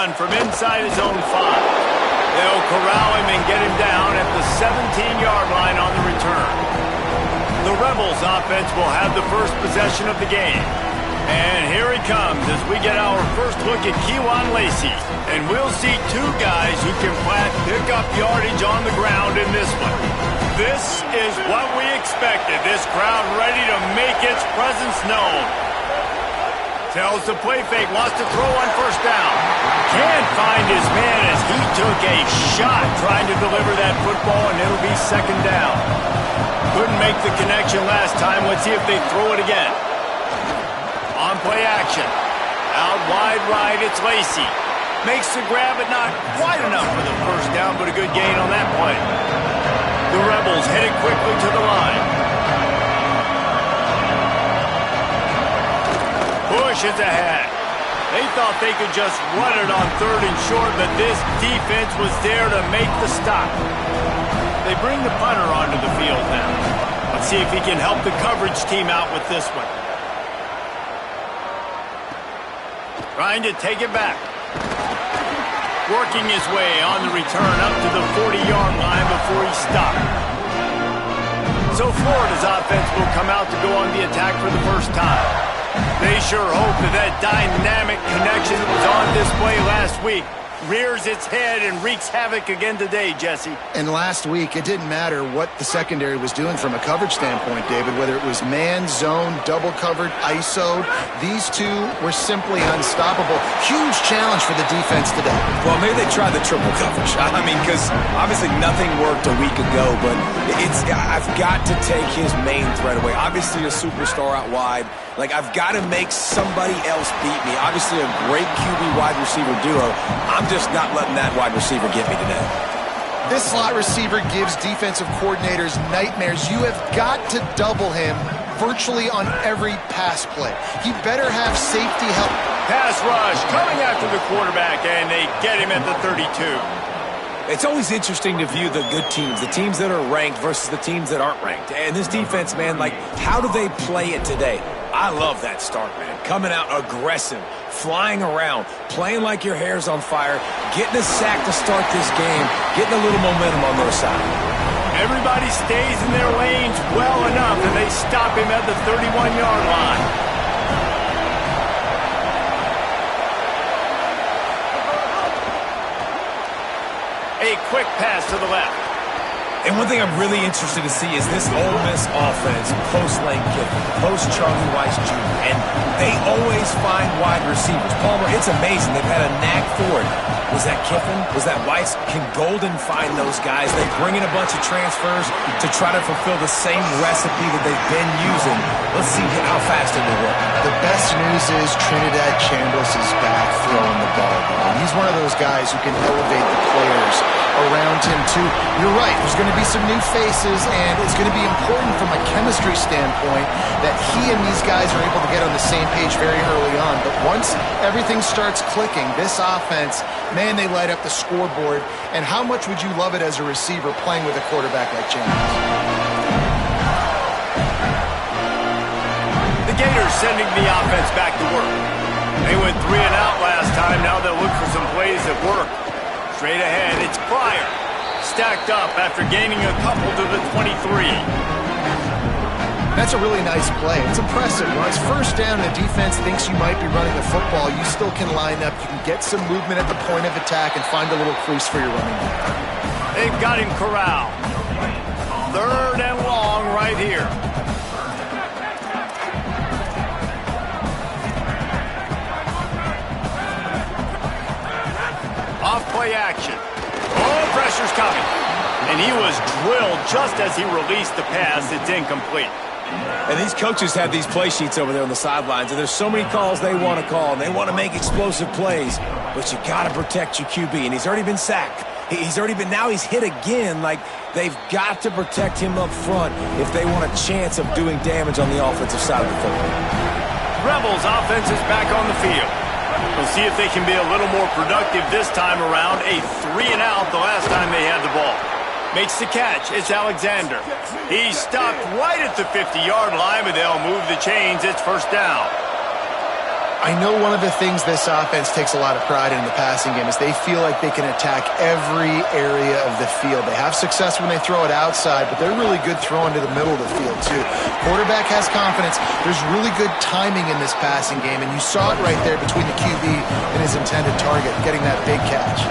run from inside his own 5. They'll corral him and get him down at the 17-yard line on the return. The Rebels offense will have the first possession of the game. And here he comes as we get our first look at Kewan Lacey. And we'll see 2 guys who can flat pick up yardage on the ground in this one. This is what we expected. This crowd ready to make its presence known. Tells the play fake, wants to throw on first down. Can't find his man as he took a shot trying to deliver that football, and it'll be second down. Couldn't make the connection last time. Let's see if they throw it again. On play action. Out wide right, it's Lacey. Makes the grab, but not quite enough for the first down, but a good gain on that play. The Rebels headed quickly to the line. Push is ahead. They thought they could just run it on 3rd and short, but this defense was there to make the stop. They bring the punter onto the field now. Let's see if he can help the coverage team out with this one. Trying to take it back. Working his way on the return up to the 40-yard line before he stopped. So Florida's offense will come out to go on the attack for the first time. They sure hope that dynamic connection that was on display last week rears its head and wreaks havoc again today, Jesse. And last week, it didn't matter what the secondary was doing from a coverage standpoint, David, whether it was man, zone, double covered, ISO. These 2 were simply unstoppable. Huge challenge for the defense today. Well, maybe they tried the triple coverage. I mean, because obviously nothing worked a week ago, but I've got to take his main threat away. Obviously a superstar out wide. Like, I've got to make somebody else beat me. Obviously a great QB wide receiver duo. I'm just not letting that wide receiver get me today. This slot receiver gives defensive coordinators nightmares. You have got to double him virtually on every pass play. He better have safety help. Pass rush coming after the quarterback, and they get him at the 32. It's always interesting to view the good teams, the teams that are ranked versus the teams that aren't ranked. And this defense, man, like, how do they play it today? I love that start, man. Coming out aggressive, flying around, playing like your hair's on fire, getting a sack to start this game, getting a little momentum on their side. Everybody stays in their lanes well enough, and they stop him at the 31-yard line. A quick pass to the left. And one thing I'm really interested to see is this Ole Miss offense post-Lane Kiffin, post-Charlie Weiss Jr., and they always find wide receivers. Palmer, it's amazing. They've had a knack for it. Was that Kiffin? Was that Weiss? Can Golden find those guys? They bring in a bunch of transfers to try to fulfill the same recipe that they've been using. Let's see how fast it will work. The best news is Trinidad Chambliss is back throwing the ball. And he's one of those guys who can elevate the players around him, too. You're right. There's going to be some new faces, and it's going to be important from a chemistry standpoint that he and these guys are able to get on the same page very early on. But once everything starts clicking, this offense, man, they light up the scoreboard. And how much would you love it as a receiver playing with a quarterback like James? The Gators sending the offense back to work. They went 3 and out last time. Now they'll look for some plays that work. Straight ahead, it's Pryor. Stacked up after gaining a couple to the 23. That's a really nice play. It's impressive. When it's first down and the defense thinks you might be running the football, you still can line up. You can get some movement at the point of attack and find a little crease for your running back. They've got him corralled. 3rd and long right here. Off-play action. Oh, pressure's coming. And he was drilled just as he released the pass. It's incomplete. And these coaches have these play sheets over there on the sidelines, and there's so many calls they want to call, and they want to make explosive plays, but you got to protect your QB, and he's already been sacked. Now he's hit again. Like, they've got to protect him up front if they want a chance of doing damage on the offensive side of the football. Rebels offense is back on the field. We'll see if they can be a little more productive this time around. A 3 and out the last time they had the ball. Makes the catch. It's Alexander. He's stopped right at the 50-yard line, but they'll move the chains. It's first down. I know one of the things this offense takes a lot of pride in the passing game is they feel like they can attack every area of the field. They have success when they throw it outside, but they're really good throwing to the middle of the field too. Quarterback has confidence. There's really good timing in this passing game, and you saw it right there between the QB and his intended target, getting that big catch.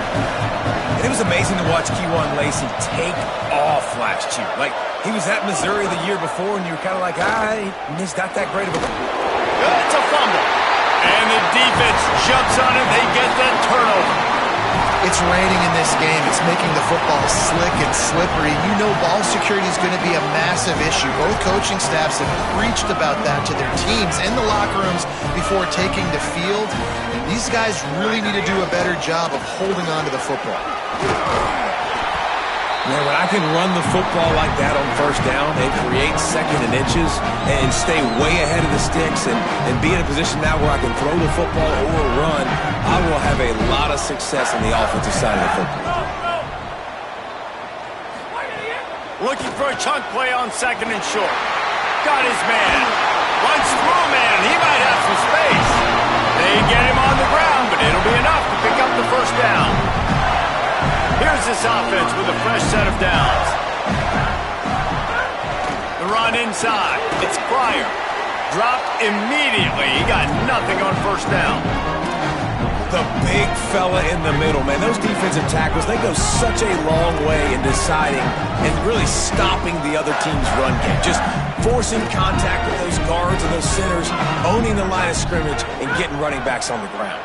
And it was amazing to watch Kejuan Lacey take off last year. Like, he was at Missouri the year before, and you were kind of like, he's not that great of a... It's a fumble. And the defense jumps on it. They get the turnover. It's raining in this game. It's making the football slick and slippery. You know ball security is going to be a massive issue. Both coaching staffs have preached about that to their teams in the locker rooms before taking the field. And these guys really need to do a better job of holding on to the football. Man, when I can run the football like that on first down and create second and inches and stay way ahead of the sticks and be in a position now where I can throw the football or run, I will have a lot of success on the offensive side of the football. Looking for a chunk play on second and short. Got his man. Runs through a man. He might have some space. They get him on the ground, but it'll be enough to pick up the first down. Here's this offense with a fresh set of downs. The run inside. It's Pryor. Dropped immediately. He got nothing on first down. The big fella in the middle, man. Those defensive tackles, they go such a long way in deciding and really stopping the other team's run game. Just forcing contact with those guards and those centers, owning the line of scrimmage, and getting running backs on the ground.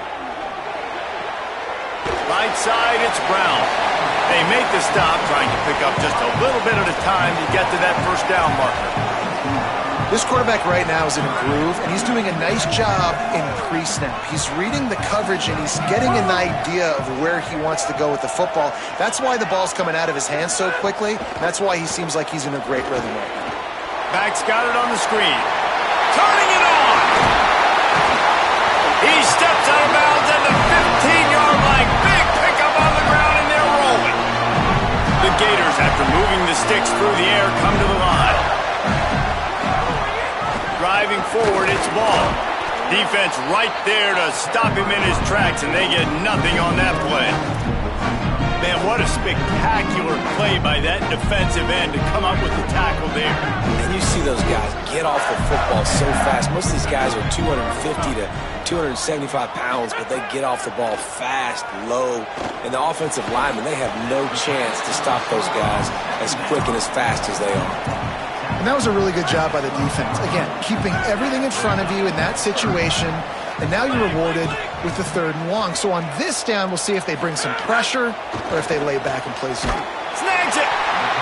Right side, it's Brown. They make the stop, trying to pick up just a little bit at a time to get to that first down marker. This quarterback right now is in a groove, and he's doing a nice job in pre-snap. He's reading the coverage, and he's getting an idea of where he wants to go with the football. That's why the ball's coming out of his hands so quickly. That's why he seems like he's in a great rhythm right now. Back's got it on the screen. Turning it on! He steps out of bounds at the 15-yard line. Big pickup on the ground, and they're rolling. The Gators, after moving the sticks through the air, come to the line. Driving forward, it's Ball. Defense right there to stop him in his tracks, and they get nothing on that play. Man, what a spectacular play by that defensive end to come up with the tackle there. And you see those guys get off the football so fast. Most of these guys are 250 to 275 pounds, but they get off the ball fast, low. And the offensive linemen, they have no chance to stop those guys as quick and as fast as they are. And that was a really good job by the defense. Again, keeping everything in front of you in that situation. And now you're rewarded with the 3rd and long. So on this down, we'll see if they bring some pressure or if they lay back and play zone. Snags it.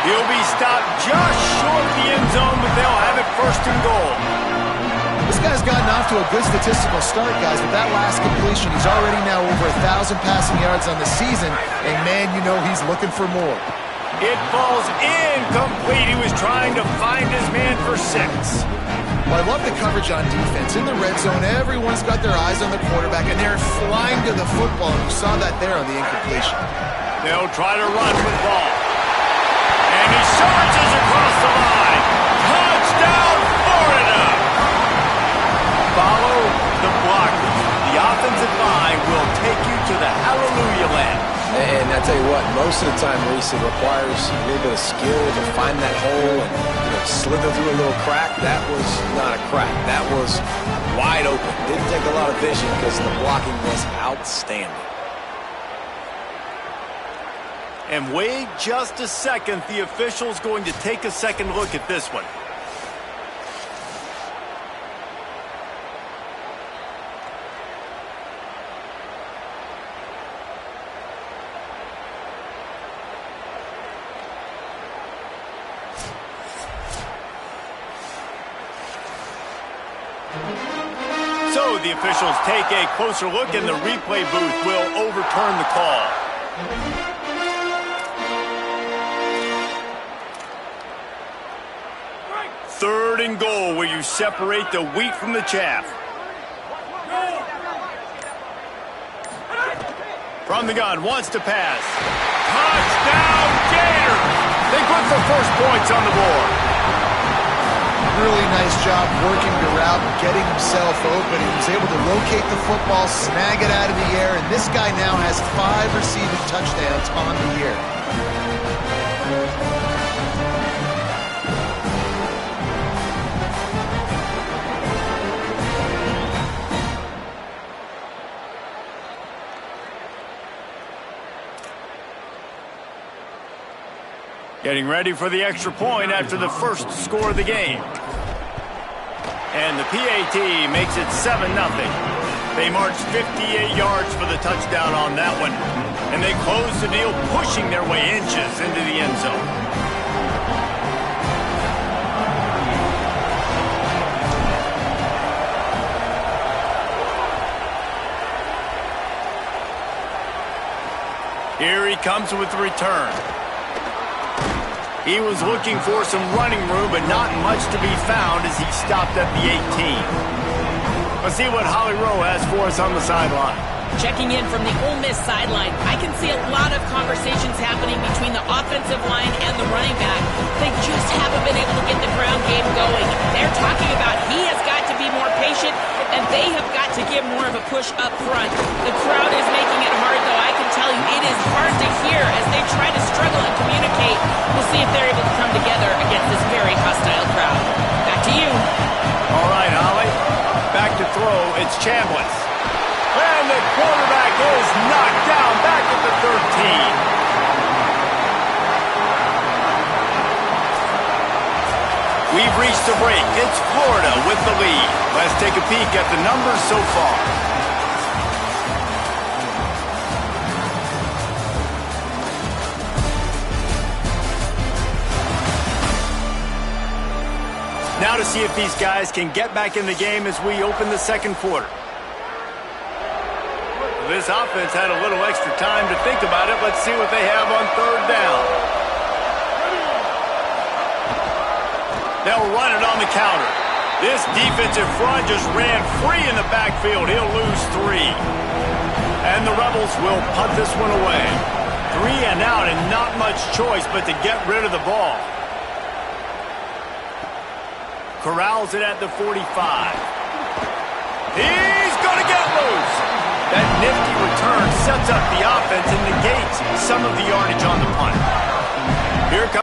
He'll be stopped just short of the end zone, but they'll have it 1st and goal. This guy's gotten off to a good statistical start, guys. With that last completion, he's already now over 1,000 passing yards on the season. And, man, you know he's looking for more. It falls incomplete. He was trying to find his man for 6. Well, I love the coverage on defense. In the red zone, everyone's got their eyes on the quarterback, and they're flying to the football. You saw that there on the incompletion. They'll try to run with Ball. And he charges across the line. Touchdown, Florida! Follow the blockers. The offensive line will take you to the hallelujah land. And I tell you what, most of the time, Reese, it requires a little bit of skill to find that hole and slither through a little crack. That was not a crack. That was wide open. Didn't take a lot of vision because the blocking was outstanding. And wait just a second. The official's going to take a second look at this one. So the officials take a closer look, and the replay booth will overturn the call. Third and goal, where you separate the wheat from the chaff. From the gun, wants to pass. Touchdown, Gators! They put the first points on the board. really nice job working the route and getting himself open. He was able to locate the football, snag it out of the air, and this guy now has 5 receiving touchdowns on the year. Getting ready for the extra point after the first score of the game. And the PAT makes it 7-0. They marched 58 yards for the touchdown on that one. And they close the deal, pushing their way inches into the end zone. Here he comes with the return. He was looking for some running room, but not much to be found as he stopped at the 18. Let's see what Holly Rowe has for us on the sideline. Checking in from the Ole Miss sideline, I can see a lot of conversations happening between the offensive line and the running back. They just haven't been able to get the ground game going. They're talking about he has got to be more patient, and they have got to give more of a push up front. The crowd is making it hard, though. I can tell you it is hard to hear as they try to struggle and communicate. We'll see if they're able to come together against this very hostile crowd. Back to you. All right, Holly. Back to throw. It's Chambliss. And the quarterback is knocked down back at the 13. We've reached the break. It's Florida with the lead. Let's take a peek at the numbers so far. Now to see if these guys can get back in the game as we open the second quarter. This offense had a little extra time to think about it. Let's see what they have on third down. They'll run it on the counter. This defensive front just ran free in the backfield. He'll lose 3. And the Rebels will punt this one away. 3 and out and not much choice but to get rid of the ball. Corrals it at the 45. He's going to get loose. That nifty return sets up the offense and negates some of the yardage on the punt. Here comes.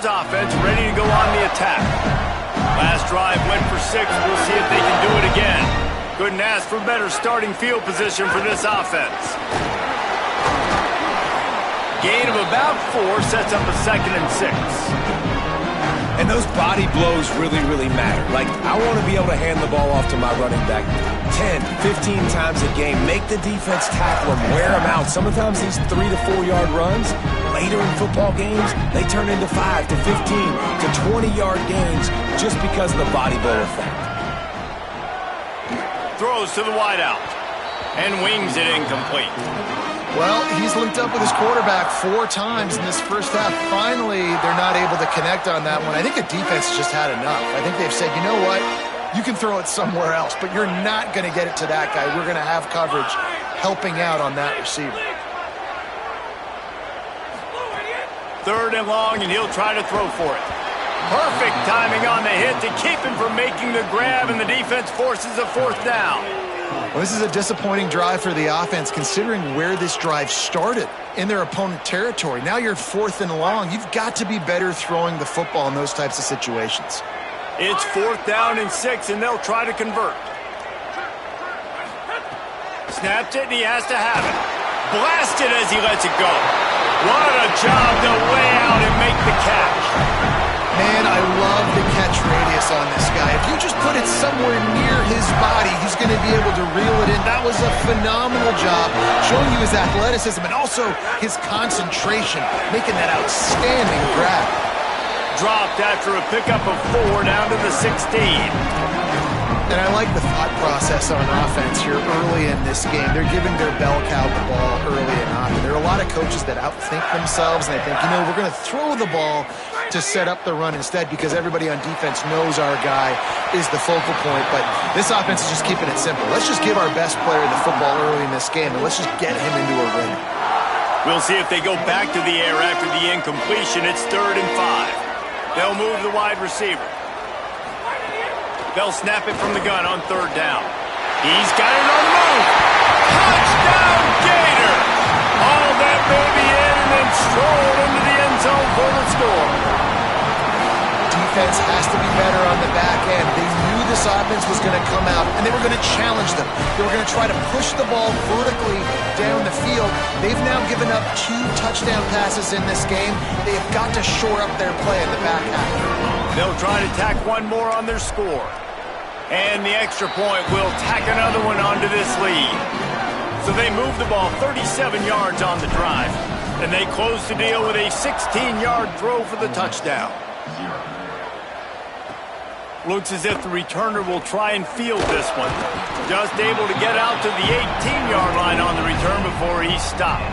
Bears offense ready to go on the attack. Last drive went for 6. We'll see if they can do it again. Couldn't ask for better starting field position for this offense. Gain of about 4 sets up a 2nd and 6. And those body blows really, really matter. Like, I want to be able to hand the ball off to my running back 10, 15 times a game. Make the defense tackle him, wear him out. Sometimes these 3 to 4 yard runs, later in football games, they turn into 5 to 15 to 20 yard gains just because of the body blow effect. Throws to the wideout and wings it incomplete. Well, he's linked up with his quarterback 4 times in this first half. Finally, they're not able to connect on that one. I think the defense has just had enough. I think they've said, you know what? You can throw it somewhere else, but you're not going to get it to that guy. We're going to have coverage helping out on that receiver. 3rd and long, and he'll try to throw for it. Perfect timing on the hit to keep him from making the grab, and the defense forces a 4th down. Well, this is a disappointing drive for the offense, considering where this drive started in their opponent territory. Now you're 4th and long. You've got to be better throwing the football in those types of situations. It's 4th down and 6, and they'll try to convert. Snapped it, and he has to have it. Blasted as he lets it go. What a job to lay out and make the catch. Man, I love the catch radius on this guy. If you just put it somewhere near his body, he's going to be able to reel it in. That was a phenomenal job, showing you his athleticism and also his concentration, making that outstanding grab. Dropped after a pickup of 4 down to the 16. And I like the thought process on offense here early in this game. They're giving their bell cow the ball early and often. There are a lot of coaches that outthink themselves, and they think, you know, we're going to throw the ball to set up the run instead because everybody on defense knows our guy is the focal point. But this offense is just keeping it simple. Let's just give our best player the football early in this game, and let's just get him into a rhythm. We'll see if they go back to the air after the incompletion. It's 3rd and 5. They'll move the wide receiver. They'll snap it from the gun on 3rd down. He's got it on the move. Touchdown, Gator! All that baby in and then strolled into the end zone for the score. Defense has to be better on the back end. They knew this offense was going to come out, and they were going to challenge them. They were going to try to push the ball vertically down the field. They've now given up 2 touchdown passes in this game. They have got to shore up their play in the back half. They'll try to tack one more on their score. And the extra point will tack another one onto this lead. So they move the ball 37 yards on the drive. And they close the deal with a 16-yard throw for the touchdown. Looks as if the returner will try and field this one. Just able to get out to the 18-yard line on the return before he's stopped.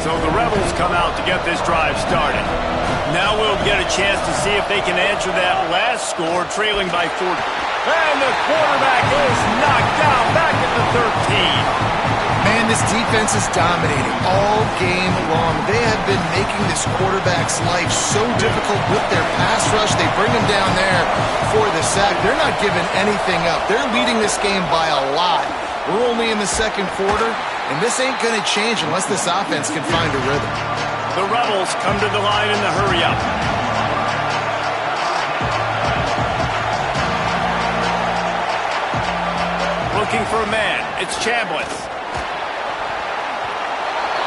So the Rebels come out to get this drive started. Now we'll get a chance to see if they can answer that last score, trailing by 40. And the quarterback is knocked down back at the 13. Man, this defense is dominating all game long. They have been making this quarterback's life so difficult with their pass rush. They bring him down there for the sack. They're not giving anything up. They're leading this game by a lot. We're only in the 2nd quarter, and this ain't going to change unless this offense can find a rhythm. The Rebels come to the line in the hurry-up. Looking for a man. It's Chambliss.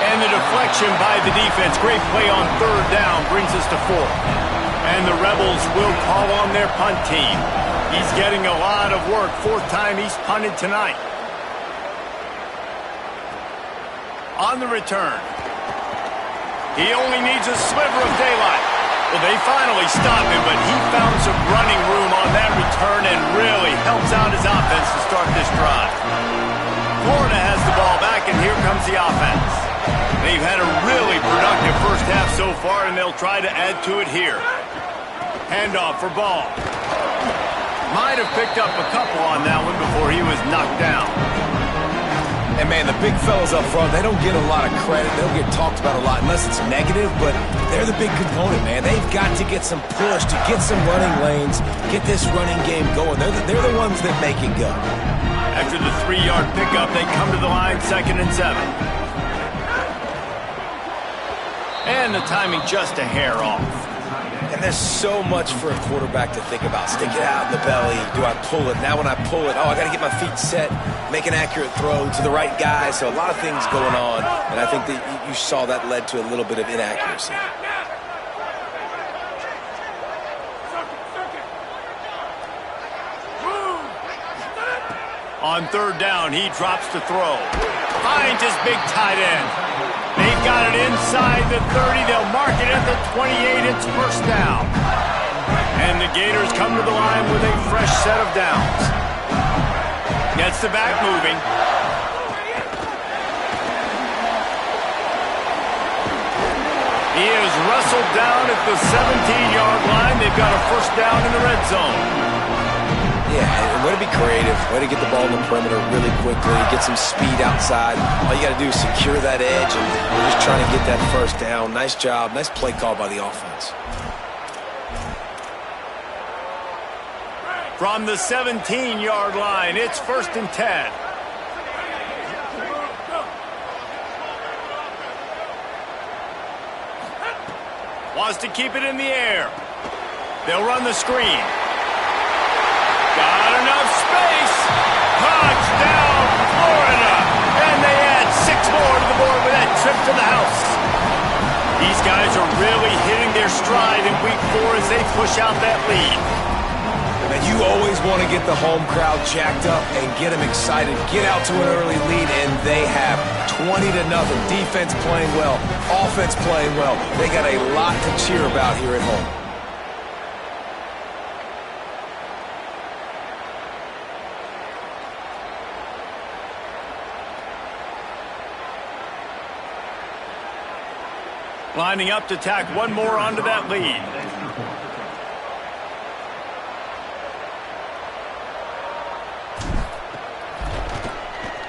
And the deflection by the defense. Great play on 3rd down brings us to 4th. And the Rebels will call on their punt team. He's getting a lot of work. 4th time he's punted tonight. On the return. He only needs a sliver of daylight. Well, they finally stopped him, but he found some running room on that return and really helps out his offense to start this drive. Florida has the ball back, and here comes the offense. They've had a really productive first half so far, and they'll try to add to it here. Handoff for Ball. Might have picked up a couple on that one before he was knocked down. And, man, the big fellas up front, they don't get a lot of credit. They don't get talked about a lot unless it's negative, but they're the big component, man. They've got to get some push, to get some running lanes, get this running game going. They're the ones that make it go. After the 3-yard pickup, they come to the line 2nd and 7. And the timing just a hair off. And there's so much for a quarterback to think about. Stick it out in the belly. Do I pull it? Now when I pull it, I got to get my feet set, make an accurate throw to the right guy. So a lot of things going on, and I think that you saw that led to a little bit of inaccuracy. On third down, he drops to throw. Finds his big tight end. They've got it inside the 30. They'll mark it at the 28. It's first down. And the Gators come to the line with a fresh set of downs. Gets the back moving. He is wrestled down at the 17-yard line. They've got a first down in the red zone. Yeah, and way to be creative, way to get the ball in the perimeter really quickly, get some speed outside. All you got to do is secure that edge, and we're just trying to get that first down. Nice job, nice play call by the offense. From the 17-yard line, it's first and 10. Wants to keep it in the air. They'll run the screen. Got enough space. Touchdown, Florida. And they add 6 more to the board with that trip to the house. These guys are really hitting their stride in week 4 as they push out that lead. And you always want to get the home crowd jacked up and get them excited. Get out to an early lead, and they have 20-0. Defense playing well, offense playing well. They got a lot to cheer about here at home. Lining up to tack one more onto that lead.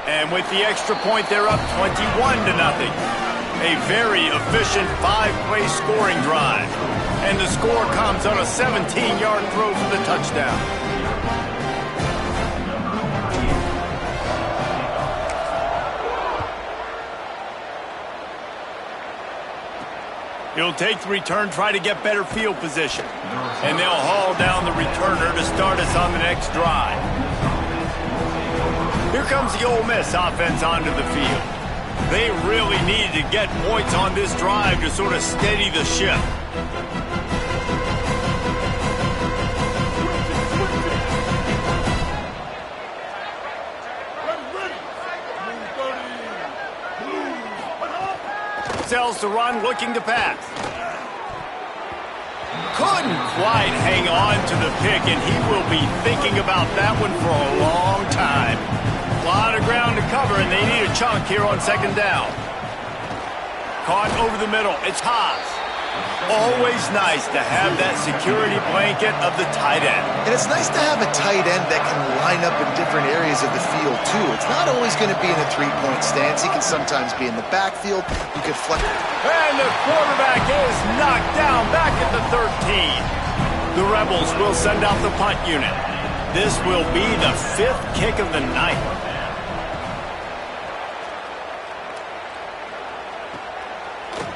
And with the extra point, they're up 21-0. A very efficient 5-play scoring drive. And the score comes on a 17-yard throw for the touchdown. He'll take the return, try to get better field position. And they'll haul down the returner to start us on the next drive. Here comes the Ole Miss offense onto the field. They really needed to get points on this drive to sort of steady the ship. Sells to run, looking to pass. Couldn't quite hang on to the pick, and he will be thinking about that one for a long time. A lot of ground to cover, and they need a chunk here on second down. Caught over the middle. It's Haas. Always nice to have that security blanket of the tight end. And it's nice to have a tight end that can line up in different areas of the field, too. It's not always going to be in a three-point stance. He can sometimes be in the backfield. You could flex. And the quarterback is knocked down back at the 13. The Rebels will send out the punt unit. This will be the 5th kick of the night.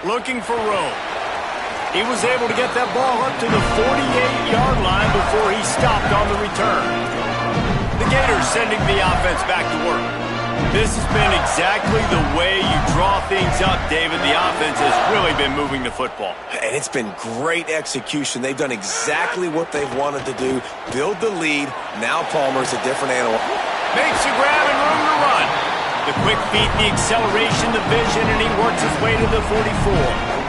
Looking for room. He was able to get that ball up to the 48-yard line before he stopped on the return. The Gators sending the offense back to work. This has been exactly the way you draw things up, David. The offense has really been moving the football. And it's been great execution. They've done exactly what they've wanted to do. Build the lead. Now Palmer's a different animal. Makes a grab and room to run. The quick feet, the acceleration, the vision, and he works his way to the 44.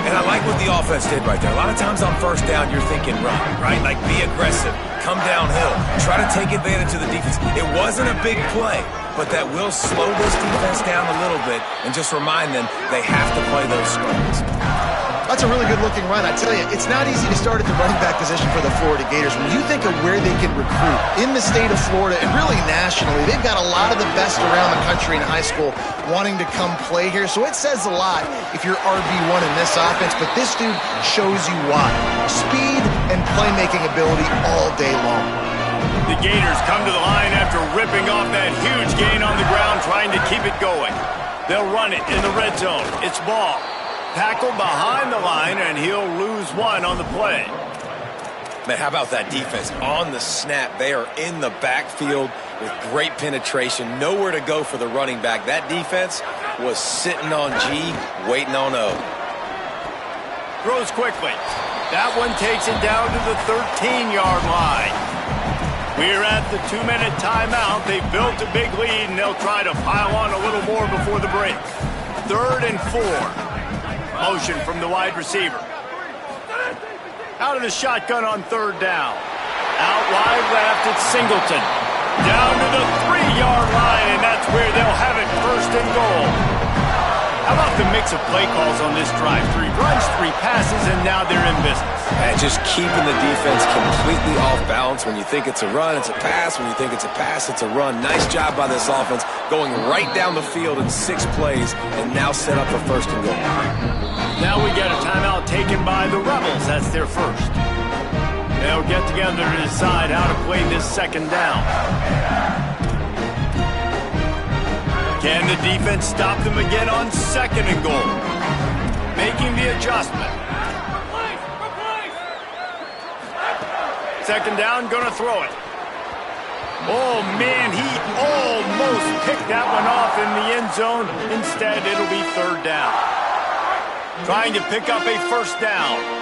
And I like what the offense did right there. A lot of times on first down, you're thinking run, right? Like be aggressive, come downhill, try to take advantage of the defense. It wasn't a big play, but that will slow this defense down a little bit and just remind them they have to play those screens. That's a really good-looking run. I tell you, it's not easy to start at the running back position for the Florida Gators. When you think of where they can recruit in the state of Florida and really nationally, they've got a lot of the best around the country in high school wanting to come play here. So it says a lot if you're RB1 in this offense, but this dude shows you why. Speed and playmaking ability all day long. The Gators come to the line after ripping off that huge gain on the ground, trying to keep it going. They'll run it in the red zone. It's ball. tackled behind the line, and he'll lose one on the play. Man, how about that defense? On the snap, they are in the backfield with great penetration. Nowhere to go for the running back. That defense was sitting on G, waiting on O. Throws quickly. That one takes it down to the 13-yard line. We're at the 2-minute timeout. They've built a big lead, and they'll try to pile on a little more before the break. 3rd and 4. Motion from the wide receiver. Out of the shotgun on 3rd down. Out wide left, it's Singleton. Down to the 3-yard line, and that's where they'll have it 1st and goal. How about the mix of play calls on this drive? 3 runs, 3 passes, and now they're in business. And just keeping the defense completely off balance. When you think it's a run, it's a pass. When you think it's a pass, it's a run. Nice job by this offense, going right down the field in 6 plays, and now set up for 1st and goal. Now we get a timeout taken by the Rebels. That's their first. They'll get together to decide how to play this 2nd down. Can the defense stop them again on 2nd and goal? Making the adjustment. 2nd down, gonna throw it. Oh, man, he almost picked that one off in the end zone. Instead, it'll be 3rd down. Trying to pick up a 1st down.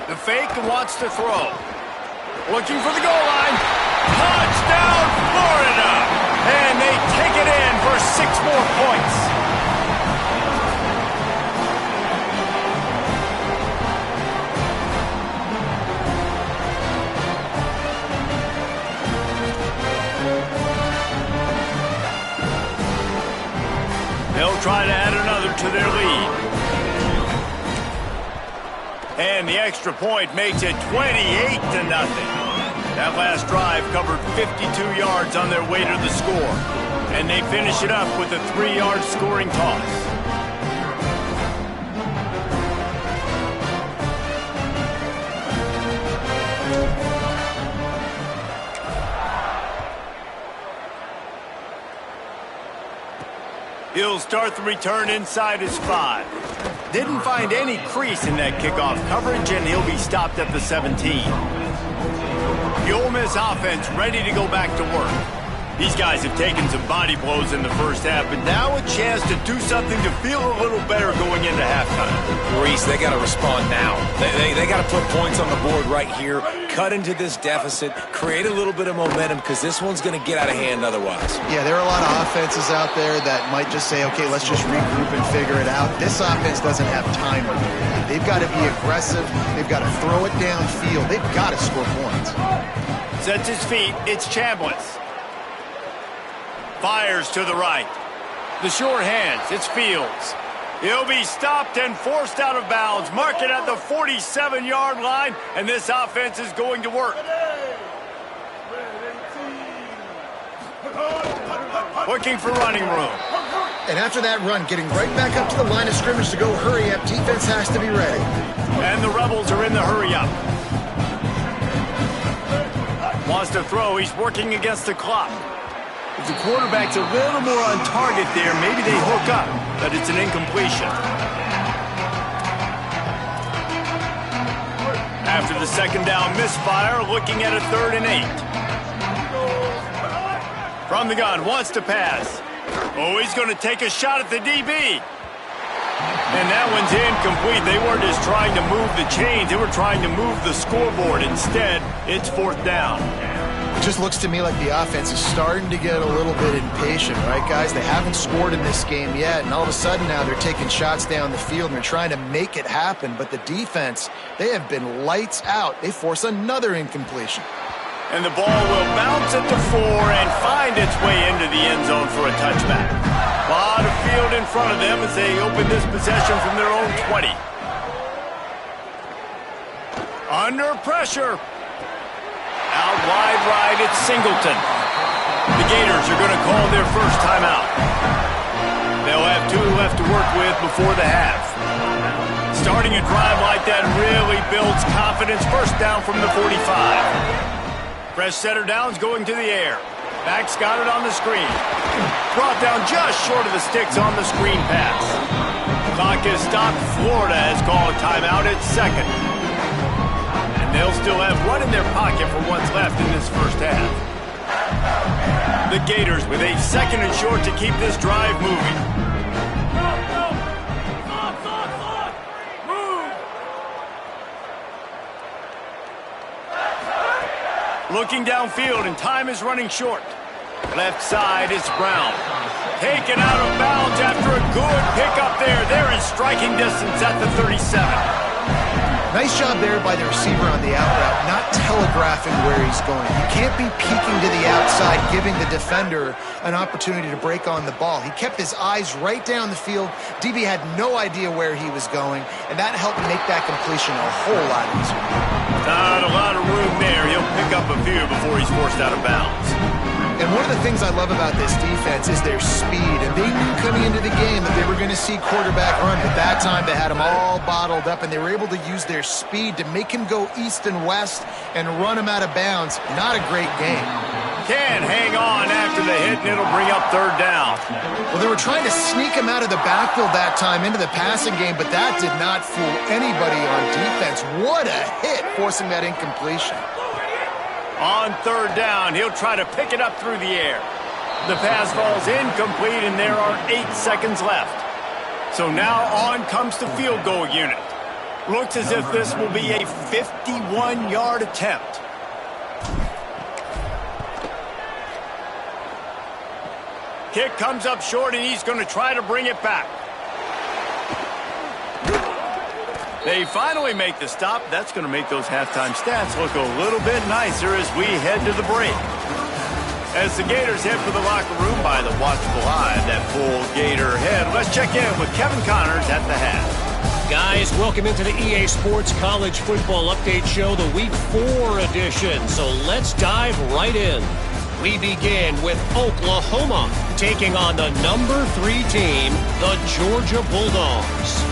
The fake wants to throw. Looking for the goal line. Touchdown, Florida! And they take it in for 6 more points. They'll try to add another to their lead. And the extra point makes it 28-0. That last drive covered 52 yards on their way to the score. And they finish it up with a 3-yard scoring toss. He'll start the return inside his 5. Didn't find any crease in that kickoff coverage, and he'll be stopped at the 17. The Ole Miss offense ready to go back to work. These guys have taken some body blows in the first half, but now a chance to do something to feel a little better going into halftime. Reese, they got to respond now. They got to put points on the board right here, cut into this deficit, create a little bit of momentum, because this one's going to get out of hand otherwise. Yeah, there are a lot of offenses out there that might just say, okay, let's just regroup and figure it out. This offense doesn't have time to do that. They've got to be aggressive. They've got to throw it downfield. They've got to score points. Sets his feet. It's Chambliss. Fires to the right. The short hands. It's Fields. He'll be stopped and forced out of bounds. Mark it at the 47-yard line, and this offense is going to work. Looking for running room. And after that run, getting right back up to the line of scrimmage to go hurry up, defense has to be ready. And the Rebels are in the hurry up. Wants to throw. He's working against the clock. If the quarterback's a little more on target there, maybe they hook up, but it's an incompletion. After the 2nd down misfire, looking at a 3rd and 8. From the gun, wants to pass. Oh, he's going to take a shot at the DB. And that one's incomplete. They weren't just trying to move the chains. They were trying to move the scoreboard. Instead, it's 4th down. It just looks to me like the offense is starting to get a little bit impatient, right, guys? They haven't scored in this game yet, and all of a sudden now they're taking shots down the field and they're trying to make it happen. But the defense, they have been lights out. They force another incompletion. And the ball will bounce at the 4 and find its way into the end zone for a touchback. A lot of field in front of them as they open this possession from their own 20. Under pressure. Out wide right, it's Singleton. The Gators are going to call their first timeout. They'll have 2 left to work with before the half. Starting a drive like that really builds confidence. First down from the 45. Fresh setter downs going to the air. Back's got it on the screen. Brought down just short of the sticks on the screen pass. Clock is stopped. Florida has called a timeout at second. And they'll still have one in their pocket for what's left in this first half. The Gators with a second and short to keep this drive moving. Looking downfield, and time is running short. Left side is Brown. Taken out of bounds after a good pickup there. They're in striking distance at the 37. Nice job there by the receiver on the out route, not telegraphing where he's going. You can't be peeking to the outside, giving the defender an opportunity to break on the ball. He kept his eyes right down the field. DB had no idea where he was going, and that helped make that completion a whole lot easier. Not a lot of room there. He'll pick up a few before he's forced out of bounds. And one of the things I love about this defense is their speed. And they knew coming into the game that they were going to see quarterback run. But that time they had him all bottled up, and they were able to use their speed to make him go east and west and run him out of bounds. Not a great game. Can hang on after the hit, and it'll bring up third down. Well, they were trying to sneak him out of the backfield that time into the passing game, but that did not fool anybody on defense. What a hit, forcing that incompletion. On third down, he'll try to pick it up through the air. The pass falls incomplete, and there are 8 seconds left. So now on comes the field goal unit. Looks as if this will be a 51-yard attempt. Kick comes up short, and he's going to try to bring it back. They finally make the stop. That's going to make those halftime stats look a little bit nicer as we head to the break. As the Gators head for the locker room by the watchful eye of that full Gator head, let's check in with Kevin Connors at the half. Guys, welcome into the EA Sports College Football Update Show, the Week 4 edition. So let's dive right in. We begin with Oklahoma taking on the number 3 team, the Georgia Bulldogs.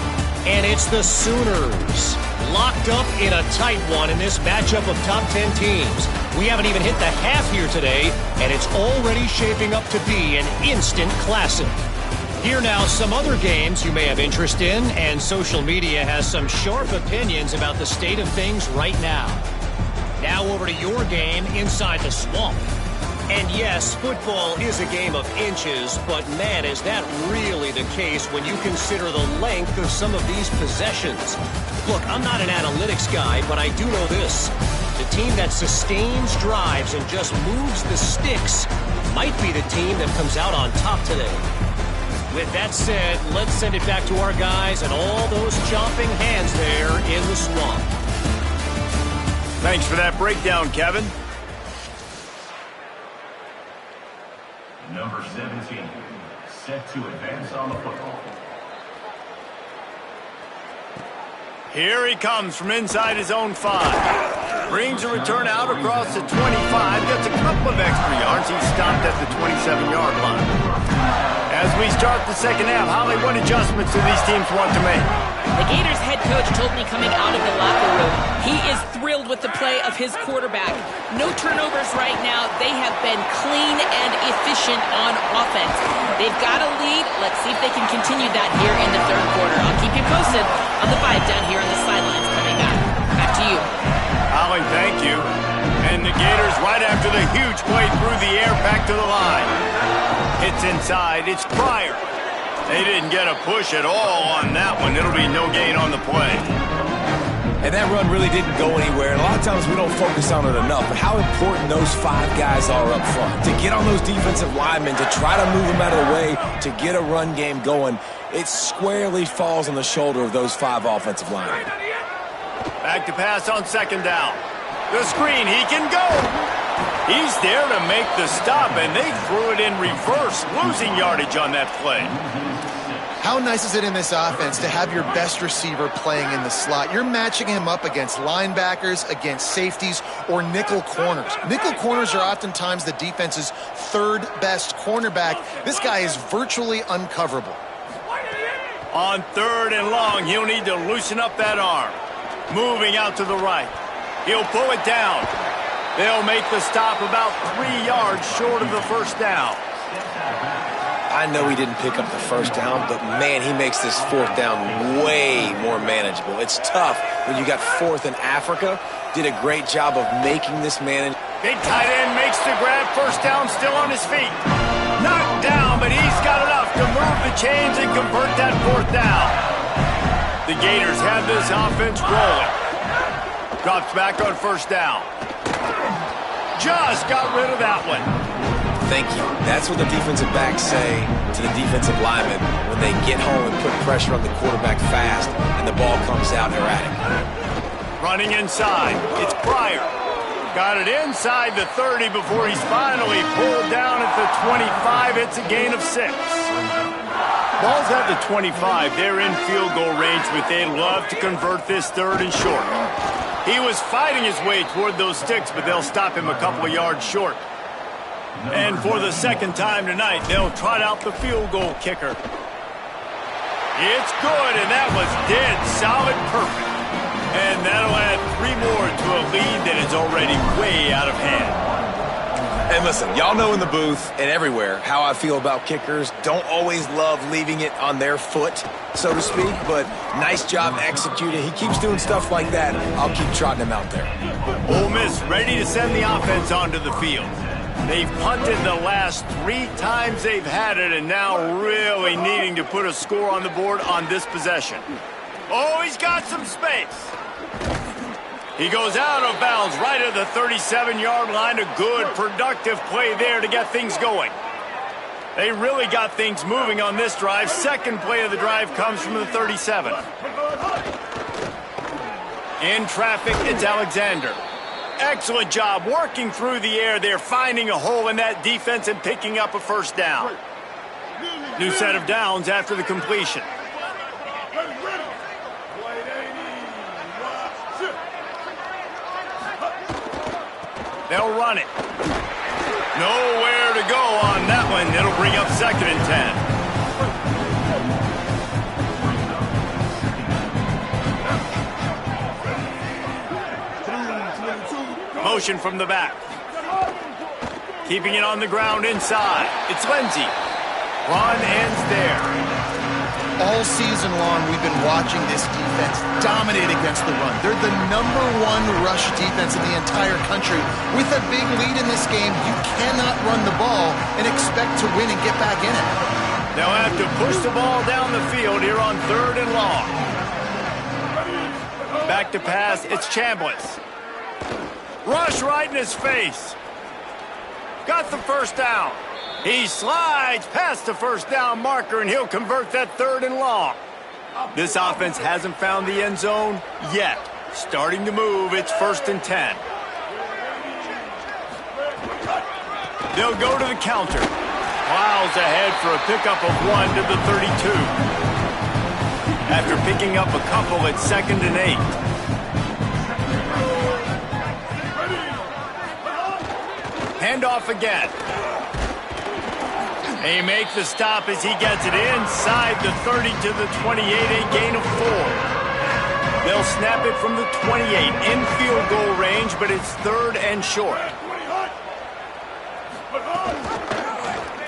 And it's the Sooners, locked up in a tight one in this matchup of top 10 teams. We haven't even hit the half here today, and it's already shaping up to be an instant classic. Here now, some other games you may have interest in, and social media has some sharp opinions about the state of things right now. Now over to your game inside the swamp. And yes, football is a game of inches, but man, is that really the case when you consider the length of some of these possessions. Look, I'm not an analytics guy, but I do know this. The team that sustains drives and just moves the sticks might be the team that comes out on top today. With that said, let's send it back to our guys and all those chomping hands there in the swamp. Thanks for that breakdown, Kevin. Number 17, set to advance on the football. Here he comes from inside his own 5. Brings a return out across the 25. Gets a couple of extra yards. He's stopped at the 27-yard line. As we start the second half, Holly, what adjustments do these teams want to make? The Gators head coach told me coming out of the locker room, he is thrilled with the play of his quarterback. No turnovers right now. They have been clean and efficient on offense. They've got a lead. Let's see if they can continue that here in the third quarter. I'll keep you posted on the 5 down here on the sidelines coming up. Back to you. Holly, thank you. And the Gators right after the huge play through the air back to the line. Hits inside. It's Pryor. They didn't get a push at all on that one. It'll be no gain on the play. And that run really didn't go anywhere. And a lot of times we don't focus on it enough, but how important those 5 guys are up front. To get on those defensive linemen, to try to move them out of the way, to get a run game going, it squarely falls on the shoulder of those 5 offensive linemen. Back to pass on second down. The screen, he can go. He's there to make the stop, and they threw it in reverse, losing yardage on that play. How nice is it in this offense to have your best receiver playing in the slot? You're matching him up against linebackers, against safeties, or nickel corners. Nickel corners are oftentimes the defense's 3rd best cornerback. This guy is virtually uncoverable. On 3rd and long, he'll need to loosen up that arm. Moving out to the right. He'll pull it down. They'll make the stop about 3 yards short of the first down. I know he didn't pick up the first down, but, man, he makes this 4th down way more manageable. It's tough when you got 4th in Africa. Did a great job of making this manageable. Big tight end makes the grab. First down, still on his feet. Knocked down, but he's got enough to move the chains and convert that 4th down. The Gators have this offense rolling. Drops back on first down. Just got rid of that one. Thank you. That's what the defensive backs say to the defensive linemen when they get home and put pressure on the quarterback fast and the ball comes out erratic. Running inside. It's Pryor. Got it inside the 30 before he's finally pulled down at the 25. It's a gain of 6. Ball's at the 25. They're in field goal range, but they'd love to convert this 3rd and short. He was fighting his way toward those sticks, but they'll stop him a couple of yards short. And for the 2nd time tonight, they'll trot out the field goal kicker. It's good, and that was dead solid perfect. And that'll add 3 more to a lead that is already way out of hand. And listen, y'all know in the booth and everywhere how I feel about kickers. Don't always love leaving it on their foot, so to speak, but nice job executing. He keeps doing stuff like that. I'll keep trotting him out there. Ole Miss ready to send the offense onto the field. They've punted the last 3 times they've had it, and now really needing to put a score on the board on this possession. Oh, he's got some space. He goes out of bounds right at the 37-yard line. A good, productive play there to get things going. They really got things moving on this drive. Second play of the drive comes from the 37. In traffic, it's Alexander. Excellent job working through the air there, finding a hole in that defense and picking up a first down. New set of downs after the completion. They'll run it. Nowhere to go on that one. It'll bring up 2nd and 10. Motion from the back. Keeping it on the ground inside. It's Lindsey. Run ends there. All season long, we've been watching this defense dominate against the run. They're the #1 rush defense in the entire country. With a big lead in this game, you cannot run the ball and expect to win and get back in it. They'll have to push the ball down the field here on 3rd and long. Back to pass, it's Chambliss. Rush right in his face. Got the first down. He slides past the first down marker, and he'll convert that 3rd and long. This offense hasn't found the end zone yet. Starting to move, it's 1st and 10. They'll go to the counter. Plows ahead for a pickup of 1 to the 32. After picking up a couple, it's 2nd and 8. Handoff again. They make the stop as he gets it inside the 30 to the 28, a gain of 4. They'll snap it from the 28 in field goal range, but it's 3rd and short.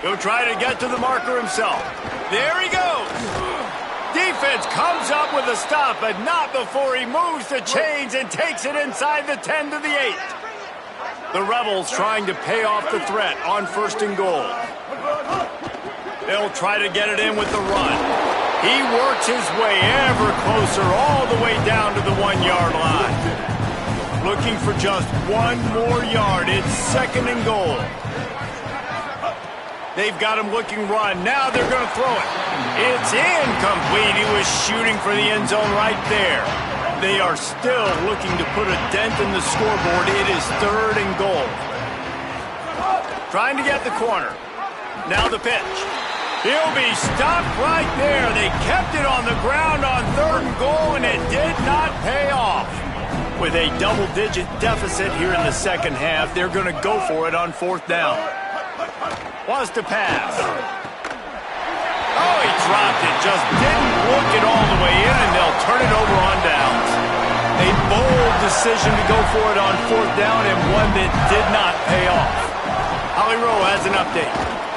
He'll try to get to the marker himself. There he goes. Defense comes up with a stop, but not before he moves the chains and takes it inside the 10 to the 8. The Rebels trying to pay off the threat on 1st and goal. They'll try to get it in with the run. He works his way ever closer all the way down to the 1-yard line. Looking for just 1 more yard. It's 2nd and goal. They've got him looking run. Now they're going to throw it. It's incomplete. He was shooting for the end zone right there. They are still looking to put a dent in the scoreboard. It is 3rd and goal. Trying to get the corner. Now the pitch. He'll be stopped right there. They kept it on the ground on 3rd and goal, and it did not pay off. With a double-digit deficit here in the second half, they're going to go for it on 4th down. Wants to pass. Oh, he dropped it. Just didn't look it all the way in, and they'll turn it over on downs. A bold decision to go for it on 4th down, and one that did not pay off. Holly Rowe has an update.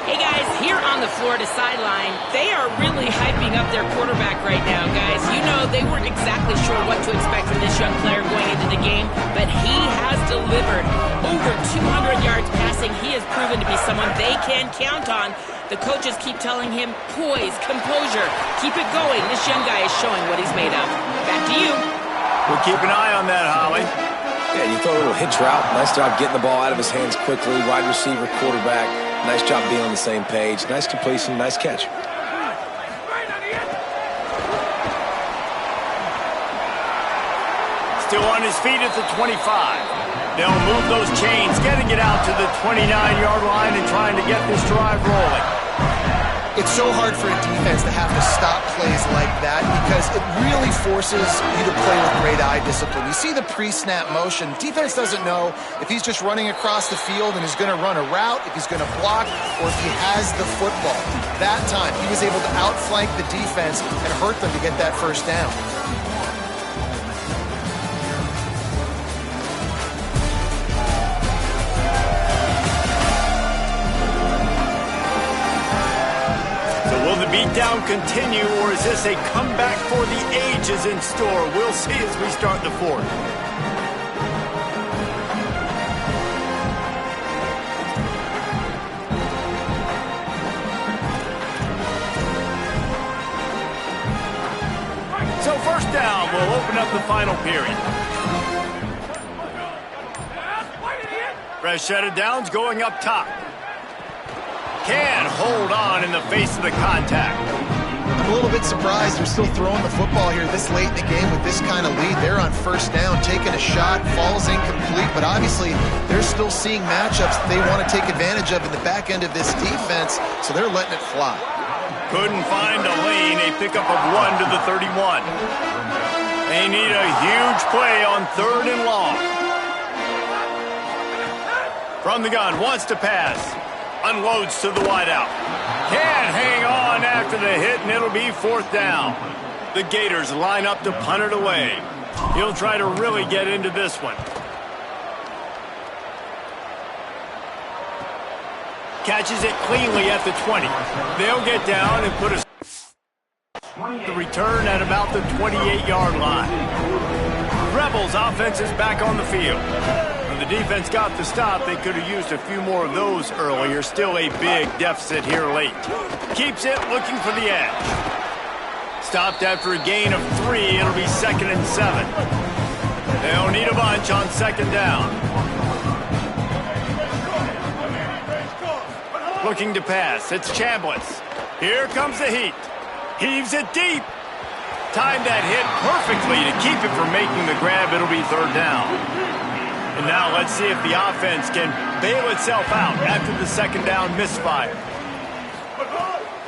Hey guys, here on the Florida sideline, they are really hyping up their quarterback right now, guys. You know, they weren't exactly sure what to expect from this young player going into the game, but he has delivered over 200 yards passing. He has proven to be someone they can count on. The coaches keep telling him, poise, composure, keep it going. This young guy is showing what he's made of. Back to you. We'll keep an eye on that, Holly. Yeah, you throw a little hitch route. Nice job getting the ball out of his hands quickly. Wide receiver, quarterback. Nice job being on the same page. Nice completion, nice catch. Still on his feet at the 25. They'll move those chains, getting it out to the 29-yard line and trying to get this drive rolling. It's so hard for a defense to have to stop plays like that because it really forces you to play with great eye discipline. You see the pre-snap motion. Defense doesn't know if he's just running across the field and is going to run a route, if he's going to block, or if he has the football. That time, he was able to outflank the defense and hurt them to get that first down. Will the beatdown continue, or is this a comeback for the ages in store? We'll see as we start the 4th. So 1st down will open up the final period. Fresh set of downs going up top. Can hold on in the face of the contact. I'm a little bit surprised they're still throwing the football here this late in the game with this kind of lead. They're on 1st down, taking a shot, falls incomplete, but obviously they're still seeing matchups that they want to take advantage of in the back end of this defense, so they're letting it fly. Couldn't find a lane, a pickup of 1 to the 31. They need a huge play on 3rd and long. From the gun, wants to pass. Unloads to the wideout. Can't hang on after the hit, and it'll be 4th down. The Gators line up to punt it away. He'll try to really get into this one. Catches it cleanly at the 20. They'll get down and put the return at about the 28-yard line. Rebels offense is back on the field. The defense got the stop. They could have used a few more of those earlier. Still a big deficit here late. Keeps it, looking for the edge. Stopped after a gain of 3. It'll be 2nd and 7. They'll need a bunch on 2nd down. Looking to pass. It's Chambliss. Here comes the heat. Heaves it deep. Timed that hit perfectly to keep it from making the grab. It'll be 3rd down. And now let's see if the offense can bail itself out after the 2nd down misfire.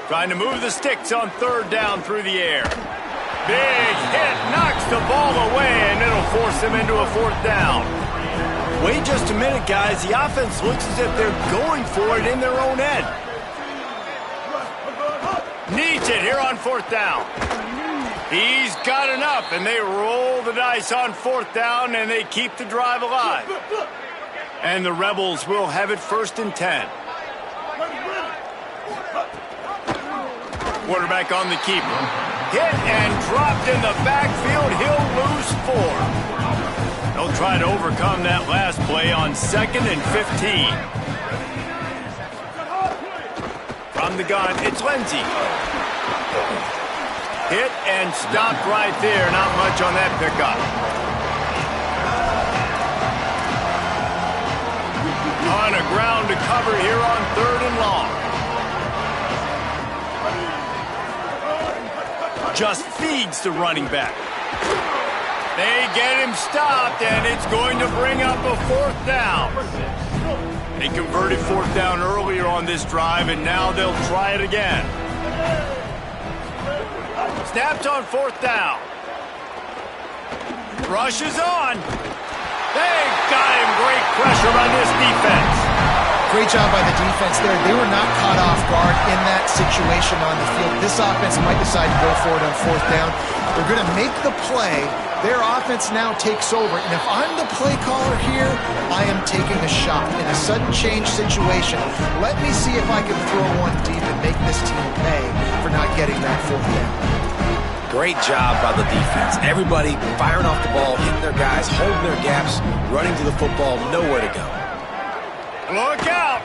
Trying to move the sticks on 3rd down through the air. Big hit, knocks the ball away, and it'll force them into a 4th down. Wait just a minute, guys. The offense looks as if they're going for it in their own end. Needs it here on 4th down. He's got enough, and they roll the dice on 4th down, and they keep the drive alive. And the Rebels will have it 1st and 10. Quarterback on the keeper. Hit and dropped in the backfield. He'll lose 4. They'll try to overcome that last play on 2nd and 15. From the gun, it's Lindsey. Hit and stopped right there. Not much on that pickup. On a ground to cover here on 3rd and long. Just feeds the running back. They get him stopped, and it's going to bring up a 4th down. They converted 4th down earlier on this drive, and now they'll try it again. Snapped on 4th down. Rushes on. They've got him. Great pressure on this defense. Great job by the defense there. They were not caught off guard in that situation on the field. This offense might decide to go for it on 4th down. They're going to make the play. Their offense now takes over. And if I'm the play caller here, I am taking a shot in a sudden change situation. Let me see if I can throw one deep and make this team pay for not getting that 4th down. Great job by the defense. Everybody firing off the ball, hitting their guys, holding their gaps, running to the football, nowhere to go. Look out!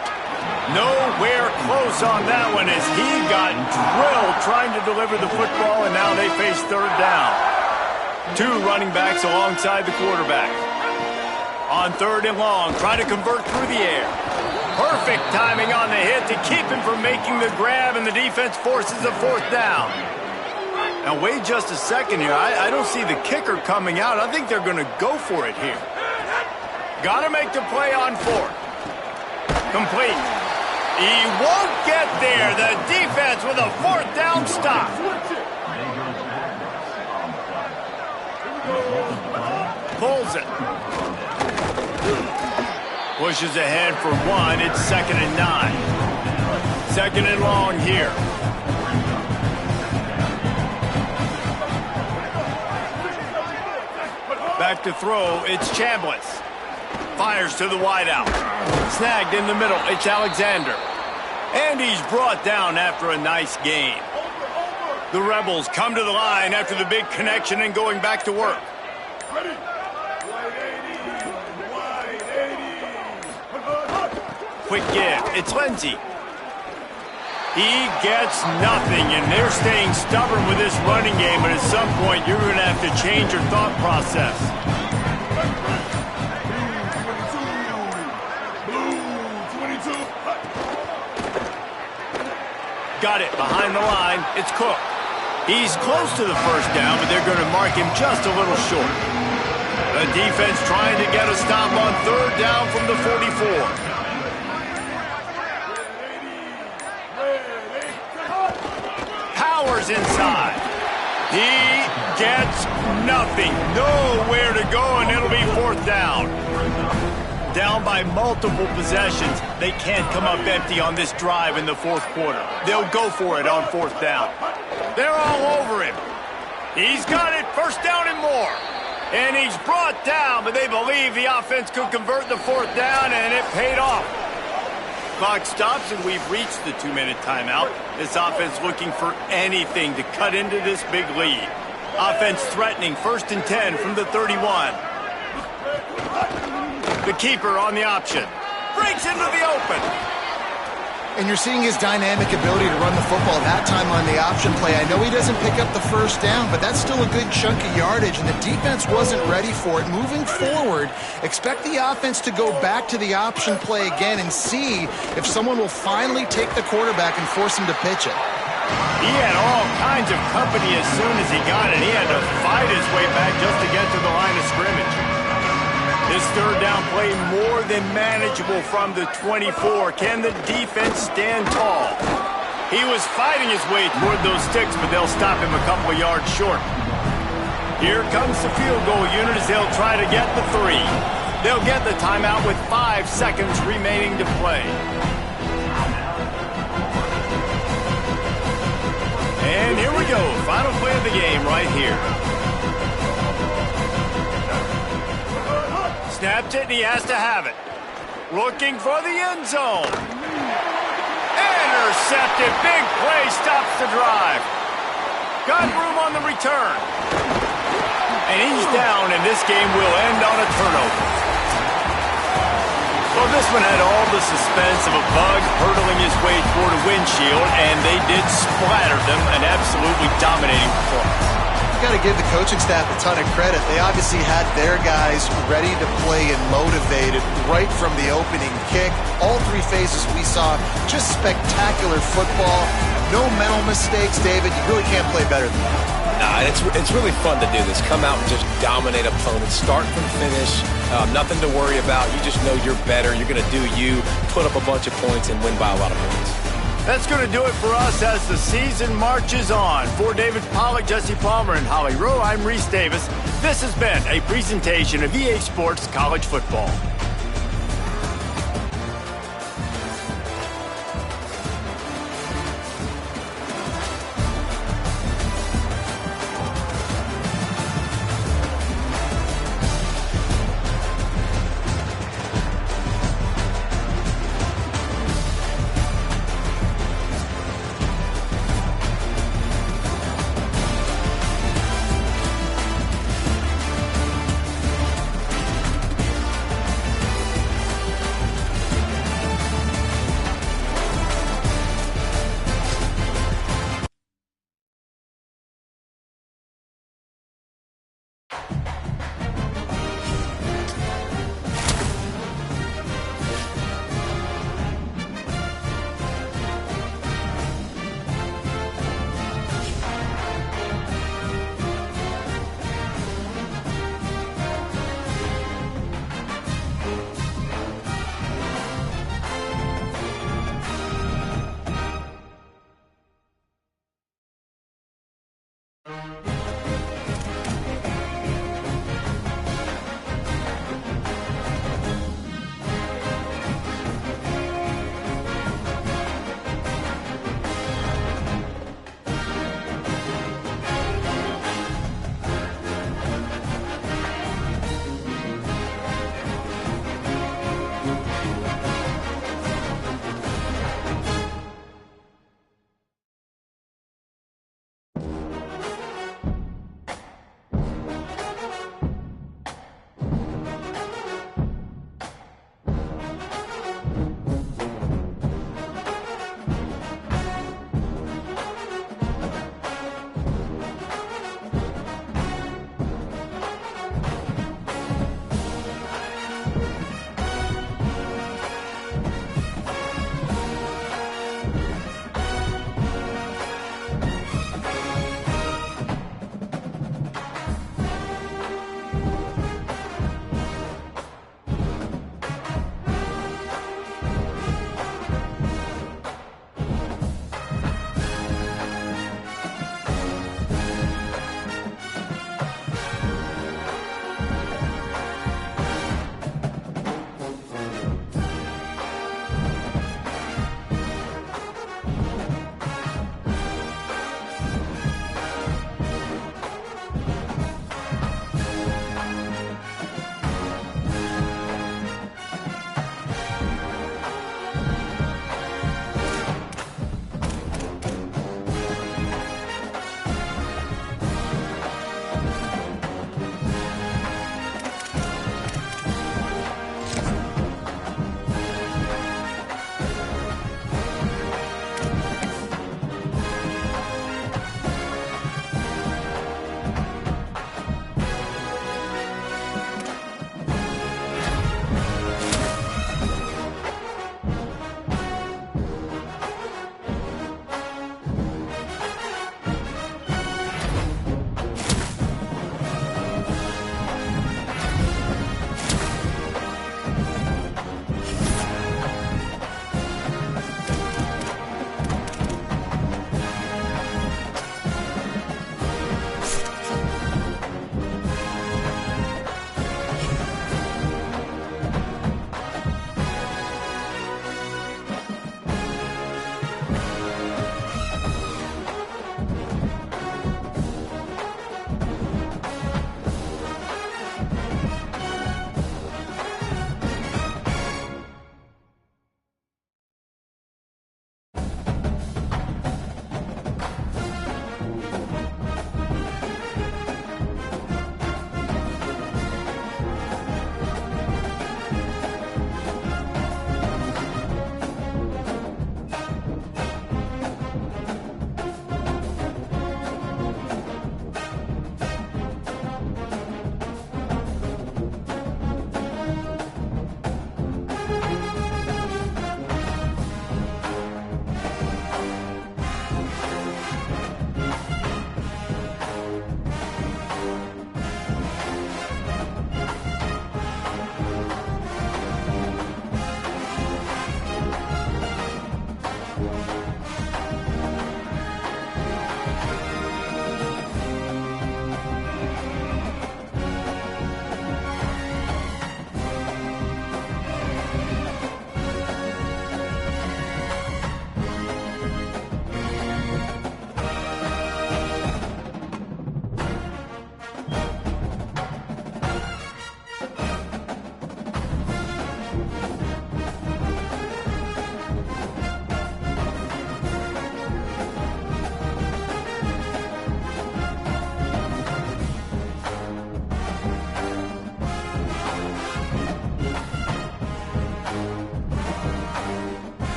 Nowhere close on that one as he got drilled trying to deliver the football, and now they face 3rd down. 2 running backs alongside the quarterback. On 3rd and long, trying to convert through the air. Perfect timing on the hit to keep him from making the grab, and the defense forces a 4th down. Now, wait just a second here. I don't see the kicker coming out. I think they're going to go for it here. Got to make the play on 4th. Complete. He won't get there. The defense with a 4th down stop. Pulls it. Pushes ahead for 1. It's 2nd and 9. 2nd and long here. Back to throw, it's Chambliss. Fires to the wideout. Snagged in the middle, it's Alexander. And he's brought down after a nice gain. The Rebels come to the line after the big connection and going back to work. Quick give, it's Lindsey. He gets nothing, and they're staying stubborn with this running game, but at some point, you're going to have to change your thought process. Got it behind the line. It's Cook. He's close to the 1st down, but they're going to mark him just a little short. The defense trying to get a stop on 3rd down from the 44. Inside. He gets nothing. Nowhere to go, and it'll be 4th down. Down by multiple possessions. They can't come up empty on this drive in the 4th quarter. They'll go for it on 4th down. They're all over him. He's got it. 1st down and more. And he's brought down, but they believe the offense could convert the 4th down, and it paid off. Clock stops, and we've reached the 2-minute timeout. This offense looking for anything to cut into this big lead. Offense threatening 1st and 10 from the 31. The keeper on the option. Breaks into the open. And you're seeing his dynamic ability to run the football that time on the option play. I know he doesn't pick up the 1st down, but that's still a good chunk of yardage, and the defense wasn't ready for it. Moving forward, expect the offense to go back to the option play again and see if someone will finally take the quarterback and force him to pitch it. He had all kinds of company as soon as he got it. He had to fight his way back just to get to the line of scrimmage. This 3rd down play more than manageable from the 24. Can the defense stand tall? He was fighting his way toward those sticks, but they'll stop him a couple of yards short. Here comes the field goal unit as they'll try to get the 3. They'll get the timeout with 5 seconds remaining to play. And here we go. Final play of the game right here. Snapped it, and he has to have it. Looking for the end zone. Intercepted. Big play stops the drive. Got room on the return. And he's down, and this game will end on a turnover. Well, this one had all the suspense of a bug hurtling his way toward a windshield, and they did splatter them, an absolutely dominating performance. Got to give the coaching staff a ton of credit. They obviously had their guys ready to play and motivated right from the opening kick. All 3 phases we saw, just spectacular football. No mental mistakes, David. You really can't play better than that. Nah, it's really fun to do this. Come out and just dominate opponents, start from finish. Nothing to worry about. You just know you're better. You're going to do you, put up a bunch of points, and win by a lot of points. That's going to do it for us as the season marches on. For David Pollack, Jesse Palmer, and Holly Rowe, I'm Reese Davis. This has been a presentation of EA Sports College Football.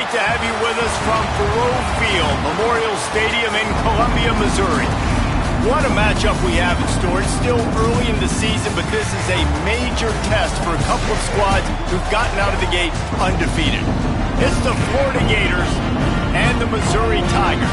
to have you with us from Faurot Field, Memorial Stadium in Columbia, Missouri. What a matchup we have in store. It's still early in the season, but this is a major test for a couple of squads who've gotten out of the gate undefeated. It's the Florida Gators and the Missouri Tigers.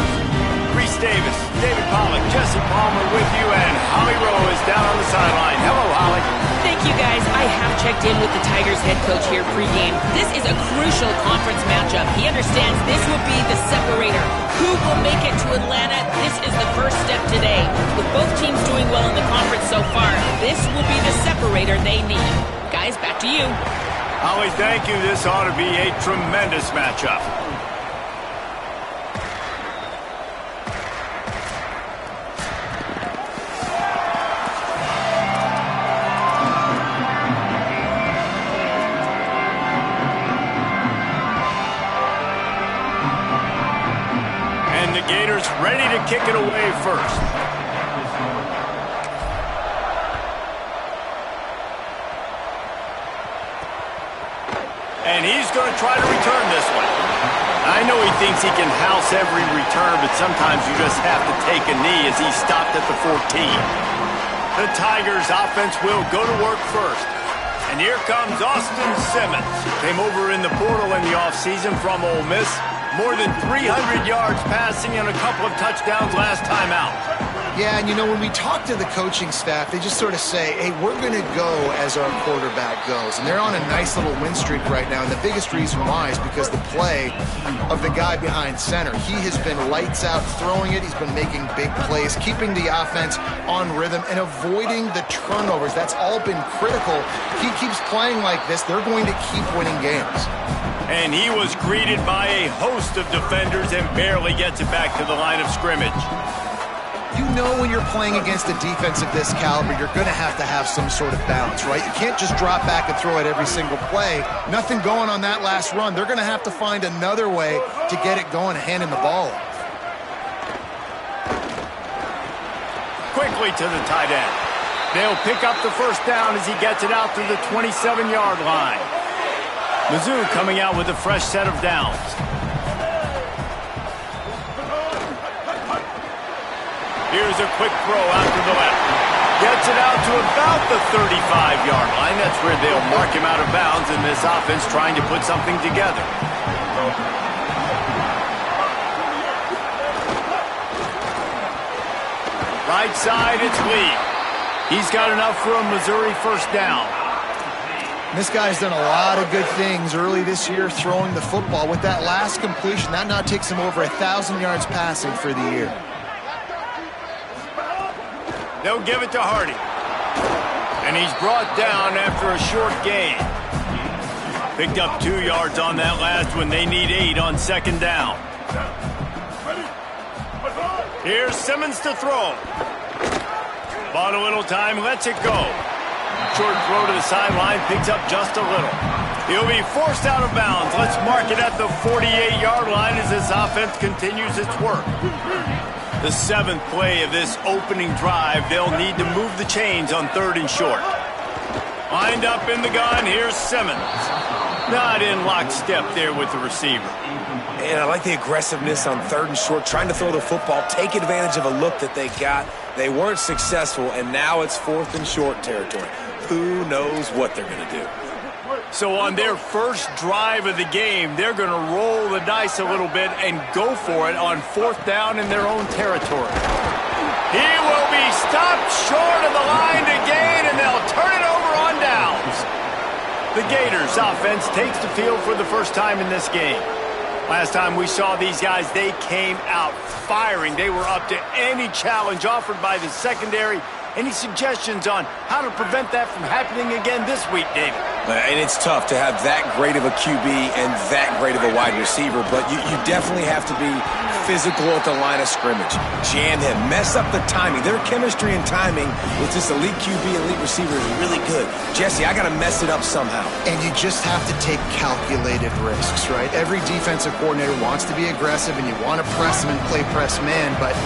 Reese Davis, David Pollack, Jesse Palmer with you, and Holly Rowe is down on the sideline. Hello, Holly. Thank you, guys. I have checked in with the Tigers head coach here pregame. This is a crucial conference matchup. He understands this will be the separator. Who will make it to Atlanta? This is the first step today. With both teams doing well in the conference so far, this will be the separator they need. Guys, back to you. Holly, thank you. This ought to be a tremendous matchup. Gators ready to kick it away first. And he's going to try to return this one. I know he thinks he can house every return, but sometimes you just have to take a knee as he stopped at the 14. The Tigers offense will go to work first. And here comes Austin Simmons. Came over in the portal in the offseason from Ole Miss. More than 300 yards passing and a couple of touchdowns last time out. Yeah, and you know, when we talk to the coaching staff, they just sort of say, hey, we're going to go as our quarterback goes. And they're on a nice little win streak right now. And the biggest reason why is because the play of the guy behind center. He has been lights out throwing it. He's been making big plays, keeping the offense on rhythm and avoiding the turnovers. That's all been critical. He keeps playing like this, they're going to keep winning games. And he was greeted by a host of defenders and barely gets it back to the line of scrimmage. You know when you're playing against a defense of this caliber, you're going to have some sort of balance, right? You can't just drop back and throw it every single play. Nothing going on that last run. They're going to have to find another way to get it going, handing the ball off. Quickly to the tight end. They'll pick up the first down as he gets it out to the 27-yard line. Mizzou coming out with a fresh set of downs. Here's a quick throw out to the left. Gets it out to about the 35-yard line. That's where they'll mark him out of bounds in this offense trying to put something together. Right side, it's Lee. He's got enough for a Missouri first down. This guy's done a lot of good things early this year throwing the football. With that last completion, that now takes him over 1,000 yards passing for the year. They'll give it to Hardy. And he's brought down after a short gain. Picked up 2 yards on that last one. They need 8 on second down. Here's Simmons to throw. Bought a little time, lets it go. Short throw to the sideline, picks up just a little. He'll be forced out of bounds. Let's mark it at the 48-yard line as this offense continues its work. The 7th play of this opening drive, they'll need to move the chains on 3rd and short. Lined up in the gun, here's Simmons. Not in lockstep there with the receiver. And I like the aggressiveness on 3rd and short, trying to throw the football, take advantage of a look that they got. They weren't successful, and now it's 4th and short territory. Who knows what they're going to do? So on their first drive of the game, they're going to roll the dice a little bit and go for it on 4th down in their own territory. He will be stopped short of the line to gain, and they'll turn it over on downs. The Gators offense takes the field for the first time in this game. Last time we saw these guys, they came out firing. They were up to any challenge offered by the secondary. Any suggestions on how to prevent that from happening again this week, David? And it's tough to have that great of a QB and that great of a wide receiver, but you definitely have to be physical at the line of scrimmage. Jam him, mess up the timing. Their chemistry and timing with this elite QB and elite receiver is really good. Jesse, I got to mess it up somehow. And you just have to take calculated risks, right? Every defensive coordinator wants to be aggressive, and you want to press them and play press man, but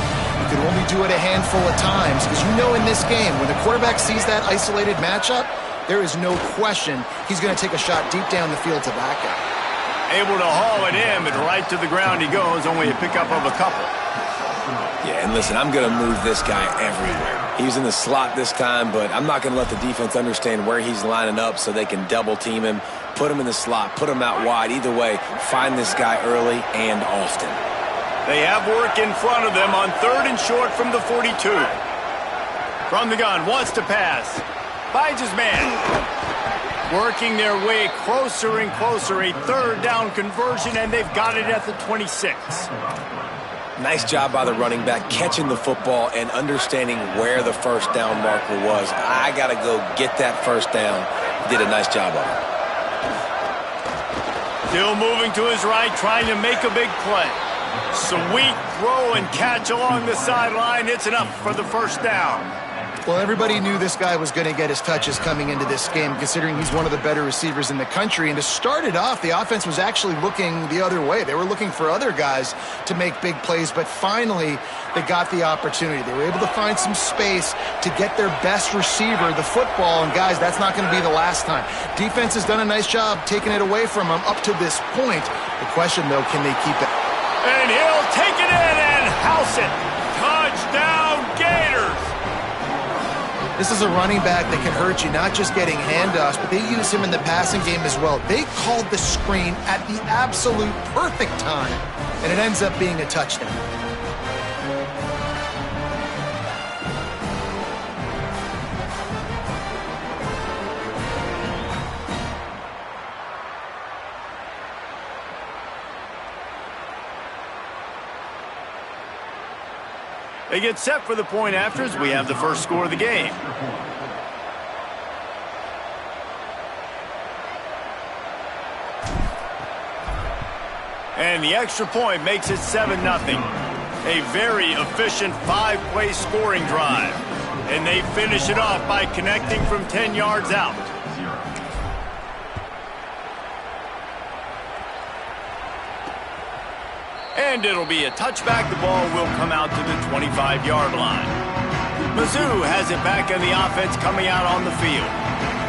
you can only do it a handful of times, because you know in this game, when the quarterback sees that isolated matchup, there is no question he's going to take a shot deep down the field to back out. Able to haul it in, but right to the ground he goes. Only a pickup of a couple. Yeah, and listen, I'm going to move this guy everywhere. He's in the slot this time, but I'm not going to let the defense understand where he's lining up so they can double team him, put him in the slot, put him out wide. Either way, find this guy early and often. They have work in front of them on 3rd and short from the 42. From the gun, wants to pass. Finds his man. Working their way closer and closer. A 3rd down conversion, and they've got it at the 26. Nice job by the running back catching the football and understanding where the first down marker was. I got to go get that first down. Did a nice job of it. Still moving to his right, trying to make a big play. Sweet throw and catch along the sideline. It's enough for the first down. Well, everybody knew this guy was going to get his touches coming into this game, considering he's one of the better receivers in the country. And to start it off, the offense was actually looking the other way. They were looking for other guys to make big plays, but finally they got the opportunity. They were able to find some space to get their best receiver the football. And, guys, that's not going to be the last time. Defense has done a nice job taking it away from them up to this point. The question, though, can they keep it? And he'll take it in and house it. Touchdown, Gators. This is a running back that can hurt you, not just getting handoffs, but they use him in the passing game as well. They called the screen at the absolute perfect time, and it ends up being a touchdown. They get set for the point after as we have the first score of the game. And the extra point makes it 7-0. A very efficient 5-play scoring drive. And they finish it off by connecting from 10 yards out. And it'll be a touchback. The ball will come out to the 25-yard line. Mizzou has it back in the offense coming out on the field.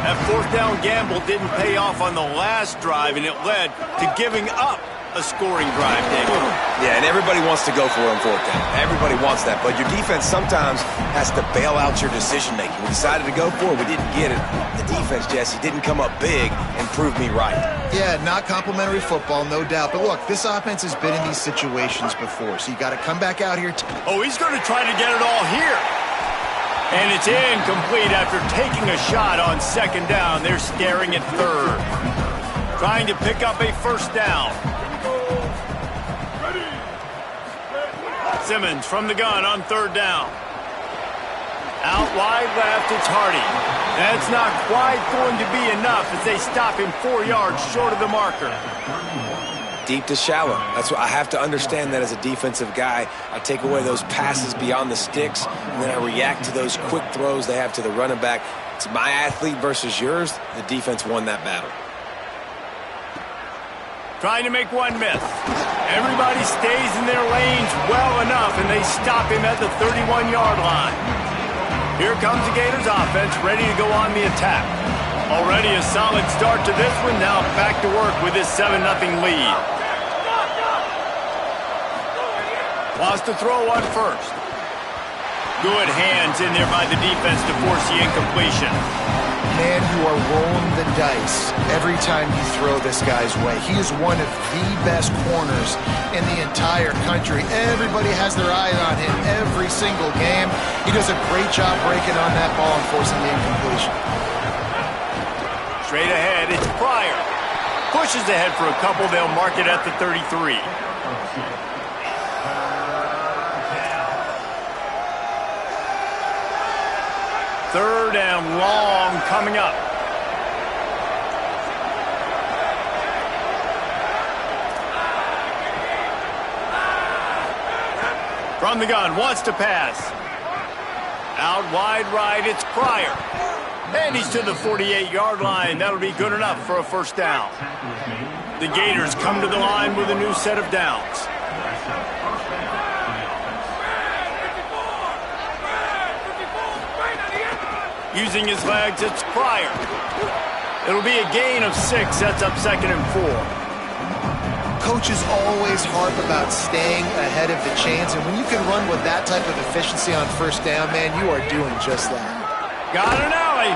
That 4th down gamble didn't pay off on the last drive, and it led to giving up a scoring drive, David. Yeah, and everybody wants to go for it on 4th down. Everybody wants that, but your defense sometimes has to bail out your decision-making. We decided to go for it. We didn't get it. The defense, Jesse, didn't come up big and prove me right. Yeah, not complimentary football, no doubt. But look, this offense has been in these situations before, so you got to come back out here. Oh, he's going to try to get it all here. And it's incomplete after taking a shot on 2nd down. They're staring at 3rd. Trying to pick up a first down. Simmons from the gun on 3rd down. Out wide left, it's Hardy. That's not quite going to be enough as they stop him 4 yards short of the marker. Deep to shallow. That's what I have to understand that as a defensive guy. I take away those passes beyond the sticks, and then I react to those quick throws they have to the running back. It's my athlete versus yours. The defense won that battle. Trying to make one miss. Everybody stays in their lanes well enough, and they stop him at the 31-yard line. Here comes the Gators offense, ready to go on the attack. Already a solid start to this one. Now back to work with this 7-0 lead. Wants to throw one first. Good hands in there by the defense to force the incompletion. Man, you are rolling the dice every time you throw this guy's way. He is one of the best corners in the entire country. Everybody has their eye on him every single game. He does a great job breaking on that ball and forcing the incompletion. Straight ahead, it's Pryor. Pushes ahead for a couple. They'll mark it at the 33. Third and long coming up. From the gun, wants to pass. Out wide right, it's Pryor. And he's to the 48-yard line. That'll be good enough for a first down. The Gators come to the line with a new set of downs. Using his legs, it's Pryor. It'll be a gain of 6. That's up 2nd and 4. Coaches always harp about staying ahead of the chains, and when you can run with that type of efficiency on first down, man, you are doing just that. Got an alley.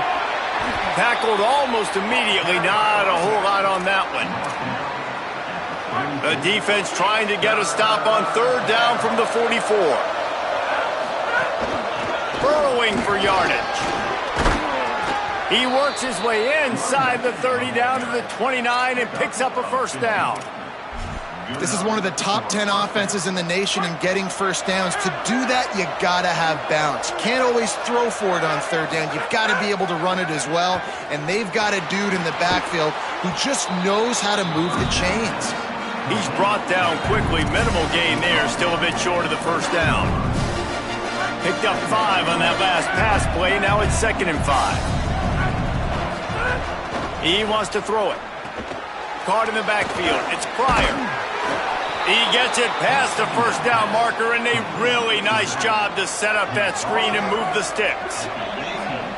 Tackled almost immediately. Not a whole lot on that one. The defense trying to get a stop on third down from the 44. Burrowing for yardage. He works his way inside the 30 down to the 29 and picks up a first down. This is one of the top 10 offenses in the nation in getting first downs. To do that, you gotta have balance. You can't always throw for it on third down. You've got to be able to run it as well. And they've got a dude in the backfield who just knows how to move the chains. He's brought down quickly. Minimal gain there. Still a bit short of the first down. Picked up 5 on that last pass play. Now it's 2nd and 5. He wants to throw it. Caught in the backfield. It's Pryor. He gets it past the first down marker, and a really nice job to set up that screen and move the sticks.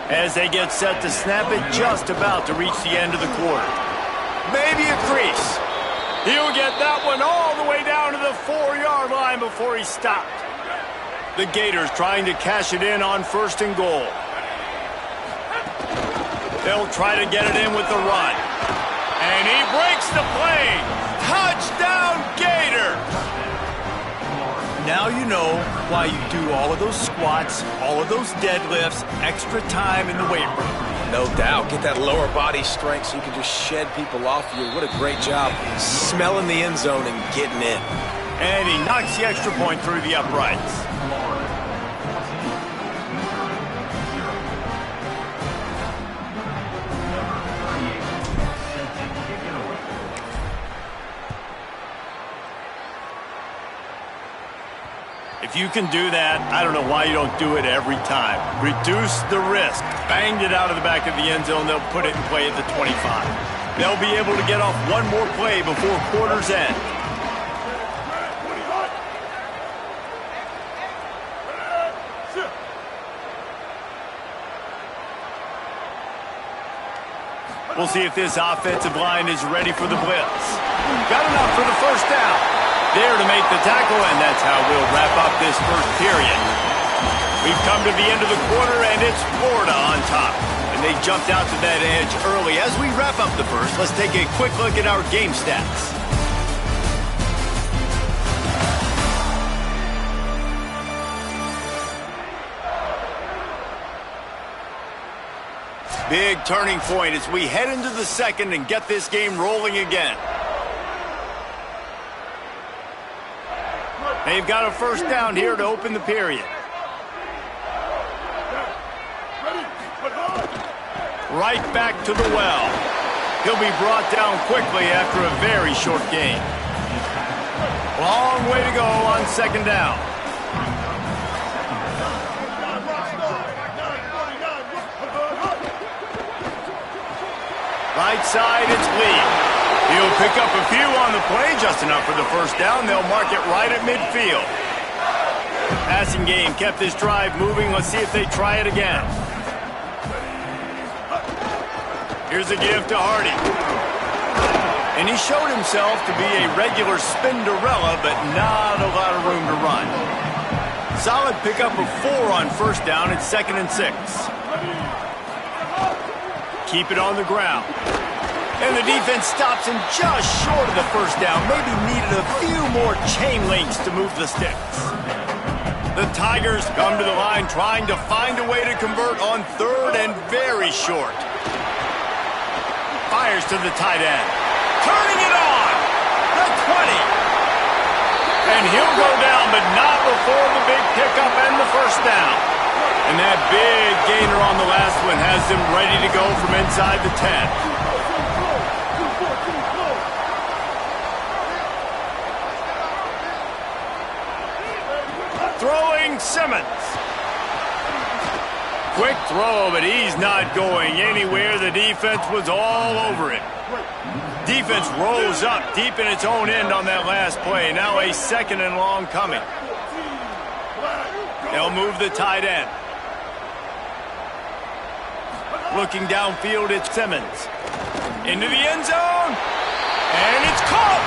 As they get set to snap it, just about to reach the end of the quarter. Maybe a crease. He'll get that one all the way down to the 4-yard line before he stopped. The Gators trying to cash it in on 1st and goal. They'll try to get it in with the run. And he breaks the play. Touchdown, Gator! Now you know why you do all of those squats, all of those deadlifts, extra time in the weight room. No doubt. Get that lower body strength so you can just shed people off you. What a great job smelling the end zone and getting in. And he knocks the extra point through the uprights. If you can do that, I don't know why you don't do it every time. Reduce the risk. Banged it out of the back of the end zone. They'll put it in play at the 25. They'll be able to get off one more play before quarter's end. We'll see if this offensive line is ready for the blitz. Got enough for the first down. There to make the tackle, and that's how we'll wrap up this first period. We've come to the end of the quarter, and it's Florida on top. And they jumped out to that edge early. As we wrap up the first, let's take a quick look at our game stats. Big turning point as we head into the second and get this game rolling again. They've got a first down here to open the period. Right back to the well. He'll be brought down quickly after a very short gain. Long way to go on 2nd down. Right side, it's Lee. He'll pick up a few on the play, just enough for the first down. They'll mark it right at midfield. Passing game kept this drive moving. Let's see if they try it again. Here's a give to Hardy. And he showed himself to be a regular Spinderella, but not a lot of room to run. Solid pickup of 4 on first down. It's 2nd and 6. Keep it on the ground. And the defense stops him just short of the first down. Maybe needed a few more chain links to move the sticks. The Tigers come to the line trying to find a way to convert on 3rd and very short. Fires to the tight end. Turning it on. The 20. And he'll go down, but not before the big pickup and the first down. And that big gainer on the last one has them ready to go from inside the 10. Throwing Simmons. Quick throw, but he's not going anywhere. The defense was all over it. Defense rose up deep in its own end on that last play. Now a 2nd and long coming. They'll move the tight end. Looking downfield, it's Simmons. Into the end zone. And it's caught.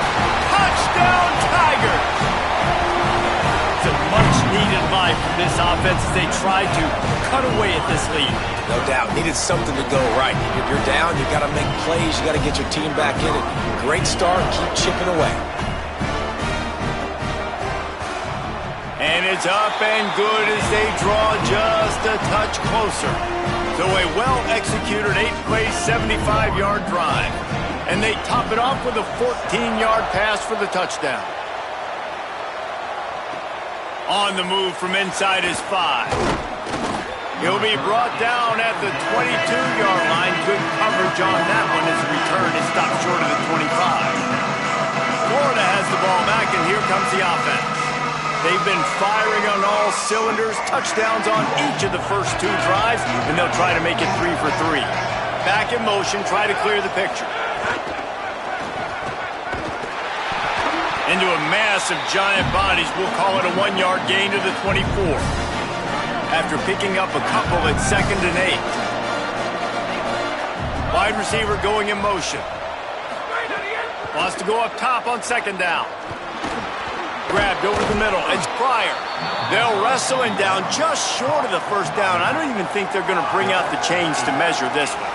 Touchdown, Tigers! It's a much-needed life from this offense as they try to cut away at this lead. No doubt. Needed something to go right. If you're down, you got to make plays. You got to get your team back in it. Great start. Keep chipping away. And it's up and good as they draw just a touch closer to a well-executed 8-play, 75-yard drive. And they top it off with a 14-yard pass for the touchdown. On the move from inside his 5. He'll be brought down at the 22-yard line. Good coverage on that one as the return is stopped short of the 25. Florida has the ball back, and here comes the offense. They've been firing on all cylinders, touchdowns on each of the first 2 drives, and they'll try to make it 3 for 3. Back in motion, try to clear the picture. Into a mass of giant bodies, we'll call it a 1-yard gain to the 24. After picking up a couple at 2nd and 8. Wide receiver going in motion. Wants to go up top on 2nd down. Grabbed over the middle. It's Pryor. They'll wrestle him down just short of the first down. I don't even think they're going to bring out the chains to measure this one.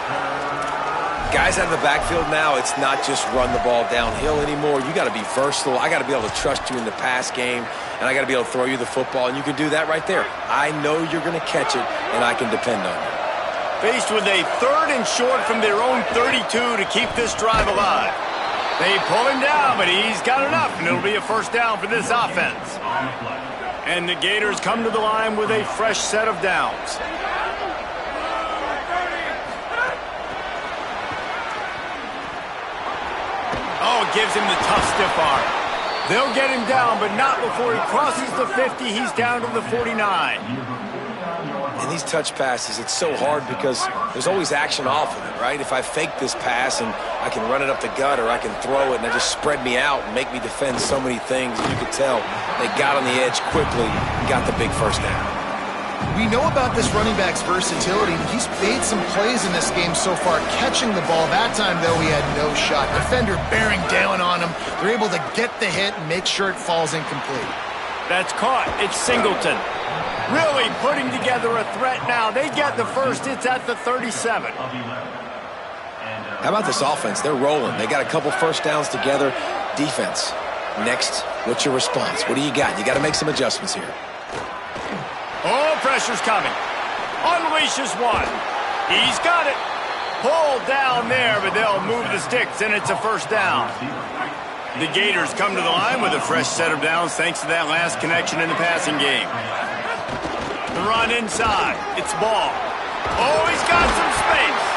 Guys out of the backfield now, it's not just run the ball downhill anymore. You got to be versatile. I got to be able to trust you in the pass game, and I got to be able to throw you the football, and you can do that right there. I know you're going to catch it, and I can depend on you. Faced with a 3rd and short from their own 32 to keep this drive alive. They pull him down, but he's got enough, and it'll be a first down for this offense. And the Gators come to the line with a fresh set of downs. Oh, it gives him the tough stiff arm. They'll get him down, but not before he crosses the 50. He's down to the 49. And these touch passes, it's so hard because there's always action off of it, right? If I fake this pass and I can run it up the gut or I can throw it and it just spread me out and make me defend so many things, you could tell they got on the edge quickly and got the big first down. We know about this running back's versatility. He's made some plays in this game so far, catching the ball. That time, though, he had no shot. Defender bearing down on him. They're able to get the hit and make sure it falls incomplete. That's caught. It's Singleton. Really putting together a threat now. They get the first. It's at the 37. How about this offense? They're rolling. They got a couple first downs together. Defense. Next, what's your response? What do you got? You got to make some adjustments here. Oh, pressure's coming. Unleashes one. He's got it. Pulled down there, but they'll move the sticks, and it's a first down. The Gators come to the line with a fresh set of downs thanks to that last connection in the passing game. The run inside. It's Ball. Oh, he's got some space.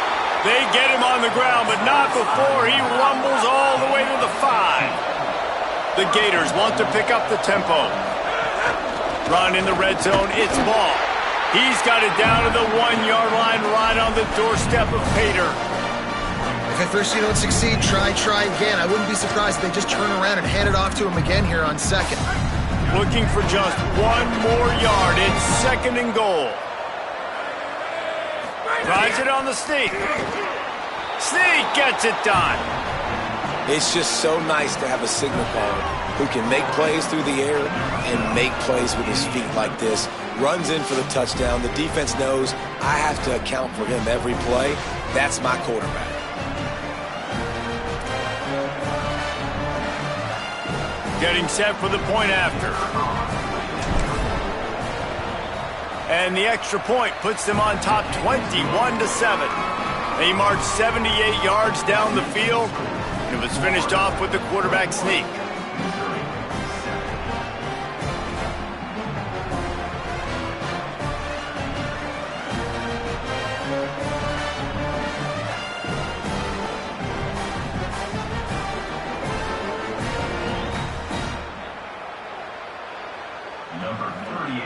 They get him on the ground, but not before he rumbles all the way to the 5. The Gators want to pick up the tempo. Run in the red zone, it's Ball. He's got it down to the 1-yard line right on the doorstep of Pater. If at first you don't succeed, try again. I wouldn't be surprised if they just turn around and hand it off to him again here on 2nd. Looking for just 1 more yard. It's 2nd and goal. Tries it on the sneak. Sneak gets it done. It's just so nice to have a signal caller who can make plays through the air and make plays with his feet like this. Runs in for the touchdown. The defense knows I have to account for him every play. That's my quarterback. Getting set for the point after. And the extra point puts them on top 21-7. They marched 78 yards down the field. It was finished off with the quarterback sneak. Number 38,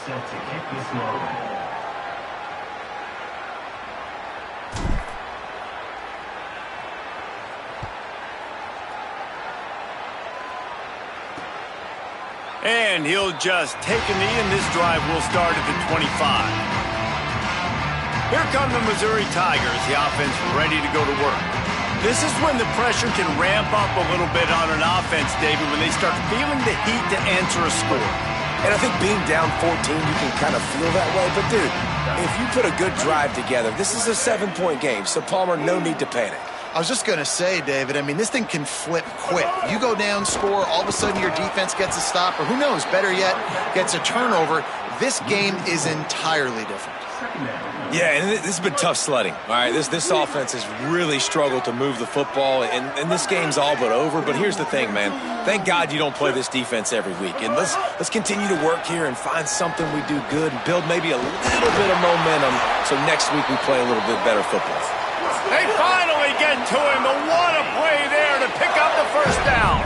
set to kick this one. And he'll just take a knee, and this drive will start at the 25. Here come the Missouri Tigers, the offense ready to go to work. This is when the pressure can ramp up a little bit on an offense, David, when they start feeling the heat to answer a score. And I think being down 14, you can kind of feel that way. But, dude, if you put a good drive together, this is a 7-point game. So, Palmer, no need to panic. I was just going to say, David, I mean, this thing can flip quick. You go down, score, all of a sudden your defense gets a stop, or who knows, better yet, gets a turnover. This game is entirely different. Yeah, and this has been tough sledding. All right, this offense has really struggled to move the football, and this game's all but over. But here's the thing, man. Thank God you don't play this defense every week. And let's continue to work here and find something we do good and build maybe a little bit of momentum so next week we play a little bit better football. They finally get to him, but what a play there to pick up the first down.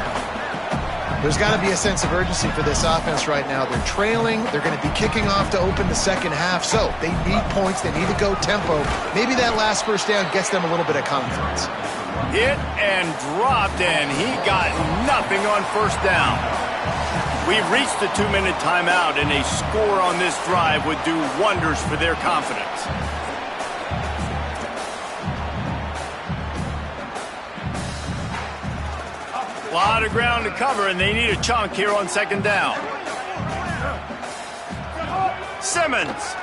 There's got to be a sense of urgency for this offense right now. They're trailing. They're going to be kicking off to open the second half. So they need points. They need to go tempo. Maybe that last first down gets them a little bit of confidence. Hit and dropped, and he got nothing on first down. We've reached the 2-minute timeout, and a score on this drive would do wonders for their confidence. A lot of ground to cover, and they need a chunk here on second down. Simmons.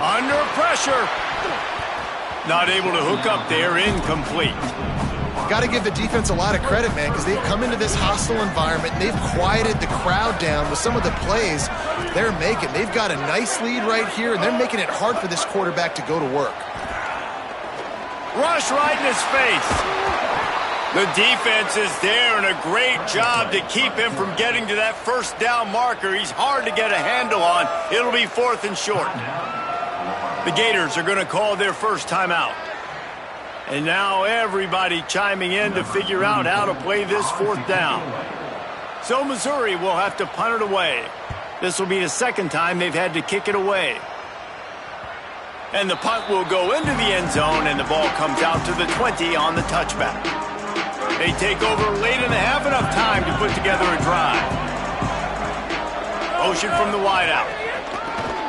Under pressure. Not able to hook up there, incomplete. Got to give the defense a lot of credit, man, because they've come into this hostile environment. They've quieted the crowd down with some of the plays they're making. They've got a nice lead right here, and they're making it hard for this quarterback to go to work. Rush right in his face. The defense is there, and a great job to keep him from getting to that first down marker. He's hard to get a handle on. It'll be 4th and short. The Gators are going to call their first timeout. And now everybody chiming in to figure out how to play this 4th down. So Missouri will have to punt it away. This will be the second time they've had to kick it away. And the punt will go into the end zone, and the ball comes out to the 20 on the touchback. They take over late in the half, enough time to put together a drive. Motion from the wideout.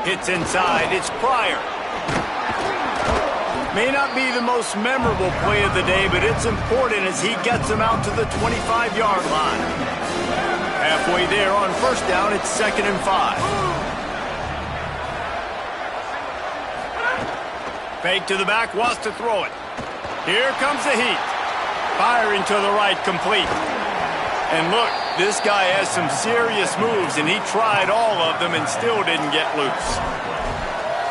Hits inside. It's Pryor. May not be the most memorable play of the day, but it's important as he gets them out to the 25-yard line. Halfway there on first down, it's 2nd and 5. Fake to the back, wants to throw it. Here comes the heat. Firing to the right, complete. And look, this guy has some serious moves, and he tried all of them and still didn't get loose.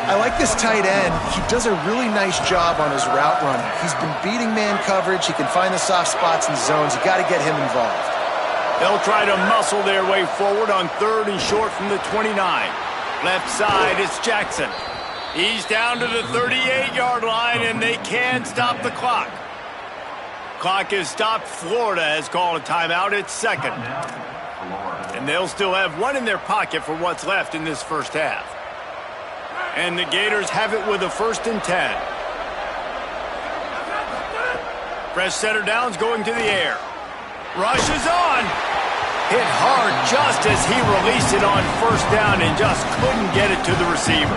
I like this tight end. He does a really nice job on his route running. He's been beating man coverage. He can find the soft spots and zones. You got to get him involved. They'll try to muscle their way forward on 3rd and short from the 29. Left side, it's Jackson. He's down to the 38-yard line, and they can't stop the clock. Clock is stopped. Florida has called a timeout. It's 2nd. And they'll still have one in their pocket for what's left in this first half. And the Gators have it with a 1st and 10. Fresh setter downs going to the air. Rush is on. Hit hard just as he released it on first down and just couldn't get it to the receiver.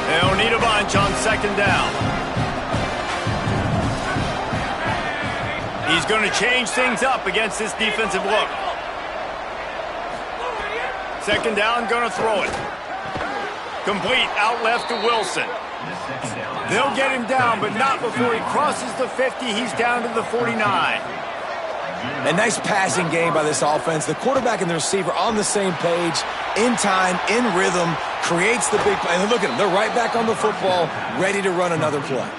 They'll need a bunch on 2nd down. He's going to change things up against this defensive look. 2nd down, going to throw it. Complete, out left to Wilson. They'll get him down, but not before he crosses the 50. He's down to the 49. A nice passing game by this offense. The quarterback and the receiver on the same page, in time, in rhythm, creates the big play. And look at them. They're right back on the football, ready to run another play.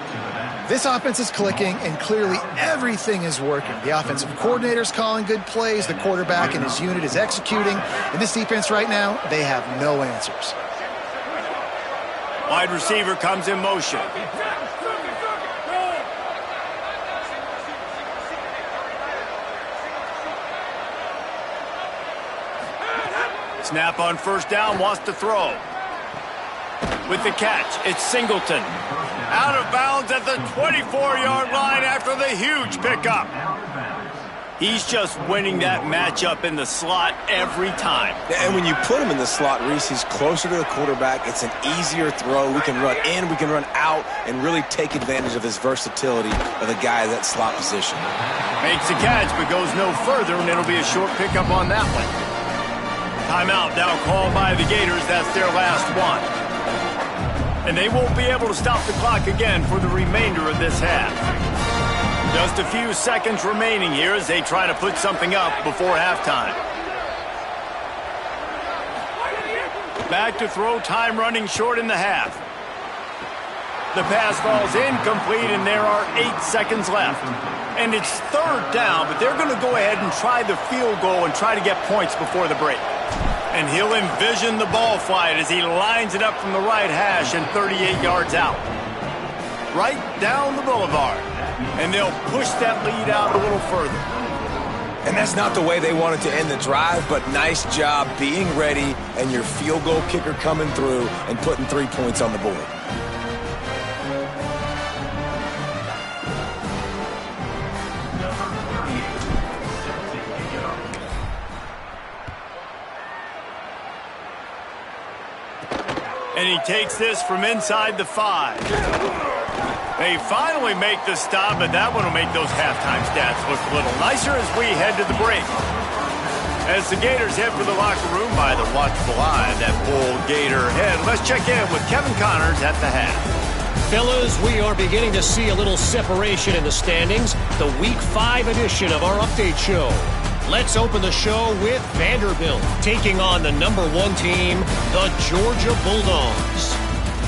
This offense is clicking, and clearly everything is working. The offensive coordinator's calling good plays. The quarterback and his unit is executing. And this defense right now, they have no answers. Wide receiver comes in motion. Snap on first down, wants to throw. With the catch, it's Singleton. Out of bounds at the 24-yard line after the huge pickup. He's just winning that matchup in the slot every time. And when you put him in the slot, Reese, he's closer to the quarterback. It's an easier throw. We can run in, we can run out, and really take advantage of his versatility of the guy in that slot position. Makes the catch, but goes no further, and it'll be a short pickup on that one. Timeout now called by the Gators. That's their last one. And they won't be able to stop the clock again for the remainder of this half. Just a few seconds remaining here as they try to put something up before halftime. Back to throw, time running short in the half. The pass falls incomplete, and there are 8 seconds left. And it's third down, but they're going to go ahead and try the field goal and try to get points before the break. And he'll envision the ball flight as he lines it up from the right hash and 38 yards out. Right down the boulevard. And they'll push that lead out a little further. And that's not the way they wanted to end the drive, but nice job being ready and your field goal kicker coming through and putting 3 points on the board. And he takes this from inside the 5. They finally make the stop, but that one will make those halftime stats look a little nicer as we head to the break. As the Gators head for the locker room by the watchful eye, that bull Gator head. Let's check in with Kevin Connors at the half. Fellas, we are beginning to see a little separation in the standings. The Week 5 edition of our update show. Let's open the show with Vanderbilt taking on the number 1 team, the Georgia Bulldogs.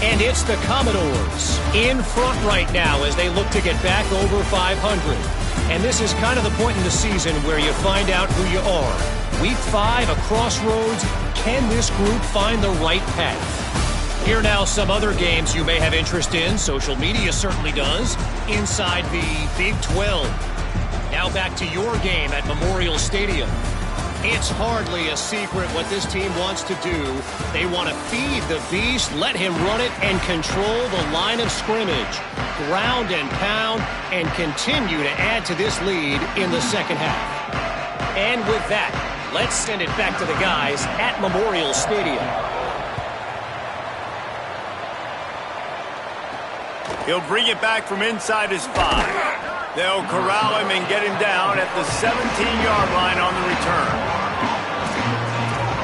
And it's the Commodores in front right now as they look to get back over 500. And this is kind of the point in the season where you find out who you are. Week 5, a crossroads. Can this group find the right path? Here now some other games you may have interest in. Social media certainly does. Inside the Big 12. Now back to your game at Memorial Stadium. It's hardly a secret what this team wants to do. They want to feed the beast, let him run it, and control the line of scrimmage. Ground and pound, and continue to add to this lead in the second half. And with that, let's send it back to the guys at Memorial Stadium. He'll bring it back from inside his 5. They'll corral him and get him down at the 17-yard line on the return.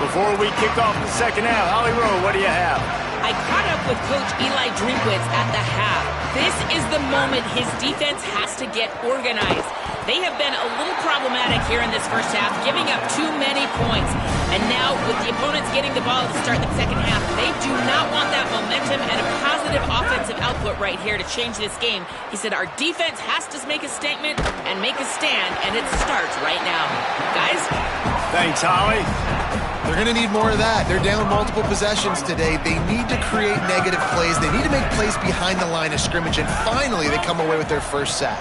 Before we kick off the second half, Holly Rowe, what do you have? I caught up with Coach Eli Drinkwitz at the half. This is the moment his defense has to get organized. They have been a little problematic here in this first half, giving up too many points. And now, with the opponents getting the ball to start the second half, they do not want that momentum and a positive offensive output right here to change this game. He said our defense has to make a statement and make a stand, and it starts right now. Guys? Thanks, Holly. They're going to need more of that. They're down multiple possessions today. They need to create negative plays. They need to make plays behind the line of scrimmage, and finally they come away with their first sack.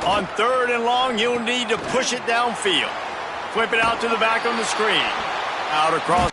On 3rd and long, you'll need to push it downfield. Flip it out to the back on the screen. Out across.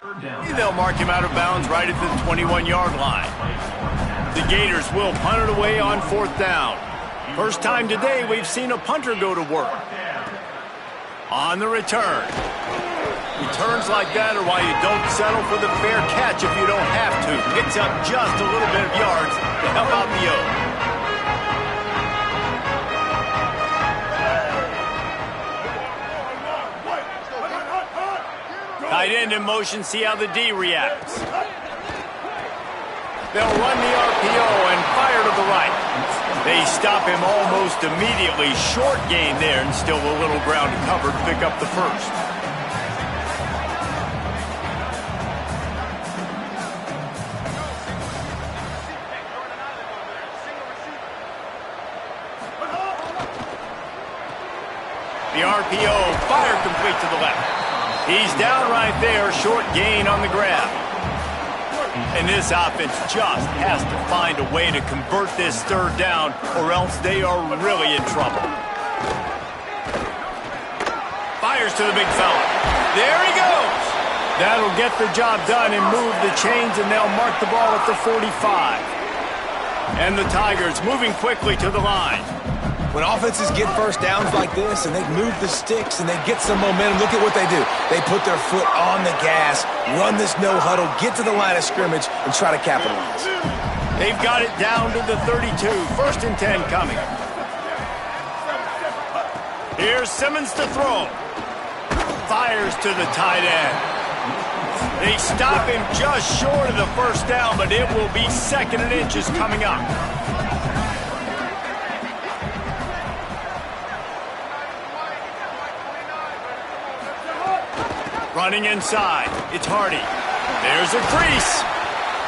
They'll mark him out of bounds right at the 21-yard line. The Gators will punt it away on 4th down. First time today we've seen a punter go to work. On the return. Returns like that are why you don't settle for the fair catch if you don't have to. Picks up just a little bit of yards to help out the O. Tight end in motion, see how the D reacts. They'll run the RPO and fire to the right. They stop him almost immediately. Short gain there and still a little ground to cover to pick up the first. The RPO, fire complete to the left. He's down right there, short gain on the grab. And this offense just has to find a way to convert this 3rd down, or else they are really in trouble. Fires to the big fella. There he goes. That'll get the job done and move the chains, and they'll mark the ball at the 45. And the Tigers moving quickly to the line. When offenses get first downs like this and they move the sticks and they get some momentum, look at what they do. They put their foot on the gas, run this no-huddle, get to the line of scrimmage, and try to capitalize. They've got it down to the 32. 1st and 10 coming. Here's Simmons to throw. Fires to the tight end. They stop him just short of the 1st down, but it will be 2nd and inches coming up. Running inside, it's Hardy. There's a crease.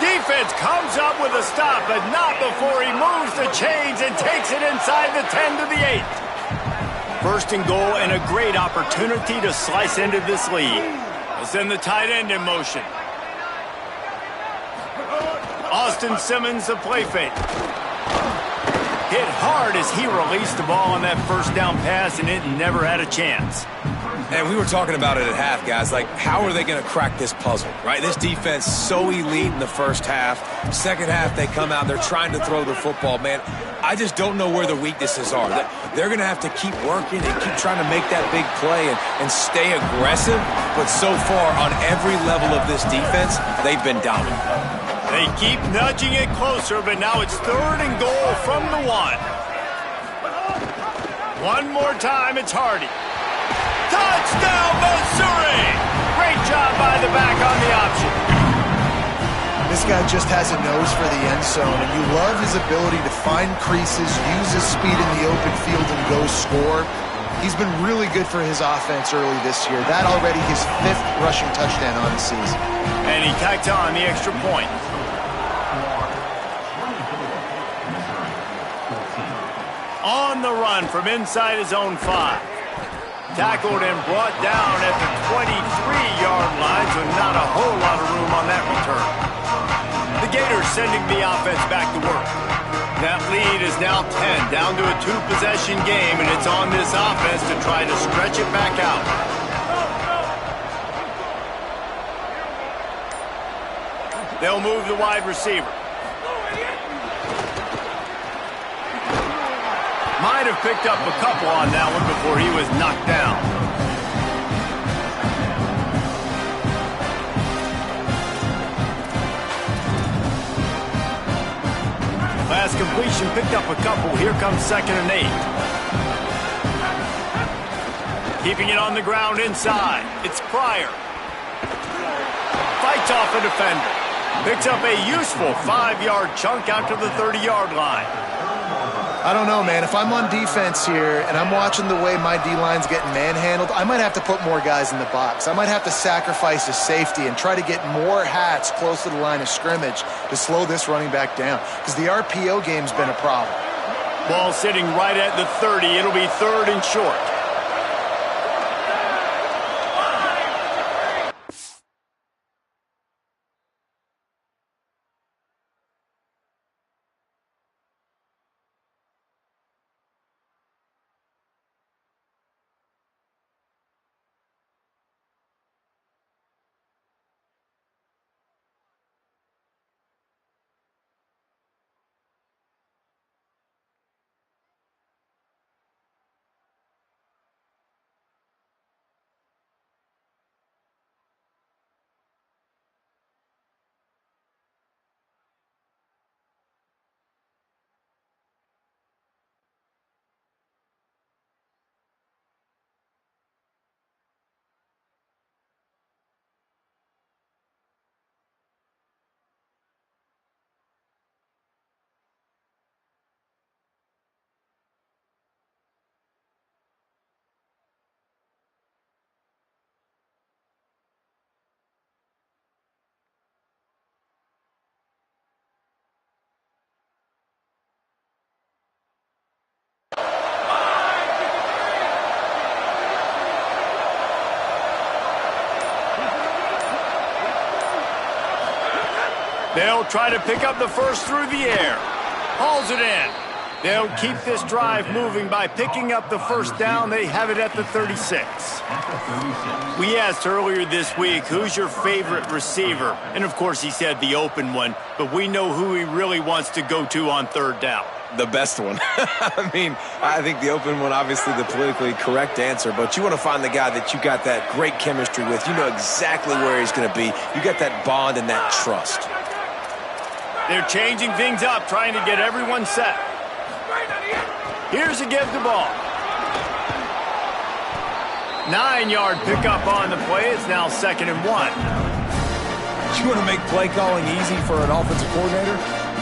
Defense comes up with a stop, but not before he moves the chains and takes it inside the 10 to the 8. 1st and goal and a great opportunity to slice into this lead. They'll send the tight end in motion. Austin Simmons, the play fake. Hit hard as he released the ball on that 1st down pass, and it never had a chance. And we were talking about it at half, guys. Like, how are they going to crack this puzzle, right? This defense so elite in the 1st half. 2nd half, they come out, they're trying to throw the football. Man, I just don't know where the weaknesses are. They're going to have to keep working and keep trying to make that big play and stay aggressive. But so far, on every level of this defense, they've been dominant. They keep nudging it closer, but now it's 3rd and goal from the 1. One more time, it's Hardy. Touchdown, Missouri! Great job by the back on the option. This guy just has a nose for the end zone, and you love his ability to find creases, use his speed in the open field, and go score. He's been really good for his offense early this year. That already his 5th rushing touchdown on the season. And he tacked on the extra point. On the run from inside his own 5. Tackled and brought down at the 23-yard line, so not a whole lot of room on that return. The Gators sending the offense back to work. That lead is now 10, down to a 2-possession game, and it's on this offense to try to stretch it back out. They'll move the wide receiver. Might have picked up a couple on that one before he was knocked down. Last completion picked up a couple. Here comes 2nd and 8. Keeping it on the ground inside. It's Pryor. Fights off a defender. Picks up a useful 5-yard chunk out to the 30-yard line. I don't know, man. If I'm on defense here and I'm watching the way my D-line's getting manhandled, I might have to put more guys in the box. I might have to sacrifice a safety and try to get more hats close to the line of scrimmage to slow this running back down, because the RPO game's been a problem. Ball sitting right at the 30. It'll be 3rd and short. They'll try to pick up the first through the air. Hauls it in. They'll keep this drive moving by picking up the first down. They have it at the 36. We asked earlier this week, who's your favorite receiver? And, of course, he said the open one, but we know who he really wants to go to on third down. The best one. I mean, I think the open one, obviously the politically correct answer, but you want to find the guy that you got that great chemistry with. You know exactly where he's going to be. You got that bond and that trust. They're changing things up, trying to get everyone set. Here's a give the ball. 9-yard pickup on the play. It's now 2nd and 1. You want to make play calling easy for an offensive coordinator?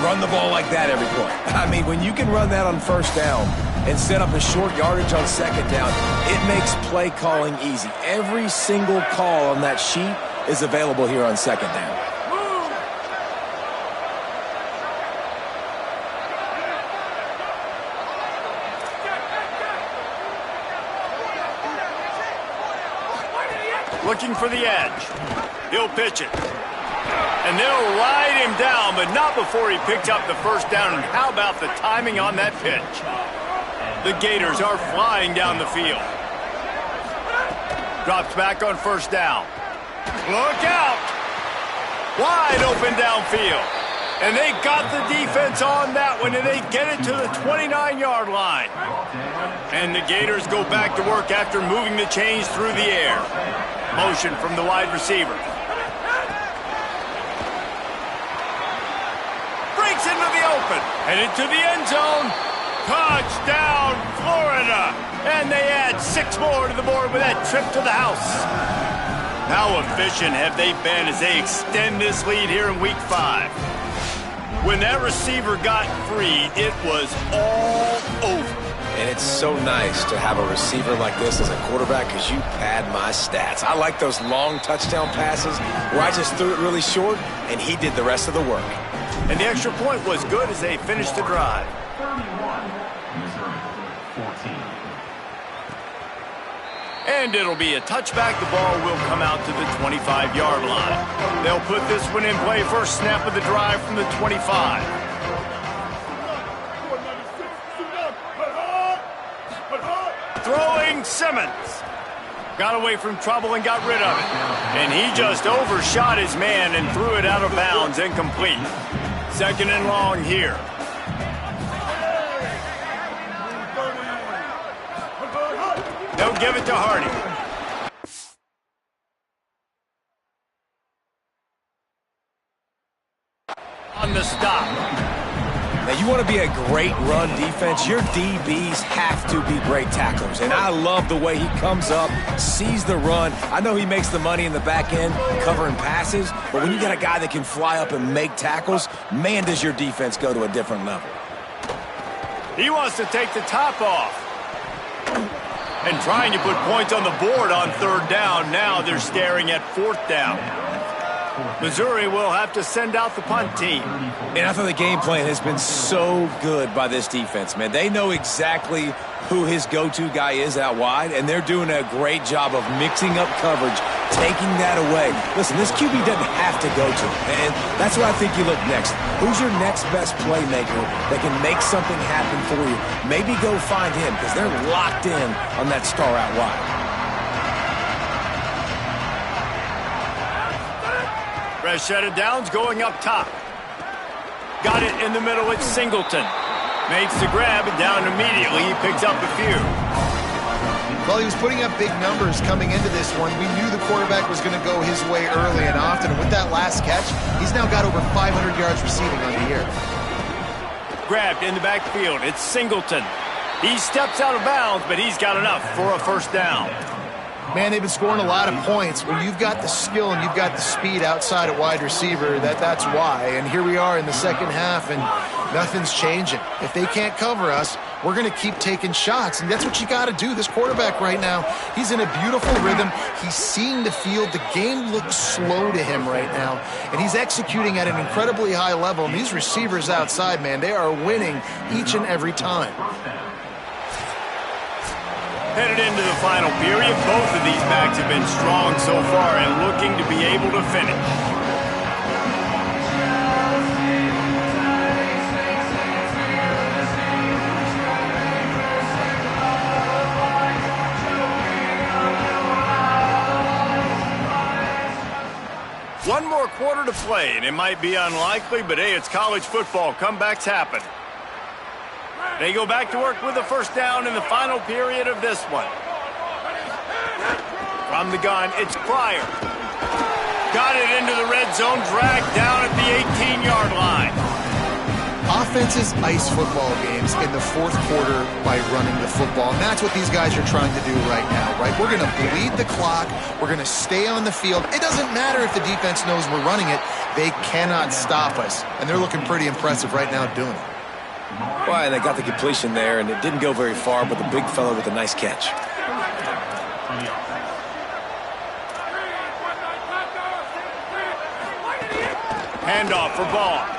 Run the ball like that every play. I mean, when you can run that on first down and set up a short yardage on second down, it makes play calling easy. Every single call on that sheet is available here on second down. Looking for the edge. He'll pitch it. And they'll ride him down, but not before he picked up the first down. And how about the timing on that pitch? The Gators are flying down the field. Drops back on first down. Look out! Wide open downfield. And they got the defense on that one, and they get it to the 29-yard line. And the Gators go back to work after moving the chains through the air. Motion from the wide receiver. Breaks into the open. Headed to the end zone. Touchdown, Florida. And they add 6 more to the board with that trip to the house. How efficient have they been as they extend this lead here in Week 5? When that receiver got free, it was all over. And it's so nice to have a receiver like this as a quarterback because you pad my stats. I like those long touchdown passes where I just threw it really short and he did the rest of the work. And the extra point was good as they finished the drive. 14. And it'll be a touchback. The ball will come out to the 25-yard line. They'll put this one in play. First snap of the drive from the 25. Throwing Simmons. Got away from trouble and got rid of it. And he just overshot his man and threw it out of bounds, incomplete. 2nd and long here. They'll give it to Hardy. On the stop. Now, you want to be a great run defense, your DBs have to be great tacklers. And I love the way he comes up, sees the run. I know he makes the money in the back end covering passes, but when you got a guy that can fly up and make tackles, man, does your defense go to a different level. He wants to take the top off. And trying to put points on the board on 3rd down. Now they're staring at 4th down. Missouri will have to send out the punt team. And I thought the game plan has been so good by this defense, man. They know exactly who his go-to guy is out wide, and they're doing a great job of mixing up coverage, taking that away. Listen, this QB doesn't have to go to him, and that's where I think you look next. Who's your next best playmaker that can make something happen for you? Maybe go find him because they're locked in on that star out wide. Fresh set of downs going up top. Got it in the middle. It's Singleton. Makes the grab and down immediately. He picks up a few. Well, he was putting up big numbers coming into this one. We knew the quarterback was going to go his way early and often. And with that last catch, he's now got over 500 yards receiving on the year. Grabbed in the backfield. It's Singleton. He steps out of bounds, but he's got enough for a first down. Man, they've been scoring a lot of points. When you've got the skill and you've got the speed outside at wide receiver, that's why. And here we are in the second half, and nothing's changing. If they can't cover us, we're going to keep taking shots, and that's what you got to do. This quarterback right now, he's in a beautiful rhythm. He's seeing the field. The game looks slow to him right now, and he's executing at an incredibly high level. And these receivers outside, man, they are winning each and every time. Headed into the final period, both of these backs have been strong so far and looking to be able to finish. One more quarter to play, and it might be unlikely, but hey, it's college football. Comebacks happen. They go back to work with a first down in the final period of this one. From the gun, it's Pryor. Got it into the red zone, dragged down at the 18-yard line. Offenses ice football games in the fourth quarter by running the football, and that's what these guys are trying to do right now, right? We're going to bleed the clock. We're going to stay on the field. It doesn't matter if the defense knows we're running it. They cannot stop us, and they're looking pretty impressive right now doing it. Well, and they got the completion there, and it didn't go very far, but the big fella with a nice catch. Handoff for Ball.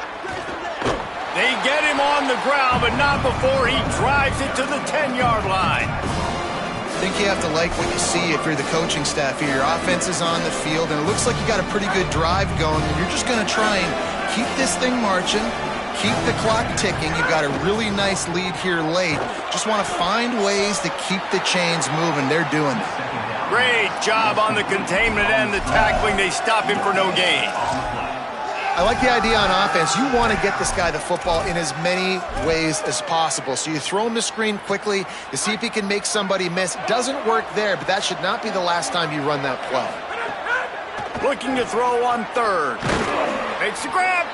They get him on the ground, but not before he drives it to the 10-yard line. I think you have to like what you see if you're the coaching staff here. Your offense is on the field, and it looks like you got a pretty good drive going, and you're just going to try and keep this thing marching, keep the clock ticking. You've got a really nice lead here late. Just want to find ways to keep the chains moving. They're doing that. Great job on the containment and the tackling. They stop him for no gain. I like the idea on offense. You want to get this guy the football in as many ways as possible. So you throw him the screen quickly to see if he can make somebody miss. Doesn't work there, but that should not be the last time you run that play. Looking to throw on third. Makes the grab.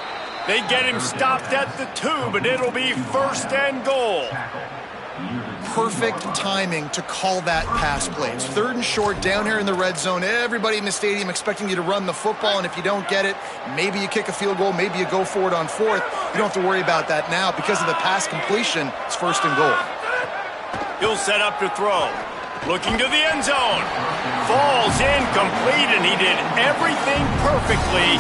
They get him stopped at the 2, but it'll be first and goal. Perfect timing to call that pass play. It's third and short down here in the red zone. Everybody in the stadium expecting you to run the football, and if you don't get it, maybe you kick a field goal, maybe you go for it on fourth. You don't have to worry about that now. Because of the pass completion, it's first and goal. He'll set up to throw. Looking to the end zone. Falls incomplete, and he did everything perfectly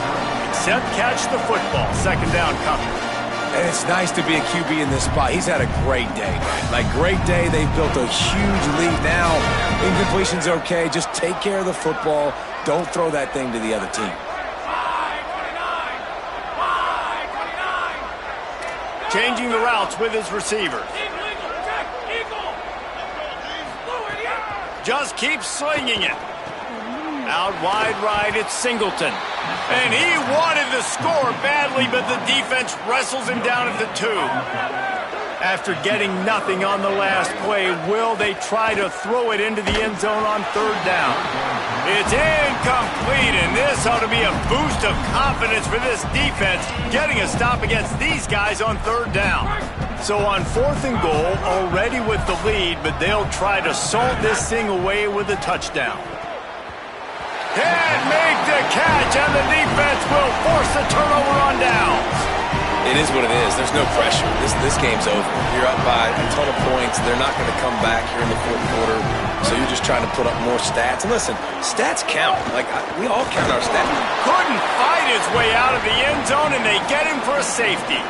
except catch the football. Second down coming. And it's nice to be a QB in this spot. He's had a great day, man. Like, great day. They've built a huge lead now. Incompletion's okay. Just take care of the football. Don't throw that thing to the other team. Changing the routes with his receivers. Just keeps slinging it. Out wide right, it's Singleton. And he wanted the score badly, but the defense wrestles him down at the 2. After getting nothing on the last play, will they try to throw it into the end zone on third down? It's incomplete, and this ought to be a boost of confidence for this defense, getting a stop against these guys on third down. So on fourth and goal, already with the lead, but they'll try to salt this thing away with a touchdown. Can't make the catch, and the defense will force the turnover on downs. It is what it is. There's no pressure. This game's over. You're up by a ton of points. They're not going to come back here in the fourth quarter, so you're just trying to put up more stats. And listen, stats count. Like, we all count our stats. Couldn't fight his way out of the end zone, and they get him for a safety.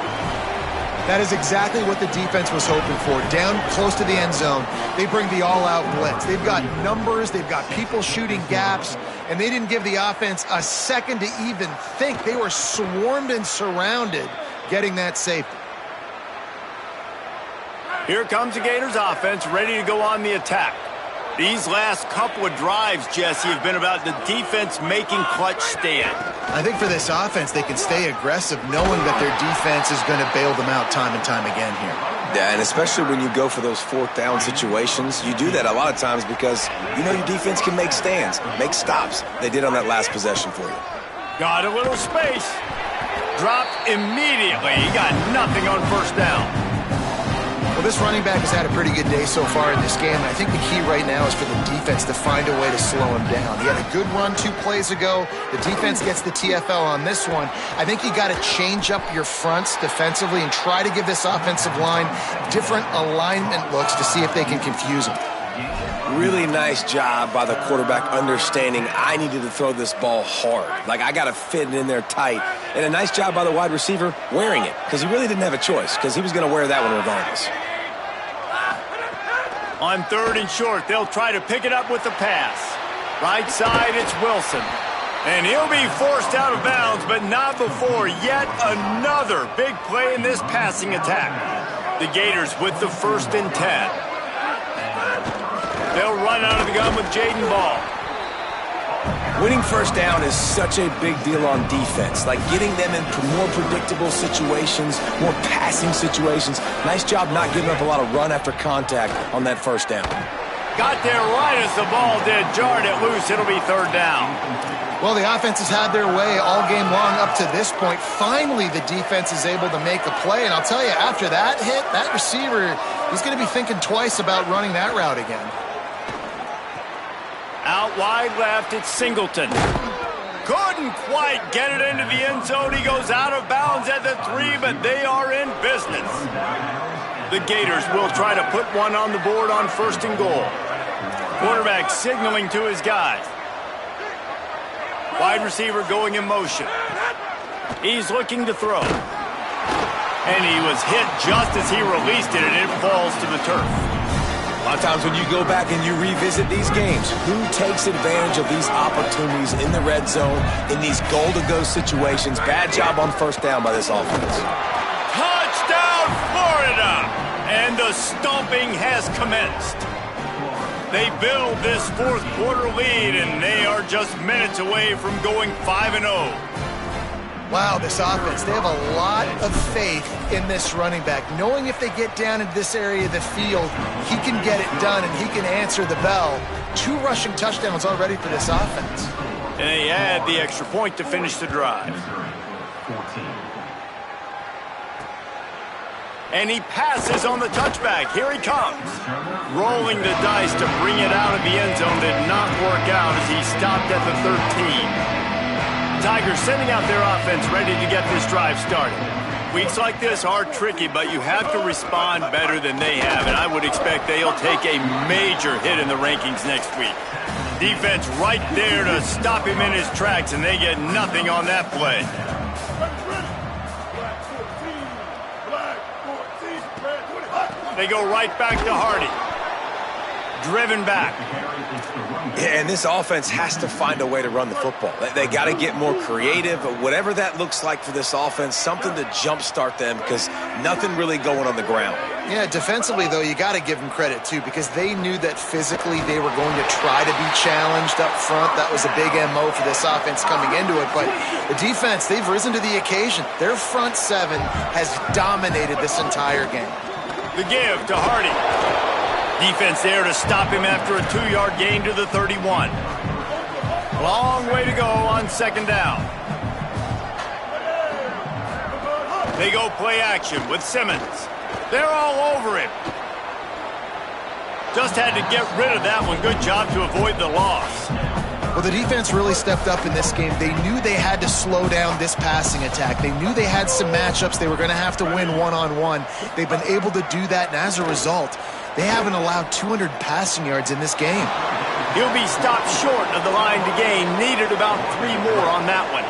That is exactly what the defense was hoping for. Down close to the end zone, they bring the all-out blitz. They've got numbers, they've got people shooting gaps, and they didn't give the offense a second to even think. They were swarmed and surrounded, getting that safety. Here comes the Gators offense, ready to go on the attack. These last couple of drives, Jesse, have been about the defense making clutch stand. I think for this offense, they can stay aggressive knowing that their defense is going to bail them out time and time again here. Yeah, and especially when you go for those fourth down situations, you do that a lot of times because you know your defense can make stands, make stops. They did on that last possession for you. Got a little space. Dropped immediately. He got nothing on first down. Well, this running back has had a pretty good day so far in this game, and I think the key right now is for the defense to find a way to slow him down. He had a good run 2 plays ago. The defense gets the TFL on this one. I think you got to change up your fronts defensively and try to give this offensive line different alignment looks to see if they can confuse him. Really nice job by the quarterback understanding I needed to throw this ball hard. Like, I got to fit it in there tight. And a nice job by the wide receiver wearing it because he really didn't have a choice because he was going to wear that one regardless. On third and short, they'll try to pick it up with the pass. Right side, it's Wilson. And he'll be forced out of bounds, but not before yet another big play in this passing attack. The Gators with the 1st and 10. They'll run out of the gun with Jaden Ball. Winning first down is such a big deal on defense, like getting them into more predictable situations, more passing situations. Nice job not giving up a lot of run after contact on that first down. Got there right as the ball did. Jarred it loose. It'll be third down. Well, the offense has had their way all game long up to this point. Finally, the defense is able to make a play. And I'll tell you, after that hit, that receiver, he's going to be thinking twice about running that route again. Out wide left, it's Singleton. Couldn't quite get it into the end zone. He goes out of bounds at the 3, but they are in business. The Gators will try to put one on the board on 1st and goal. Quarterback signaling to his guys. Wide receiver going in motion. He's looking to throw. And he was hit just as he released it, and it falls to the turf. A lot of times when you go back and you revisit these games, who takes advantage of these opportunities in the red zone, in these goal-to-go situations? Bad job on first down by this offense. Touchdown, Florida! And the stomping has commenced. They build this fourth quarter lead, and they are just minutes away from going 5-0. Wow, this offense, they have a lot of faith in this running back, knowing if they get down into this area of the field, he can get it done and he can answer the bell. 2 rushing touchdowns already for this offense. And they add the extra point to finish the drive. And he passes on the touchback. Here he comes. Rolling the dice to bring it out of the end zone did not work out as he stopped at the 13. Tigers sending out their offense ready to get this drive started. Weeks like this are tricky, but you have to respond better than they have, and I would expect they'll take a major hit in the rankings next week. Defense right there to stop him in his tracks, and they get nothing on that play. They go right back to Hardy. Driven back. Yeah, and this offense has to find a way to run the football. They got to get more creative, whatever that looks like for this offense, something to jumpstart them because nothing really going on the ground. Yeah, defensively, though, you got to give them credit, too, because they knew that physically they were going to try to be challenged up front. That was a big MO for this offense coming into it. But the defense, they've risen to the occasion. Their front 7 has dominated this entire game. The give to Hardy. Defense there to stop him after a 2-yard gain to the 31. Long way to go on 2nd down. They go play action with Simmons. They're all over him. Just had to get rid of that one. Good job to avoid the loss. Well, the defense really stepped up in this game. They knew they had to slow down this passing attack. They knew they had some matchups they were going to have to win one-on-one. They've been able to do that, and as a result, they haven't allowed 200 passing yards in this game. He'll be stopped short of the line to gain. Needed about 3 more on that one.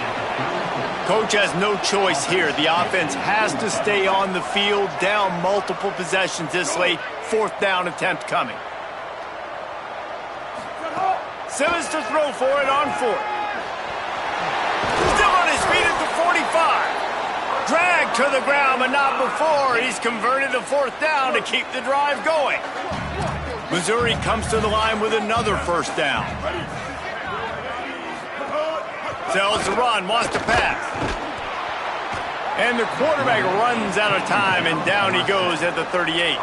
Coach has no choice here. The offense has to stay on the field, down multiple possessions this late. 4th down attempt coming. Simmons to throw for it on 4th. Still on his feet at the 45. Dragged to the ground, but not before. He's converted the 4th down to keep the drive going. Missouri comes to the line with another 1st down. Tells the run, wants to pass. And the quarterback runs out of time, and down he goes at the 38.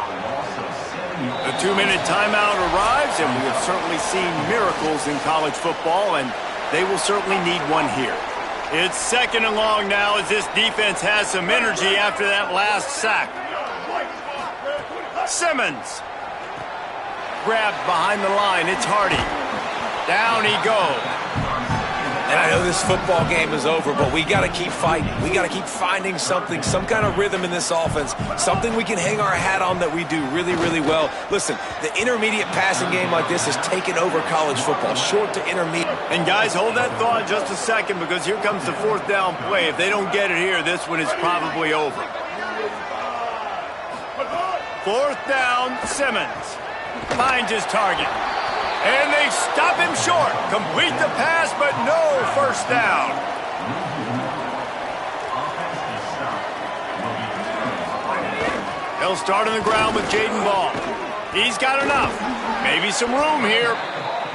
The 2-minute timeout arrives, and we have certainly seen miracles in college football, and they will certainly need one here. It's 2nd and long now as this defense has some energy after that last sack. Simmons. Grabbed behind the line. It's Hardy. Down he goes. And I know this football game is over, but we got to keep fighting. We got to keep finding something, some kind of rhythm in this offense, something we can hang our hat on that we do really, really well. Listen, the intermediate passing game like this has taken over college football, short to intermediate. And guys, hold that thought just a second because here comes the 4th down play. If they don't get it here, this one is probably over. 4th down, Simmons finds his target. And they stop him short. Complete the pass, but no 1st down. They'll start on the ground with Jaden Ball. He's got enough. Maybe some room here.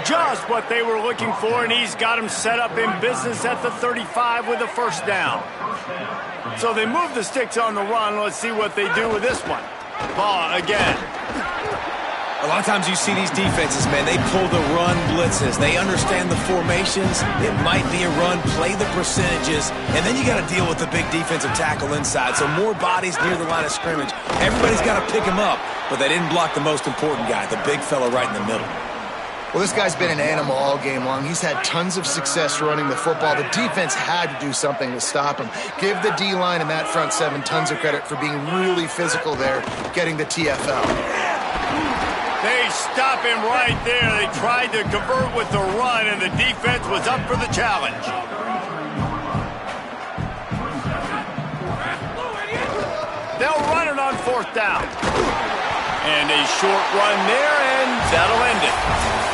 just what they were looking for, and he's got him set up in business at the 35 with a first down. So they move the sticks on the run. Let's see what they do with this one. Ball again. A lot of times you see these defenses, man, they pull the run blitzes. They understand the formations. It might be a run, play the percentages, and then you got to deal with the big defensive tackle inside. So more bodies near the line of scrimmage. Everybody's got to pick him up, but they didn't block the most important guy, the big fella right in the middle. Well, this guy's been an animal all game long. He's had tons of success running the football. The defense had to do something to stop him. Give the D-line and that front seven tons of credit for being really physical there, getting the TFL. They stop him right there. They tried to convert with the run, and the defense was up for the challenge. They'll run it on fourth down. And a short run there, and that'll end it.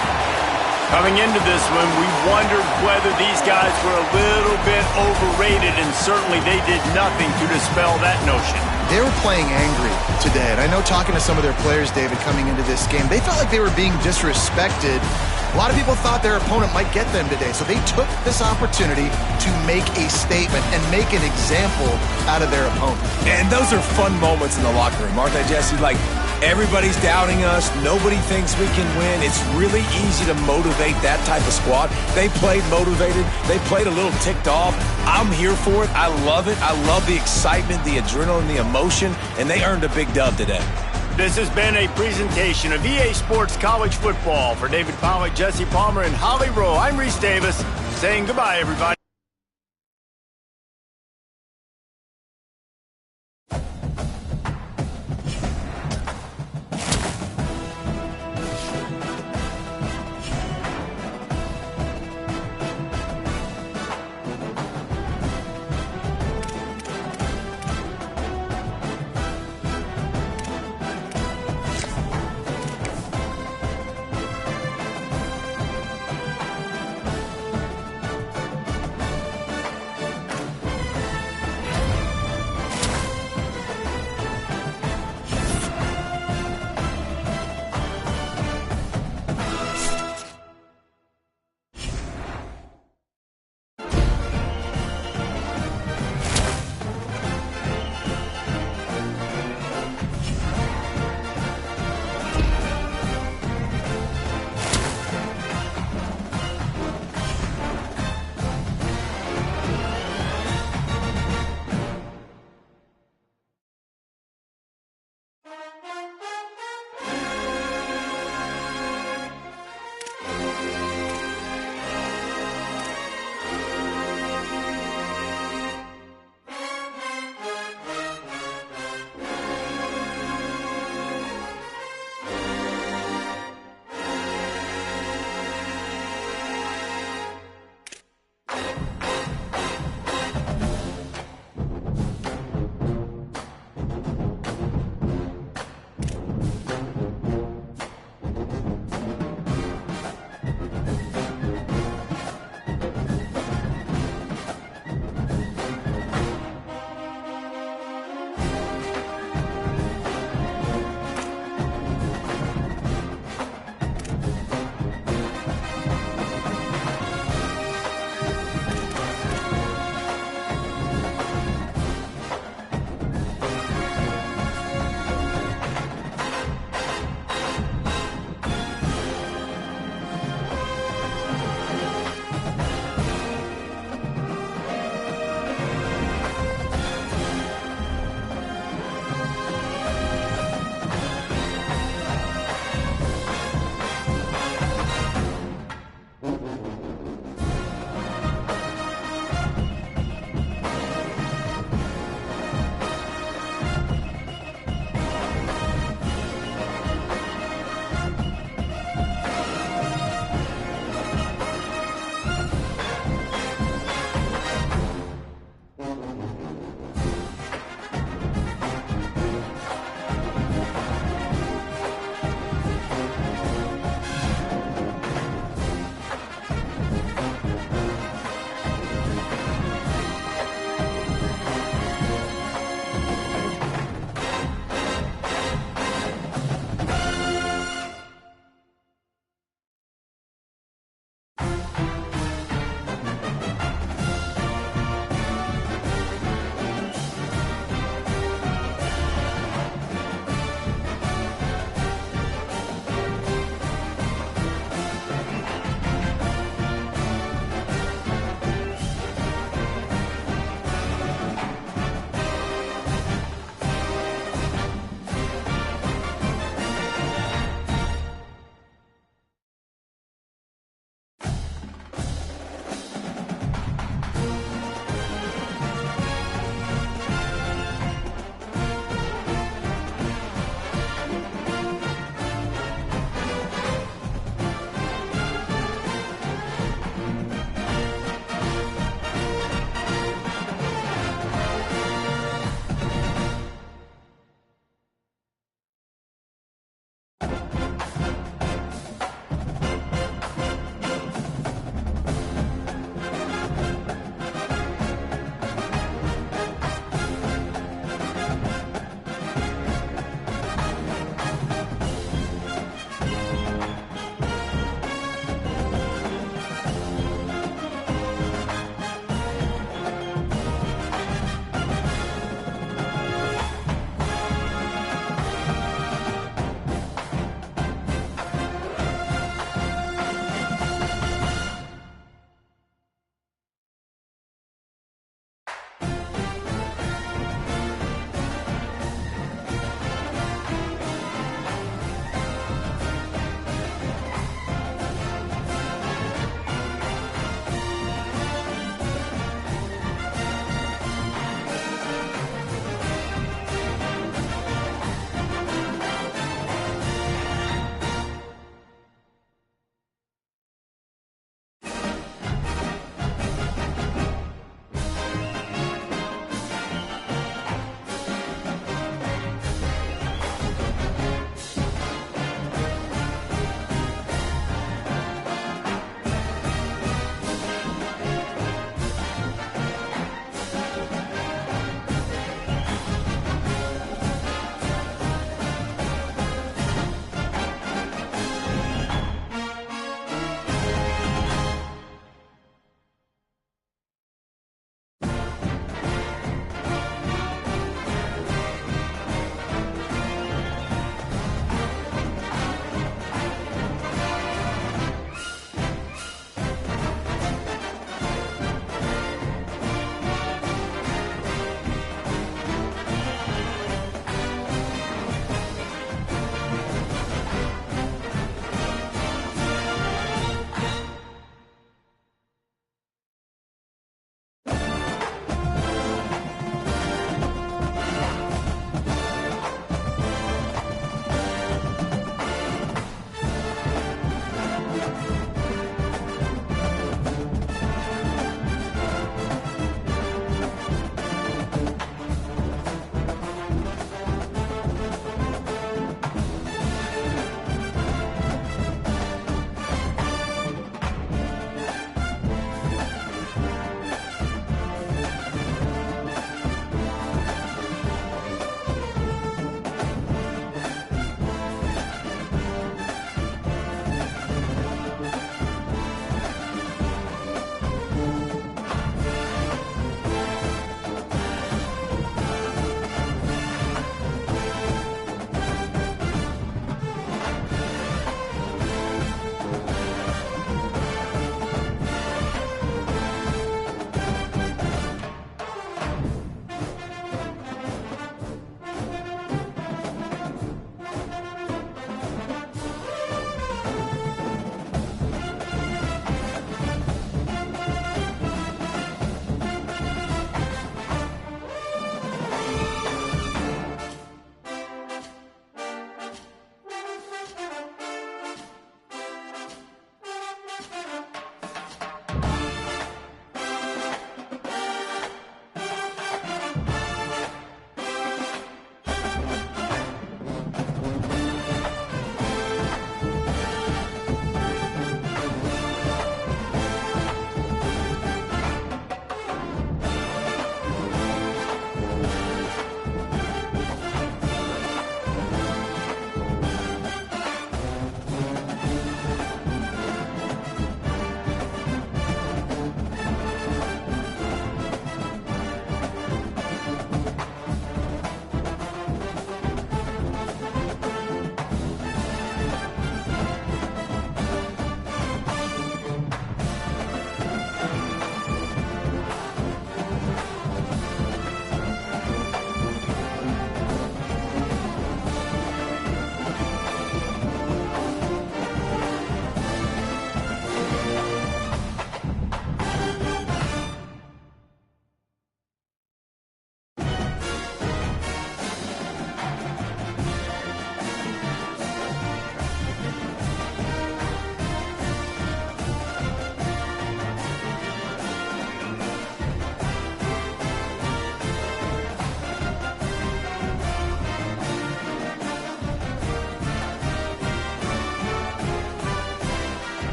Coming into this one, we wondered whether these guys were a little bit overrated, and certainly they did nothing to dispel that notion. They were playing angry today, and I know talking to some of their players, David, coming into this game, they felt like they were being disrespected. A lot of people thought their opponent might get them today, so they took this opportunity to make a statement and make an example out of their opponent. And those are fun moments in the locker room, aren't they, Jesse? Like, everybody's doubting us. Nobody thinks we can win. It's really easy to motivate that type of squad. They played motivated. They played a little ticked off. I'm here for it. I love it. I love the excitement, the adrenaline, the emotion, and they earned a big dub today. This has been a presentation of EA Sports College Football. For David Pollack, Jesse Palmer, and Holly Rowe, I'm Reese Davis saying goodbye, everybody.